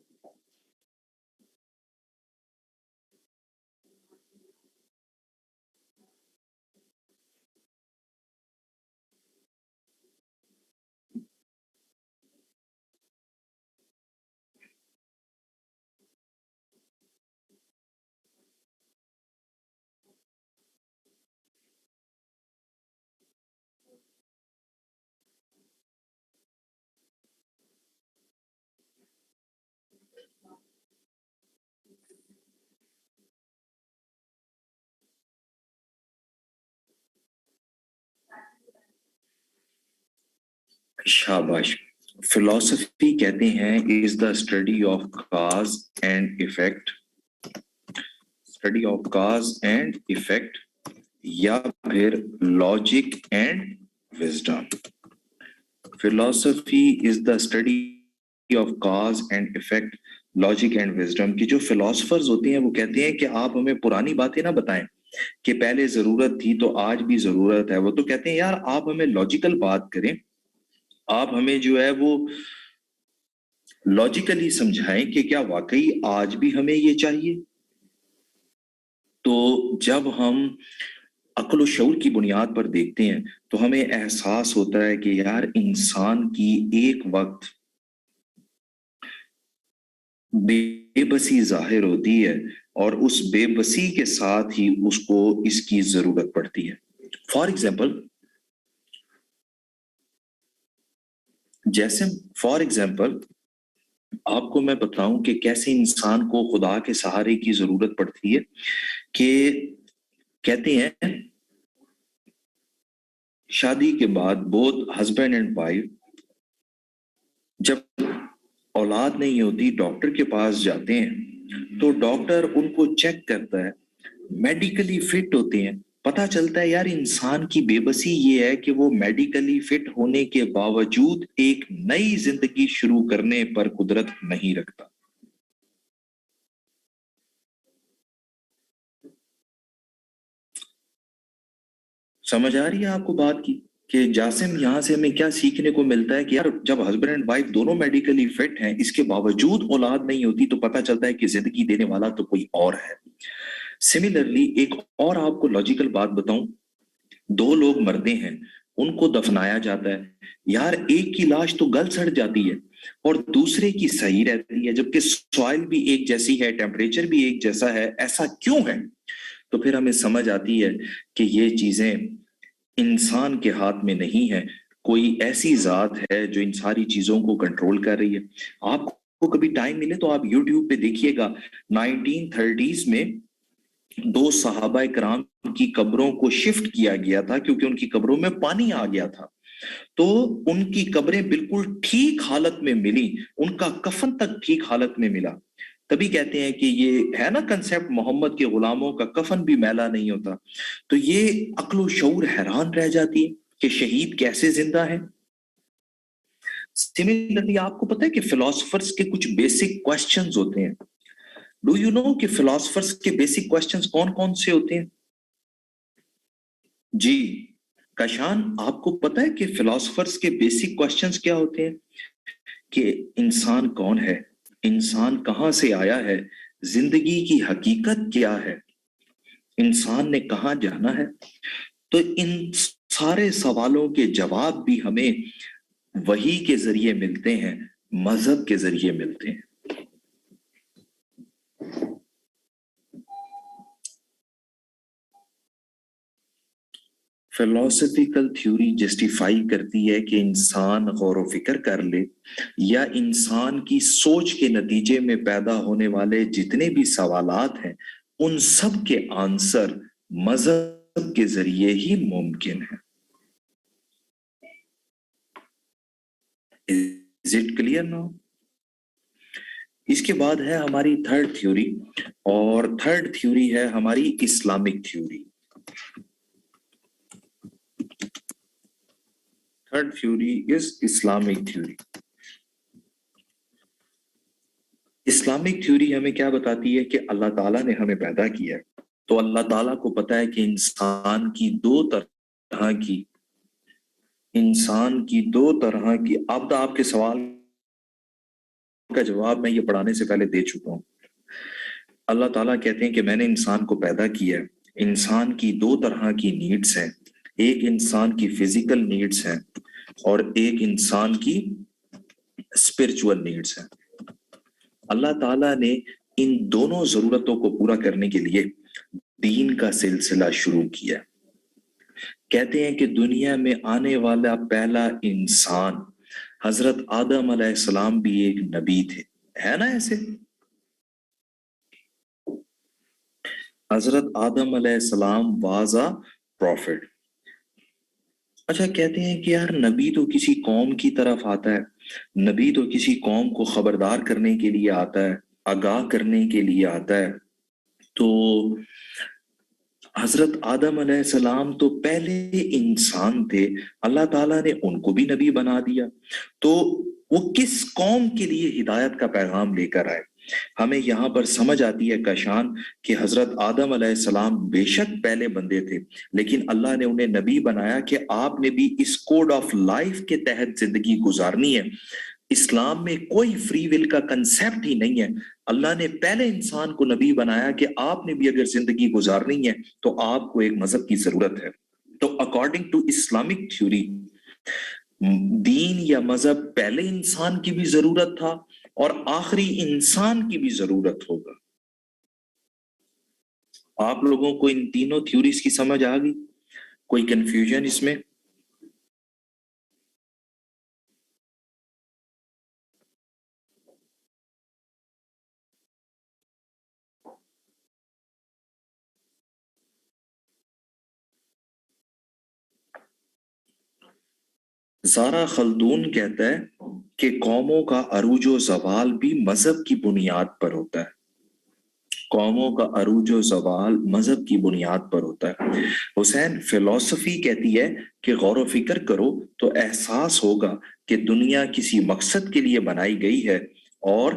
शाबाश। फिलोसफी कहते हैं is the study of cause and effect, study of cause and effect, या फिर logic and wisdom. Philosophy is the study of cause and effect, logic and wisdom. की जो फिलोसफर्स होते हैं वो कहते हैं कि आप हमें पुरानी बातें ना बताएं कि पहले जरूरत थी तो आज भी जरूरत है। वो तो कहते हैं यार आप हमें लॉजिकल बात करें, आप हमें जो है वो लॉजिकली समझाएं कि क्या वाकई आज भी हमें ये चाहिए। तो जब हम अक्ल और शऊर की बुनियाद पर देखते हैं तो हमें एहसास होता है कि यार इंसान की एक वक्त बेबसी जाहिर होती है और उस बेबसी के साथ ही उसको इसकी जरूरत पड़ती है। फॉर एग्जाम्पल, जैसे फॉर एग्जाम्पल आपको मैं बताऊं कि कैसे इंसान को खुदा के सहारे की जरूरत पड़ती है। कि कहते हैं शादी के बाद बोथ हस्बैंड एंड वाइफ जब औलाद नहीं होती डॉक्टर के पास जाते हैं तो डॉक्टर उनको चेक करता है, मेडिकली फिट होते हैं। पता चलता है यार इंसान की बेबसी ये है कि वो मेडिकली फिट होने के बावजूद एक नई जिंदगी शुरू करने पर कुदरत नहीं रखता। سمجھ آ رہی ہے آپ کو بات کی کہ جاسم یہاں سے ہمیں کیا سیکھنے کو ملتا ہے کہ یار جب ہسبینڈ اینڈ وائف دونوں میڈیکلی فٹ ہیں اس کے باوجود اولاد نہیں ہوتی تو پتہ چلتا ہے کہ زندگی دینے والا تو کوئی اور ہے. سملرلی ایک اور آپ کو لاجیکل بات بتاؤں, دو لوگ مرتے ہیں, ان کو دفنایا جاتا ہے, یار ایک کی لاش تو گل سڑ جاتی ہے اور دوسرے کی صحیح رہتی ہے, جبکہ سوائل بھی ایک جیسی ہے, ٹیمپریچر بھی ایک جیسا ہے. ایسا کیوں ہے؟ تو پھر ہمیں سمجھ آتی ہے کہ یہ چیزیں انسان کے ہاتھ میں نہیں ہے, کوئی ایسی ذات ہے جو ان ساری چیزوں کو کنٹرول کر رہی ہے. آپ کو کبھی ٹائم ملے تو آپ یوٹیوب پہ دیکھیے گا, 1930s میں دو صحابہ کرام کی قبروں کو شفٹ کیا گیا تھا کیونکہ ان کی قبروں میں پانی آ گیا تھا, تو ان کی قبریں بالکل ٹھیک حالت میں ملی, ان کا کفن تک ٹھیک حالت میں ملا. تبھی کہتے ہیں کہ یہ ہے نا کنسیپٹ, محمد کے غلاموں کا کفن بھی میلا نہیں ہوتا. تو یہ عقل و شعور حیران رہ جاتی ہے کہ شہید کیسے زندہ ہے. سملرلی آپ کو پتہ ہے کہ فلاسفرز کے کچھ بیسک کوسچنز ہوتے ہیں. ڈو یو نو کہ فلاسفرز کے بیسک کوسچنز کون کون سے ہوتے ہیں؟ جی کشان, آپ کو پتہ ہے کہ فلاسفرز کے بیسک کوسچنز کیا ہوتے ہیں؟ کہ انسان کون ہے, انسان کہاں سے آیا ہے, زندگی کی حقیقت کیا ہے, انسان نے کہاں جانا ہے. تو ان سارے سوالوں کے جواب بھی ہمیں وحی کے ذریعے ملتے ہیں, مذہب کے ذریعے ملتے ہیں. فلسفیکل تھیوری جسٹیفائی کرتی ہے کہ انسان غور و فکر کر لے یا انسان کی سوچ کے نتیجے میں پیدا ہونے والے جتنے بھی سوالات ہیں ان سب کے آنسر مذہب کے ذریعے ہی ممکن ہے. Is it clear now? اس کے بعد ہے ہماری تھرڈ تھیوری, اور تھرڈ تھیوری ہے ہماری Islamic theory. Third theory is Islamic theory. Islamic theory ہمیں کیا بتاتی ہے کہ اللہ تعالیٰ نے ہمیں پیدا کیا ہے, تو اللہ تعالیٰ کو پتا ہے کہ انسان کی دو طرح کی اب آپ کے سوال کا جواب میں یہ پڑھانے سے پہلے دے چکا ہوں. اللہ تعالیٰ کہتے ہیں کہ میں نے انسان کو پیدا کیا ہے, انسان کی دو طرح کی نیڈز ہیں, ایک انسان کی فزیکل نیڈز ہیں اور ایک انسان کی اسپرچول نیڈز ہیں. اللہ تعالیٰ نے ان دونوں ضرورتوں کو پورا کرنے کے لیے دین کا سلسلہ شروع کیا. کہتے ہیں کہ دنیا میں آنے والا پہلا انسان حضرت آدم علیہ السلام بھی ایک نبی تھے, ہے نا ایسے؟ حضرت آدم علیہ السلام واز اے پروفٹ. اچھا کہتے ہیں کہ یار نبی تو کسی قوم کی طرف آتا ہے, نبی تو کسی قوم کو خبردار کرنے کے لیے آتا ہے, آگاہ کرنے کے لیے آتا ہے. تو حضرت آدم علیہ السلام تو پہلے انسان تھے, اللہ تعالیٰ نے ان کو بھی نبی بنا دیا, تو وہ کس قوم کے لیے ہدایت کا پیغام لے کر آئے؟ ہمیں یہاں پر سمجھ آتی ہے کشان کہ حضرت آدم علیہ السلام بے شک پہلے بندے تھے, لیکن اللہ نے انہیں نبی بنایا کہ آپ نے بھی اس کوڈ آف لائف کے تحت زندگی گزارنی ہے. اسلام میں کوئی فری ول کا کنسیپٹ ہی نہیں ہے. اللہ نے پہلے انسان کو نبی بنایا کہ آپ نے بھی اگر زندگی گزارنی ہے تو آپ کو ایک مذہب کی ضرورت ہے. تو اکارڈنگ ٹو اسلامک تھیوری دین یا مذہب پہلے انسان کی بھی ضرورت تھا اور آخری انسان کی بھی ضرورت ہوگا. آپ لوگوں کو ان تینوں تھیوریز کی سمجھ آ گئی؟ کوئی کنفیوژن اس میں؟ زارا خلدون کہتا ہے کہ قوموں کا عروج و زوال بھی مذہب کی بنیاد پر ہوتا ہے. قوموں کا عروج و زوال مذہب کی بنیاد پر ہوتا ہے. حسین فلسفی کہتی ہے کہ غور و فکر کرو تو احساس ہوگا کہ دنیا کسی مقصد کے لیے بنائی گئی ہے اور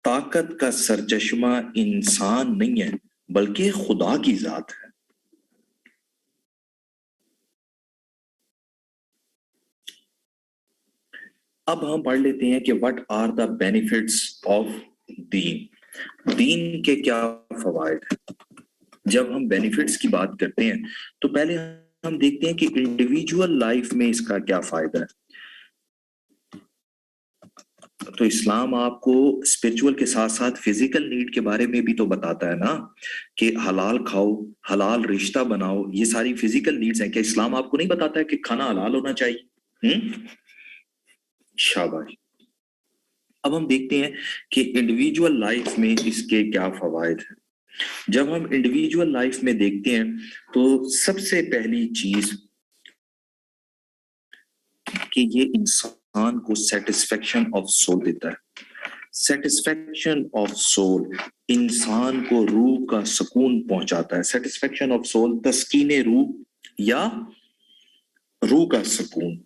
طاقت کا سرچشمہ انسان نہیں ہے बल्कि खुदा की जात है। अब हम पढ़ लेते हैं कि what are the benefits of दीन। दीन के क्या फवायद हैं। जब हम बेनिफिट्स की बात करते हैं तो पहले हम देखते हैं कि इंडिविजुअल लाइफ में इसका क्या फायदा है। तो इस्लाम आपको स्पिरिचुअल के साथ साथ फिजिकल नीड के बारे में भी तो बताता है ना, कि हलाल खाओ, हलाल रिश्ता बनाओ, ये सारी फिजिकल नीड्स हैं। क्या इस्लाम आपको नहीं बताता है कि खाना हलाल होना चाहिए? शाबाश। अब हम देखते हैं कि इंडिविजुअल लाइफ में इसके क्या फवायद हैं। जब हम इंडिविजुअल लाइफ में देखते हैं तो सबसे पहली चीज कि ये इंसान को सेटिस्फेक्शन ऑफ सोल देता है। सेटिस्फेक्शन ऑफ सोल इंसान को रूह का सुकून पहुंचाता है। सेटिस्फेक्शन ऑफ सोल तस्कीने रूह या रूह का सुकून।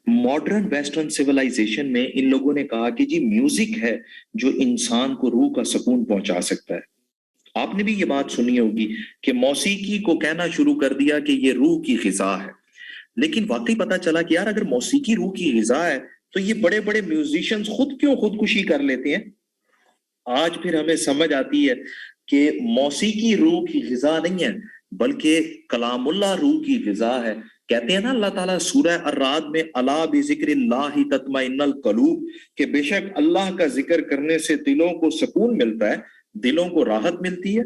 मॉडर्न वेस्टर्न सिविलाइजेशन में इन लोगों ने कहा कि जी म्यूजिक है जो इंसान को रूह का सुकून पहुंचा सकता है। आपने भी ये बात सुनी होगी कि मौसीकी को कहना शुरू कर दिया कि ये रूह की ग़िज़ा है। लेकिन वाकई पता चला कि यार अगर मौसीकी रूह की ग़िज़ा है तो ये बड़े बड़े म्यूजिशियंस खुद क्यों खुदकुशी कर लेते हैं। आज फिर हमें समझ आती है कि मौसीकी रूह की ग़िज़ा नहीं है बल्कि कलामुल्लाह रूह की ग़िज़ा है। कहते हैं ना अल्लाह ताला सूरह अर्राद में, अला बिज़िक्रिल्लाहि तत्मइन्नुल क़ुलूब, कि बेशक अल्लाह का जिक्र करने से दिलों को सुकून मिलता है, दिलों को राहत मिलती है।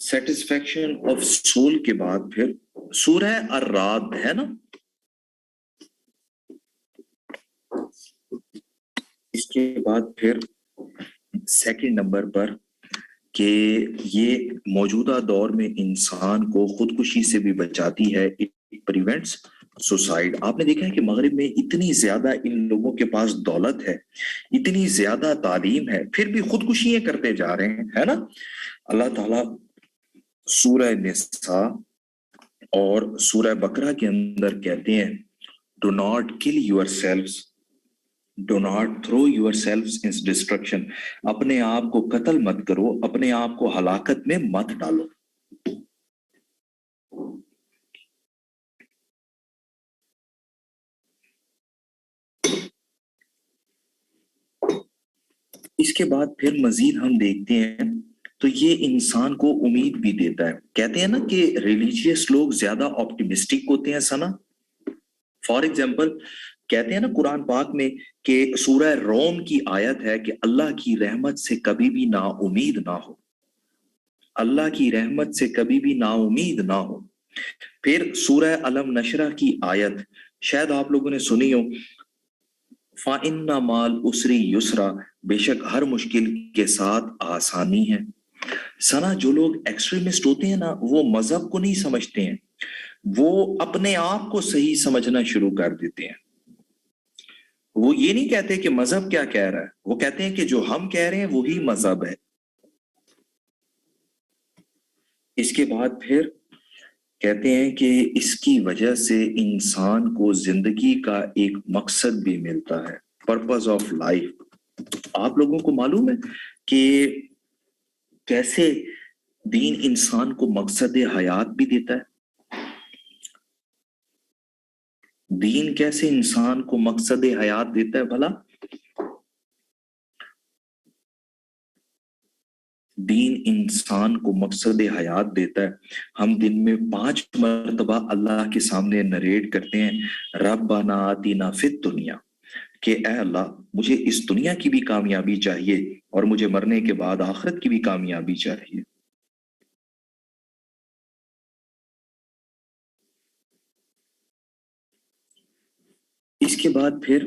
सेटिस्फेक्शन ऑफ सोल के बाद फिर सूरह अर्राद है ना, इसके बाद फिर सेकंड नंबर पर कि ये मौजूदा दौर में इंसान को खुदकुशी से भी बचाती है। It prevents suicide. आपने देखा है कि मगरिब में इतनी ज्यादा इन लोगों के पास दौलत है, इतनी ज्यादा तालीम है, फिर भी खुदकुशियां करते जा रहे हैं, है ना। अल्लाह ताला सूरह निसा और सूरह बकरा के अंदर कहते हैं, do not kill yourselves, do not throw yourself in destruction. अपने आप को कत्ल मत करो, अपने आप को हलाकत में मत डालो। इसके बाद फिर मजीद हम देखते हैं तो ये इंसान को उम्मीद भी देता है। कहते हैं ना कि रिलीजियस लोग ज्यादा ऑप्टिमिस्टिक होते हैं सना। फॉर एग्जाम्पल कहते हैं ना कुरान पाक में कि सूरह रोम की आयत है कि अल्लाह की रहमत से कभी भी ना उम्मीद ना हो, अल्लाह की रहमत से कभी भी ना उम्मीद ना हो। फिर सूरह अलम नशरा की आयत शायद आप लोगों ने सुनी हो, फाइन्ना माल उसरी युसरा, बेशक हर मुश्किल के साथ आसानी है। सना जो लोग एक्सट्रीमिस्ट होते हैं ना, वो मजहब को नहीं समझते हैं, वो अपने आप को सही समझना शुरू कर देते हैं। वो ये नहीं कहते कि मजहब क्या कह रहा है, वो कहते हैं कि जो हम कह रहे हैं वही मजहब है। इसके बाद फिर कहते हैं कि इसकी वजह से इंसान को जिंदगी का एक मकसद भी मिलता है, पर्पस ऑफ लाइफ। आप लोगों को मालूम है कि कैसे दीन इंसान को मकसद हयात भी देता है। दीन कैसे इंसान को मकसद हयात देता है भला? दीन इंसान को मकसद हयात देता है। हम दिन में 5 मरतबा अल्लाह के सामने नरेट करते हैं, रब्बाना आतिना फिद दुनिया, कि ऐ अल्लाह मुझे इस दुनिया की भी कामयाबी चाहिए और मुझे मरने के बाद आखिरत की भी कामयाबी चाहिए। اس کے بعد پھر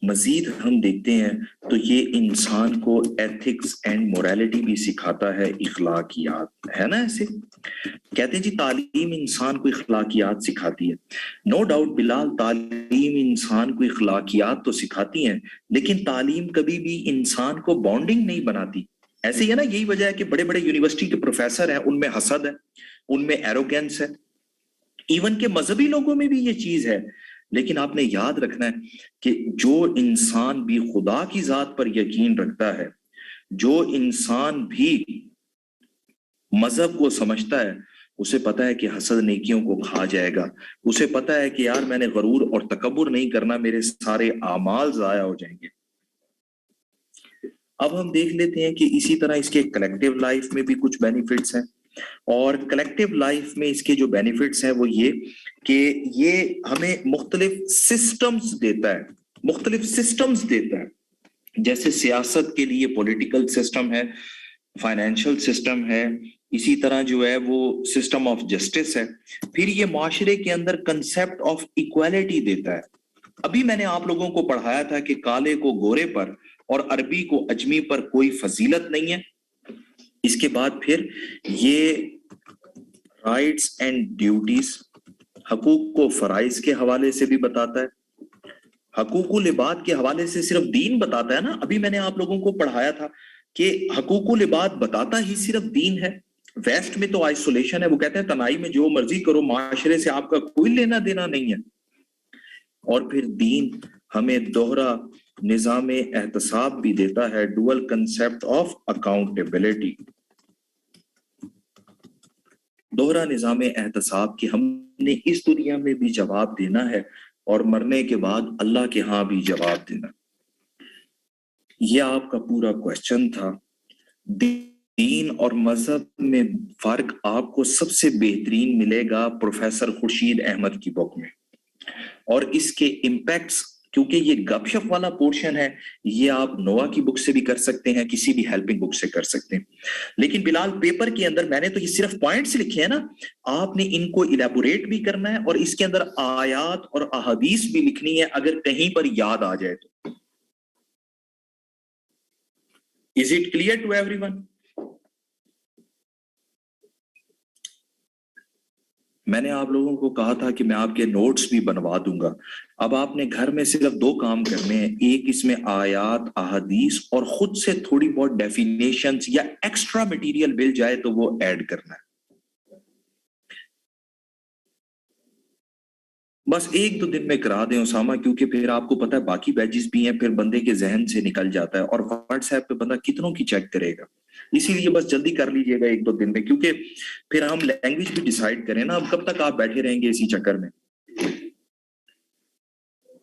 مزید ہم دیکھتے ہیں تو یہ انسان کو ایتھکس اینڈ مورالٹی بھی سکھاتا ہے، اخلاقیات، ہے نا؟ ایسے کہتے ہیں جی تعلیم انسان کو اخلاقیات سکھاتی ہے. نو ڈاؤٹ بلال، تعلیم انسان کو اخلاقیات تو سکھاتی ہیں، لیکن تعلیم کبھی بھی انسان کو بانڈنگ نہیں بناتی. ایسے ہی ہے نا، یہی وجہ ہے کہ بڑے بڑے یونیورسٹی کے پروفیسر ہیں، ان میں حسد ہے، ان میں ایروگینس ہے، ایون کہ مذہبی لوگوں میں بھی یہ چیز ہے. لیکن آپ نے یاد رکھنا ہے کہ جو انسان بھی خدا کی ذات پر یقین رکھتا ہے، جو انسان بھی مذہب کو سمجھتا ہے، اسے پتا ہے کہ حسد نیکیوں کو کھا جائے گا. اسے پتا ہے کہ یار میں نے غرور اور تکبر نہیں کرنا، میرے سارے اعمال ضائع ہو جائیں گے. اب ہم دیکھ لیتے ہیں کہ اسی طرح اس کے کلیکٹیو لائف میں بھی کچھ بینیفٹس ہیں، اور کلیکٹیو لائف میں اس کے جو بینیفٹس ہیں وہ یہ کہ یہ ہمیں مختلف سسٹمز دیتا ہے، مختلف سسٹمز دیتا ہے. جیسے سیاست کے لیے پولیٹیکل سسٹم ہے، فائنینشل سسٹم ہے، اسی طرح جو ہے وہ سسٹم آف جسٹس ہے. پھر یہ معاشرے کے اندر کنسیپٹ آف ایکویلٹی دیتا ہے. ابھی میں نے آپ لوگوں کو پڑھایا تھا کہ کالے کو گورے پر اور عربی کو اجمی پر کوئی فضیلت نہیں ہے. اس کے بعد پھر یہ رائٹس اینڈ ڈیوٹیز، حقوق کو فرائض کے حوالے سے بھی بتاتا ہے، حقوق العباد کے حوالے سے صرف دین بتاتا ہے نا. ابھی میں نے آپ لوگوں کو پڑھایا تھا کہ حقوق العباد بتاتا ہی صرف دین ہے. ویسٹ میں تو آئسولیشن ہے، وہ کہتے ہیں تنہائی میں جو مرضی کرو، معاشرے سے آپ کا کوئی لینا دینا نہیں ہے. اور پھر دین ہمیں دوہرا نظام احتساب بھی دیتا ہے، ڈوئل کنسیپٹ آف اکاؤنٹیبلٹی، دوہرا نظام احتساب کہ ہم نے اس دنیا میں بھی جواب دینا ہے اور مرنے کے بعد اللہ کے ہاں بھی جواب دینا. یہ آپ کا پورا کوشچن تھا. دین اور مذہب میں فرق آپ کو سب سے بہترین ملے گا پروفیسر خورشید احمد کی بک میں، اور اس کے امپیکٹس، کیونکہ یہ گپ شپ والا پورشن ہے، یہ آپ نوا کی بک سے بھی کر سکتے ہیں، کسی بھی ہیلپنگ بک سے کر سکتے ہیں. لیکن بلال پیپر کے اندر میں نے تو یہ صرف پوائنٹس لکھے ہیں نا، آپ نے ان کو الیبوریٹ بھی کرنا ہے اور اس کے اندر آیات اور احادیث بھی لکھنی ہے اگر کہیں پر یاد آ جائے تو. Is it clear to everyone? میں نے آپ لوگوں کو کہا تھا کہ میں آپ کے نوٹس بھی بنوا دوں گا. اب آپ نے گھر میں صرف 2 کام کرنے ہیں، ایک اس میں آیات احادیث اور خود سے تھوڑی بہت ڈیفینیشنز یا ایکسٹرا مٹیریل مل جائے تو وہ ایڈ کرنا ہے. بس 1-2 دن میں کرا دیں اسامہ، کیونکہ پھر آپ کو پتا ہے باقی بیچز بھی ہیں، پھر بندے کے ذہن سے نکل جاتا ہے، اور واٹس ایپ پہ بندہ کتنوں کی چیک کرے گا. اسی لیے بس جلدی کر لیجئے گا 1-2 دن میں، کیونکہ پھر ہم لینگویج بھی ڈیسائیڈ کریں نا. اب کب تک آپ بیٹھے رہیں گے اسی چکر میں؟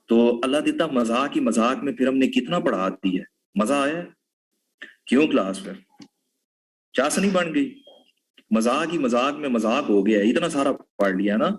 تو اللہ دیتا مذاق ہی مذاق میں پھر ہم نے کتنا پڑھا دی ہے. مزہ آیا؟ کیوں کلاس پہ چاس نہیں بن گئی؟ مذاق ہی مذاق میں مذاق ہو گیا، اتنا سارا پڑھ لیا نا.